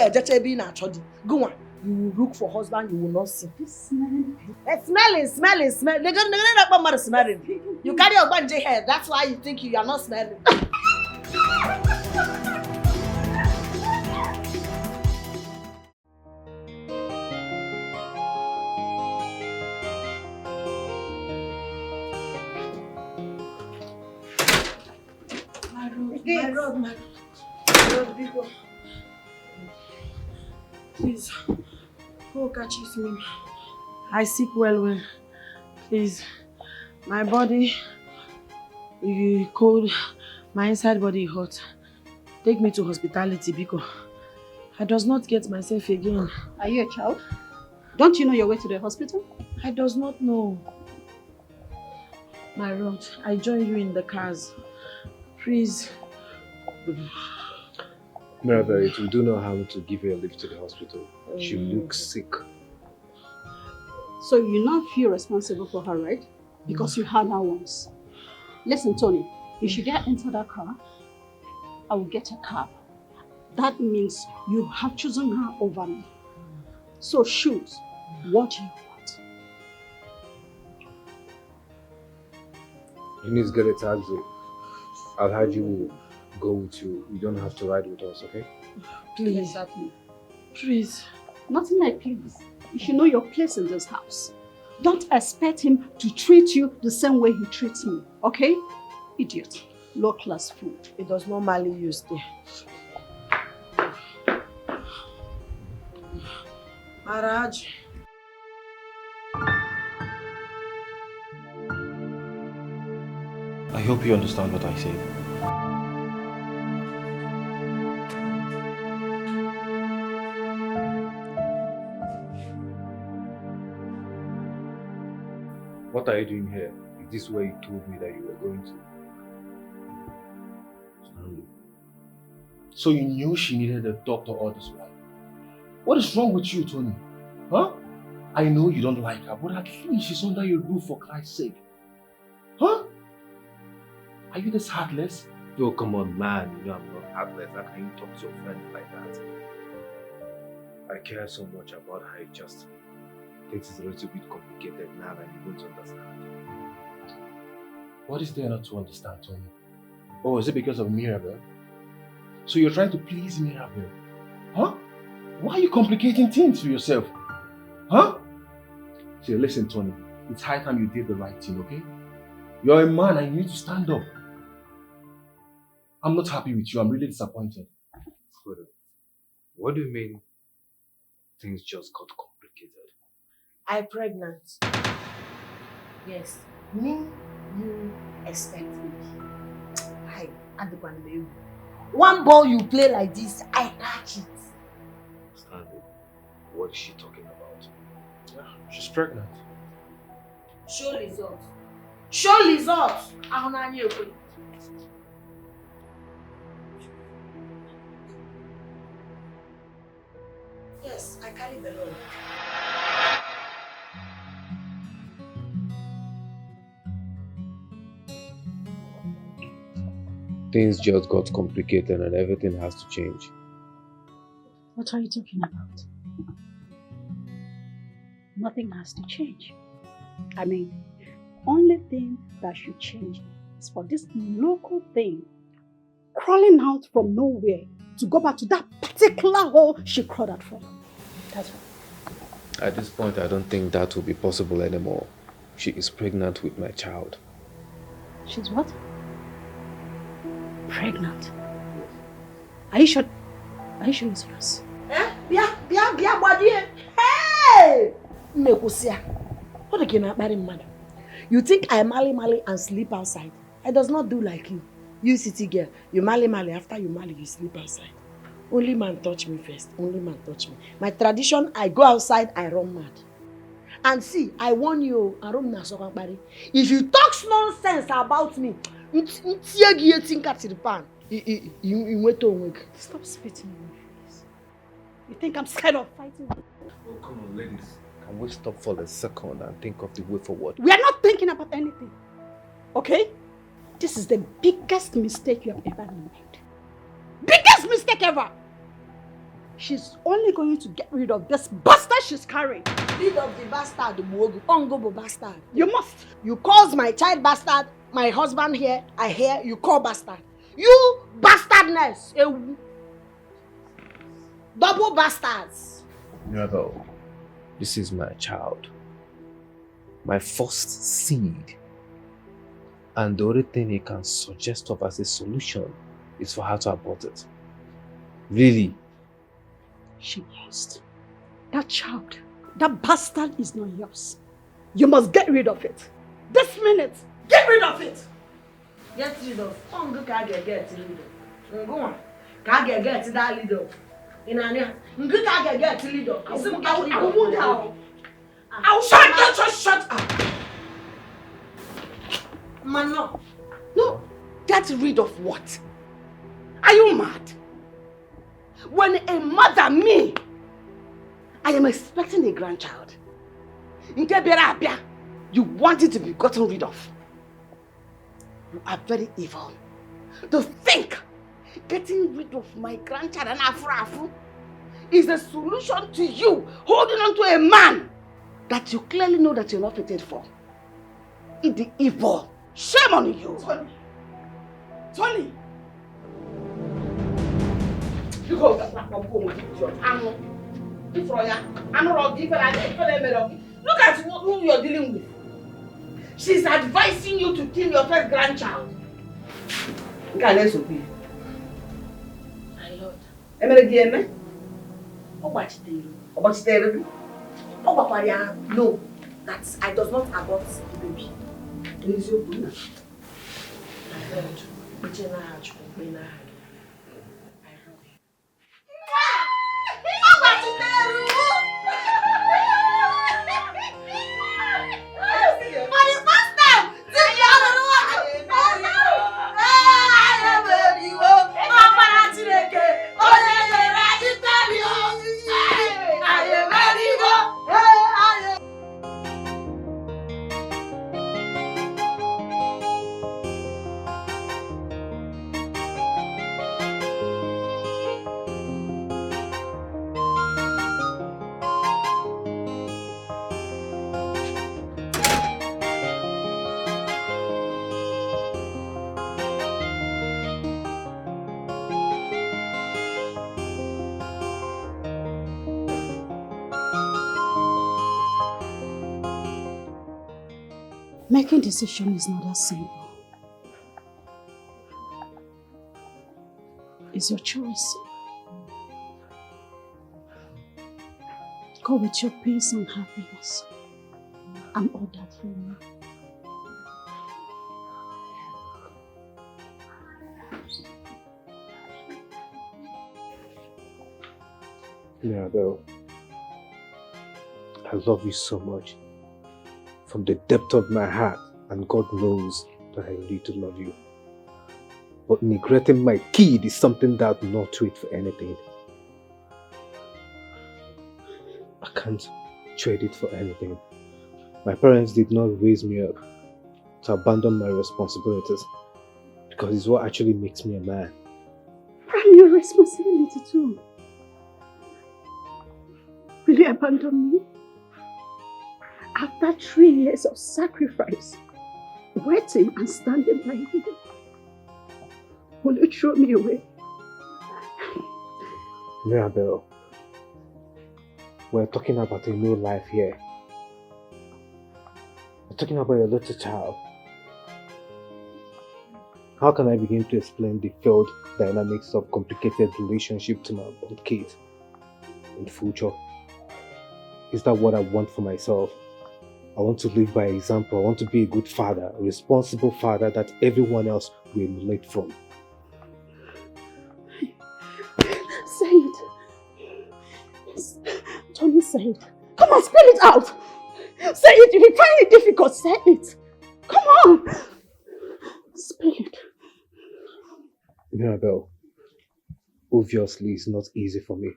go on. You will look for husband, you will not see. Smelling. They're gonna smelling. You carry your bungee hair. That's why you think you are not smelling. My road, people. Please, who catches me? I sick well. Please, my body cold, my inside body hot. Take me to hospitality because I does not get myself again. Are you a child? Don't you know your way to the hospital? I does not know. My road, I join you in the cars. Please. Mirabel, it will do no harm to give her a lift to the hospital. She looks sick. So you now feel responsible for her, right? Because you had her once. Listen, Tony, if you dare enter that car, I will get a cab. That means you have chosen her over me. So choose what you want. You need to get a taxi. I'll have you go with you. You don't have to ride with us, okay? Please. Exactly. Please. Nothing like please. You should know your place in this house. Don't expect him to treat you the same way he treats me, okay? Idiot. Low-class fool. It does normally use there. Maharaj. I hope you understand what I say. What are you doing here? Is this where you told me that you were going to? Stanley. So you knew she needed a doctor all this while? What is wrong with you, Tony? Huh? I know you don't like her, but at least she's under your roof for Christ's sake. Huh? Are you this heartless? Oh, come on, man. You know I'm not heartless. How can you talk to your friend like that? I care so much about her. It just things is a little bit complicated now and you won't understand. What is there not to understand, Tony? Oh, is it because of Mirabel? So you're trying to please Mirabel? Huh? Why are you complicating things for yourself? Huh? See, listen, Tony. It's high time you did the right thing, okay? You're a man and you need to stand up. I'm not happy with you. I'm really disappointed. What do you mean things just got complicated? I'm pregnant. Yes. Me, you expect me. I'm the one. One ball you play like this, I catch it. Stanley, what is she talking about? Yeah, she's pregnant. Show results. Show results. Yes, I carry the load. Things just got complicated and everything has to change. What are you talking about? Nothing has to change. I mean, only thing that should change As for this local thing, crawling out from nowhere to go back to that particular hole she crawled out from. That's right. At this point, I don't think that will be possible anymore. She is pregnant with my child. She's what? Pregnant? Are you sure? Are you sure it's yours? Bia, body. Hey! Mekusia. What again I marry man? You think I marry and sleep outside? I does not do like you. You city girl, you marry after you marry, you sleep outside. Only man touch me first. Only man touch me. My tradition, I go outside, I run mad. And see, I warn you, if you talk nonsense about me, you wait to week. Stop spitting in my face. You think I'm scared of fighting? Oh, come on, ladies. Can we stop for a second and think of the way forward? We are not thinking about anything. Okay? This is the biggest mistake you have ever made. Biggest mistake ever! She's only going to get rid of this bastard she's carrying. Rid of the bastard, Ongobo bastard. You must. You cause my child bastard, my husband here, I hear, you call bastard. You bastardness. Double bastards. Mirabel, this is my child. My first seed. And the only thing he can suggest of as a solution is for her to abort it. Really? She must. That child, that bastard is not yours. You must get rid of it. This minute, get rid of it! Get rid of. Ongo ka get rid of. Go on. Ka get that rid of. Inania. Ongo ka get rid of. I won't help. I'll shut up. Man, no. No. Get rid of what? Are you mad? When a mother, me, I am expecting a grandchild. You want it to be gotten rid of. You are very evil. To think getting rid of my grandchild and Afrafu is a solution to you holding on to a man that you clearly know that you're not fitted for. It's the evil. Shame on you. Tony. You go back with your ammo. Look at who you're dealing with. She's advising you to kill your first grandchild. My Lord. No, that I does not abort the baby. Making decisions is not that simple. It's your choice. Go with your peace and happiness. I'm all that for you. Mirabel, I love you so much. From the depth of my heart, and God knows that I really do love you. But neglecting my kid is something that will not wait for anything. I can't trade it for anything. My parents did not raise me up to abandon my responsibilities, because it's what actually makes me a man. And your responsibility too. Will you abandon me? After 3 years of sacrifice, waiting and standing by me. Will you throw me away? Mirabel, we're talking about a new life here. We're talking about a little child. How can I begin to explain the failed dynamics of complicated relationship to my own kid in the future? Is that what I want for myself? I want to live by example. I want to be a good father, a responsible father that everyone else will emulate from. Say it. Tony, say it. Come on, spell it out. Say it. If you find it difficult, say it. Come on. Spell it. Mirabel, obviously it's not easy for me.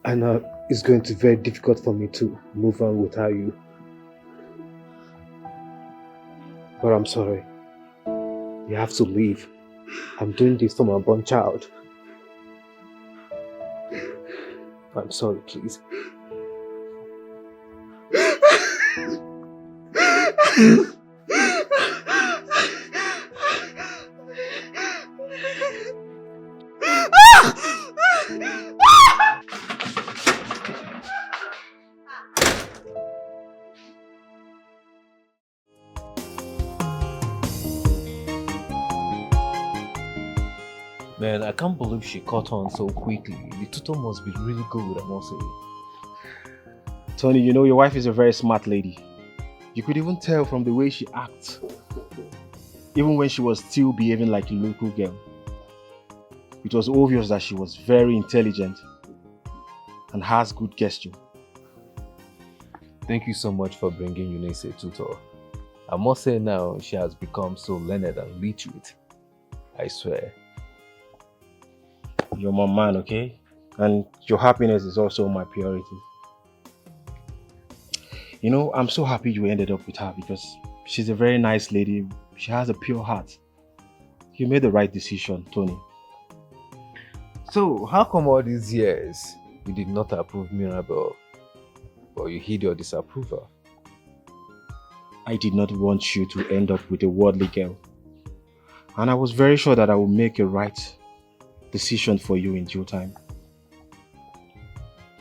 And it's going to be very difficult for me to move on without you. But I'm sorry. You have to leave. I'm doing this for my unborn child. I'm sorry, please. Man, I can't believe she caught on so quickly. The tutor must be really good, I must say. Tony, you know your wife is a very smart lady. You could even tell from the way she acts. Even when she was still behaving like a local girl. It was obvious that she was very intelligent and has good gesture. Thank you so much for bringing Unice a tutor. I must say now, she has become so learned and literate. I swear. You're my man, okay? And your happiness is also my priority. You know, I'm so happy you ended up with her because she's a very nice lady. She has a pure heart. You made the right decision, Tony. So, how come all these years you did not approve Mirabel, or you hid your disapproval? I did not want you to end up with a worldly girl. And I was very sure that I would make a right decision for you in due time.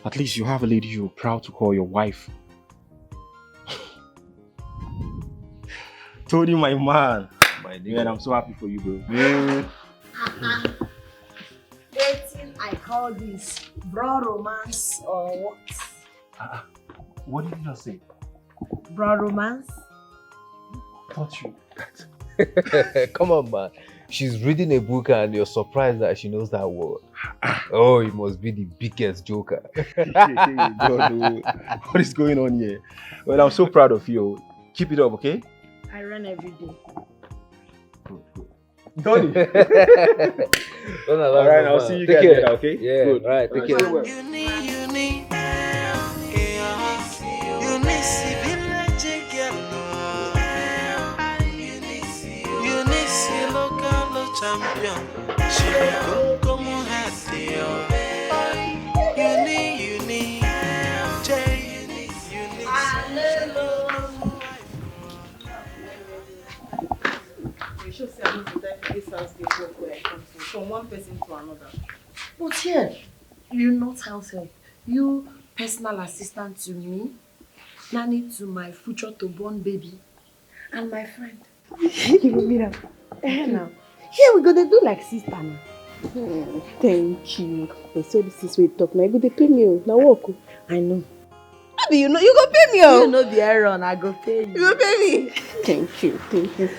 At least you have a lady you're proud to call your wife. Tony, my man. My nigga. Man, I'm so happy for you, bro. Dating, I call this bro romance or what? What did you just say? Bro romance? Touch you. Come on, man. She's reading a book and you're surprised that she knows that word. Oh, it must be the biggest joker. God, what is going on here? Well, I'm so proud of you. Keep it up, okay? I run every day. Tony. Alright, I'll see you guys later, okay? Yeah, good. Right, take care. Champion, she go come on happy. Uni, J, Unice. You should say I'm not this house they work where I come from one person to another. But here, you not house help. You personal assistant to me, nanny to my future to born baby, and my friend. Mirabel. Now. Here we gonna do like sister now. Thank you. So this is way talk now. You go dey pay me now work. I know. Maybe you know you go pay me You know the error, I go pay you. You go pay me. Thank you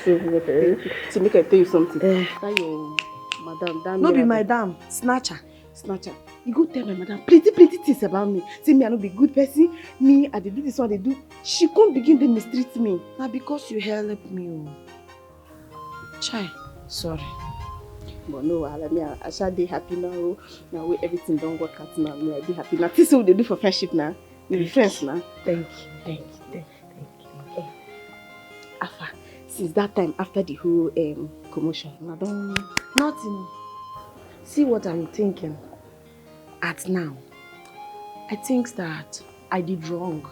so much. So make I tell you something. That your madam, that No be my damn snatcher. You go tell my madam plenty things about me. Say me I no be good person. Me I dey do this one they do. She can't begin to mistreat me. Now because you help me. Chai. Sorry. But no, I shall be happy now. Now everything don't work out now. Me, I be happy. Now this is what they do for friendship now. We be friends now. Thank you. Afa, since that time after the whole commotion, I don't Nothing. See what I'm thinking. At now, I think that I did wrong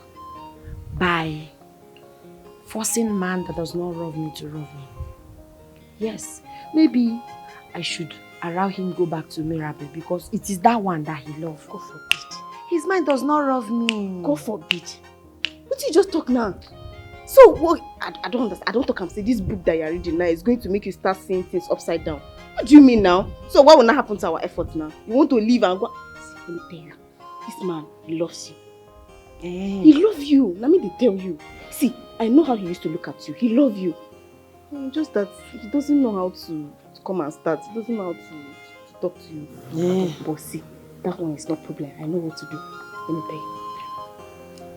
by forcing man that does not love me to love me. Yes, maybe I should allow him go back to Mirabel because it is that one that he loves. God forbid. His mind does not love me. God forbid. What you just talk now? So, what? I don't understand. I don't talk and say this book that you're reading now is going to make you start seeing things upside down. What do you mean now? So what will not happen to our effort now? You want to leave and go? See, let me tell you. This man, he loves you. He loves you. Let me tell you. See, I know how he used to look at you. He loves you. Just that he doesn't know how to come and start. He doesn't know how to talk to you. But see, that one is not problem. I know what to do. Let me tell you.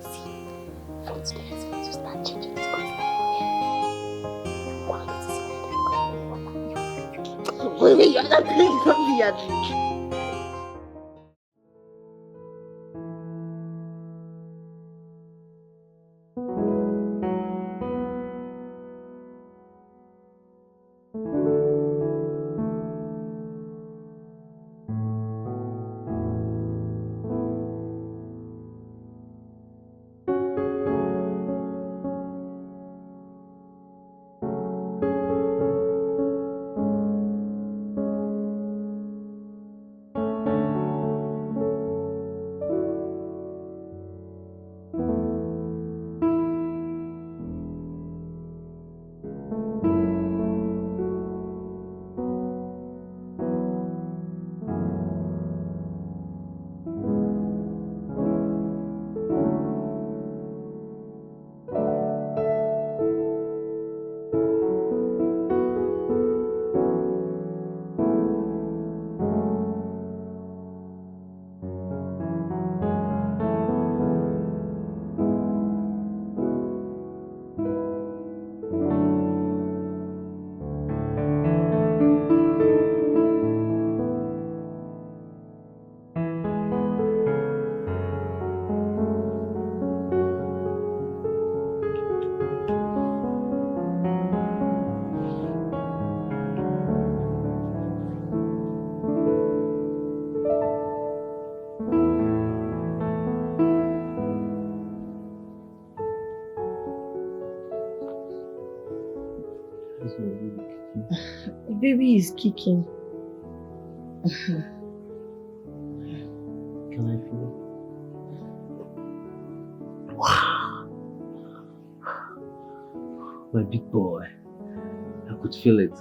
See, from today, I'm going to start changing this concept. Wait, you're not playing something you're doing. The baby is kicking. Can I feel it? Wow. My big boy. I could feel it.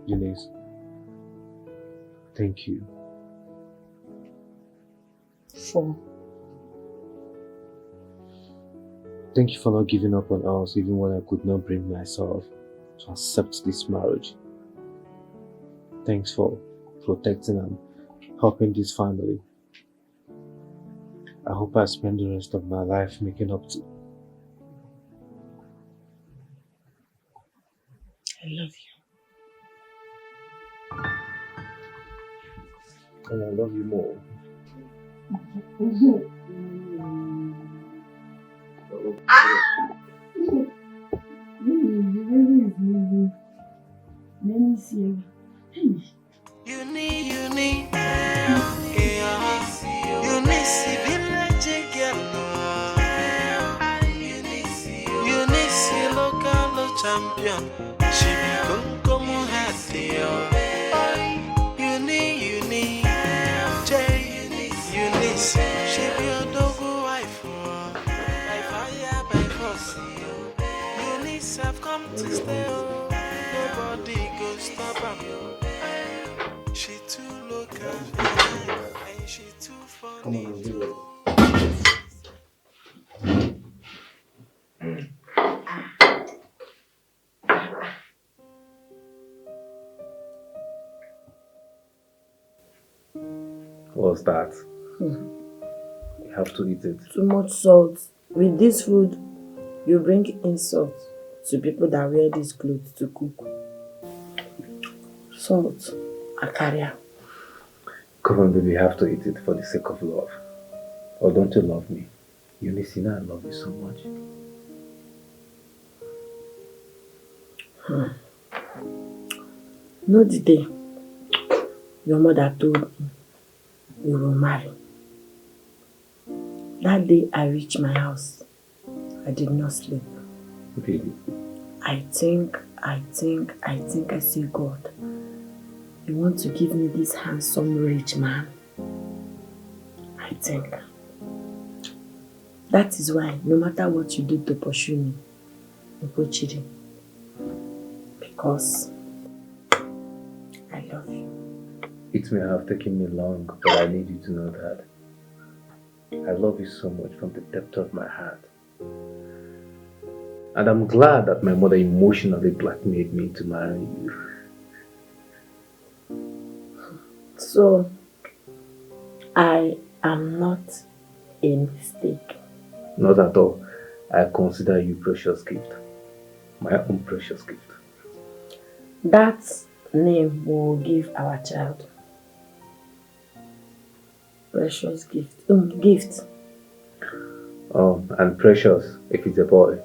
Unice, thank you. Thank you for not giving up on us even when I could not bring myself to accept this marriage. Thanks for protecting and helping this family. I hope I spend the rest of my life making up to. I love you. And I love you more. Let me see. Unice, village girl. Unice, local champion. She become come happy. Unice, Unice, she be a dog wife. By fire, by force. Unice have come to stay. Nobody go stop her. She too local and she too funny. What's that? You have to eat it. Too much salt. With this food, you bring insult to people that wear these clothes to cook. Salt, a carrier. Come on, baby, you have to eat it for the sake of love. Or don't you love me? Unice, you know I love you so much. know the day your mother told me you will marry. That day I reached my house, I did not sleep. Really? I think I say, God, you want to give me this handsome rich man? I think. That is why no matter what you do to pursue me, you go cheating. Because I love you. It may have taken me long, but I need you to know that I love you so much from the depth of my heart. And I'm glad that my mother emotionally blackmailed me to marry you. So, I am not a mistake. Not at all. I consider you precious gift. My own precious gift. That name will give our child. Precious gift. Gift. Oh, and precious if it's a boy.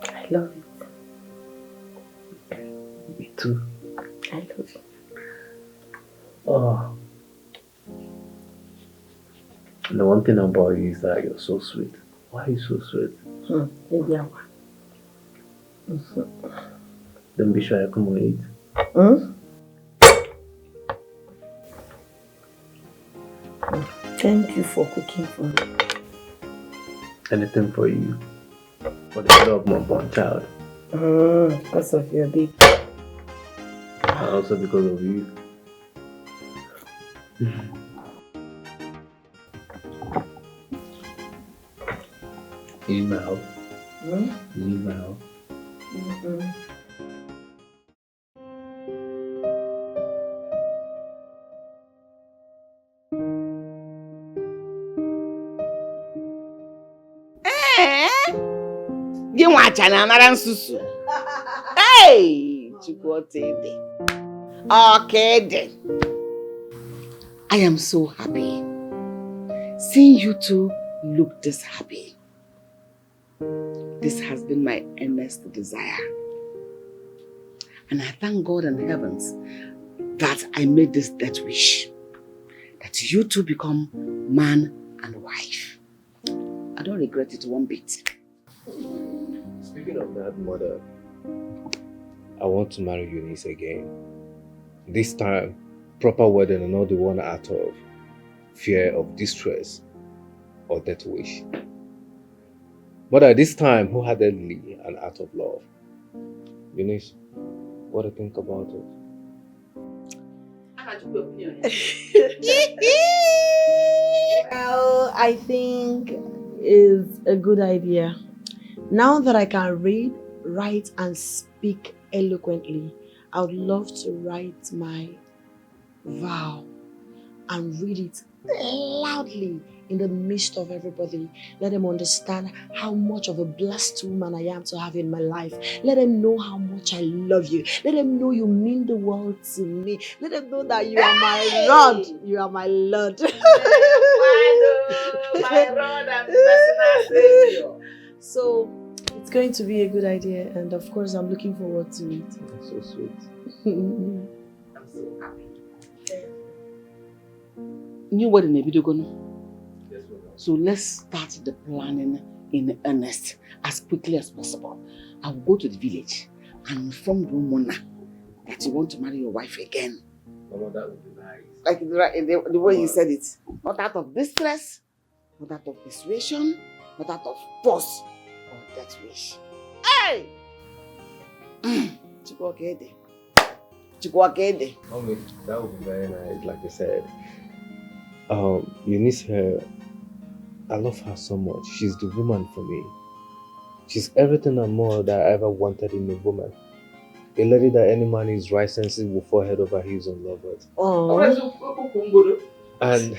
I love it. Me too. I love it. Oh. And the one thing about you is that you're so sweet. Why are you so sweet? Maybe I want. Don't be shy, come on, eat. Thank you for cooking for me. Anything for you. For the love of my born child. Because of your baby. And also because of you. You need my help? You need my help? Gị nwacha na anara nsusu. Hey! Chukwuotede. Okay. I am so happy. Seeing you two look this happy. This has been my earnest desire. And I thank God and heavens that I made this death wish. That you two become man and wife. I don't regret it one bit. Speaking of that, mother, I want to marry Unice again. This time, proper wedding and not the one out of fear of distress or death wish. Mother, this time, wholeheartedly and out of love. Unice, what do you think about it? Well, I think it's a good idea. Now that I can read, write, and speak eloquently, I would love to write my vow and read it loudly in the midst of everybody. Let them understand how much of a blessed woman I am to have in my life. Let them know how much I love you. Let them know you mean the world to me. Let them know that you are my Lord. You are my Lord. My Lord and personal Savior. So it's going to be a good idea, and of course I'm looking forward to it. That's so sweet. I'm so happy. New wedding in Ebidogono. So let's start the planning in earnest as quickly as possible. I'll go to the village and inform the woman that you want to marry your wife again. Mama, that would be nice. Like the way you said it. Not out of distress, not out of persuasion, not out of force or death wish. Hey! Chukwuokede. Chukwuokede. Mommy, that would be very nice, like I said. Unice here, I love her so much. She's the woman for me. She's everything and more that I ever wanted in a woman. A lady that any man in his right senses will fall head over heels in love with. Oh. And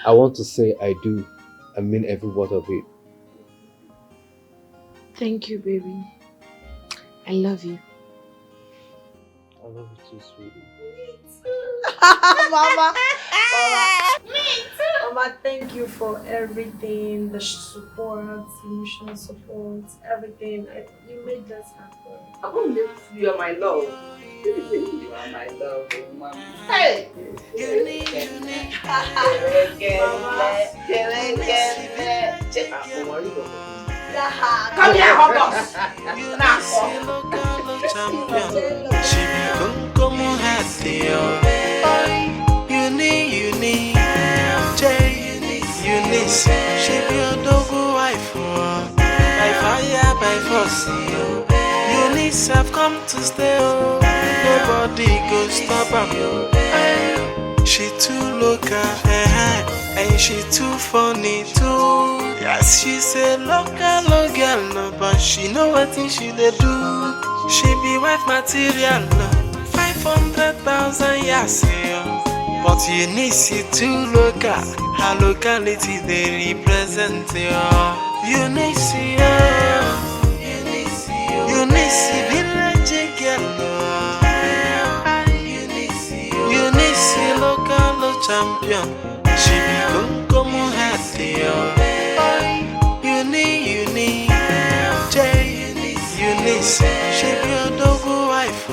I want to say I do. I mean every word of it. Thank you, baby. I love you. I love you too, sweetie. Mama. Me too. Mama, thank you for everything, the support, emotional support, everything. You made this happen. I'm going to live with you, my love. You are my love, Mama. Hey! Come here, hot dogs! She become como happy. Unice, she be a dog wife. By fire, by force. Unice have come to stay. Nobody go stop her. She too local, and she too funny too. Yes, she's a local girl, no, but she know what she dey do. She be wife material, 500,000 yes. But Unice too local, her locality they represent Unice, Unice village girl, Unice local champion. She become como happy. Unice, she be a dog wife.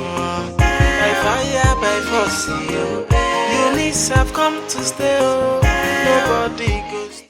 By fire, by force. Unice have come to stay. Nobody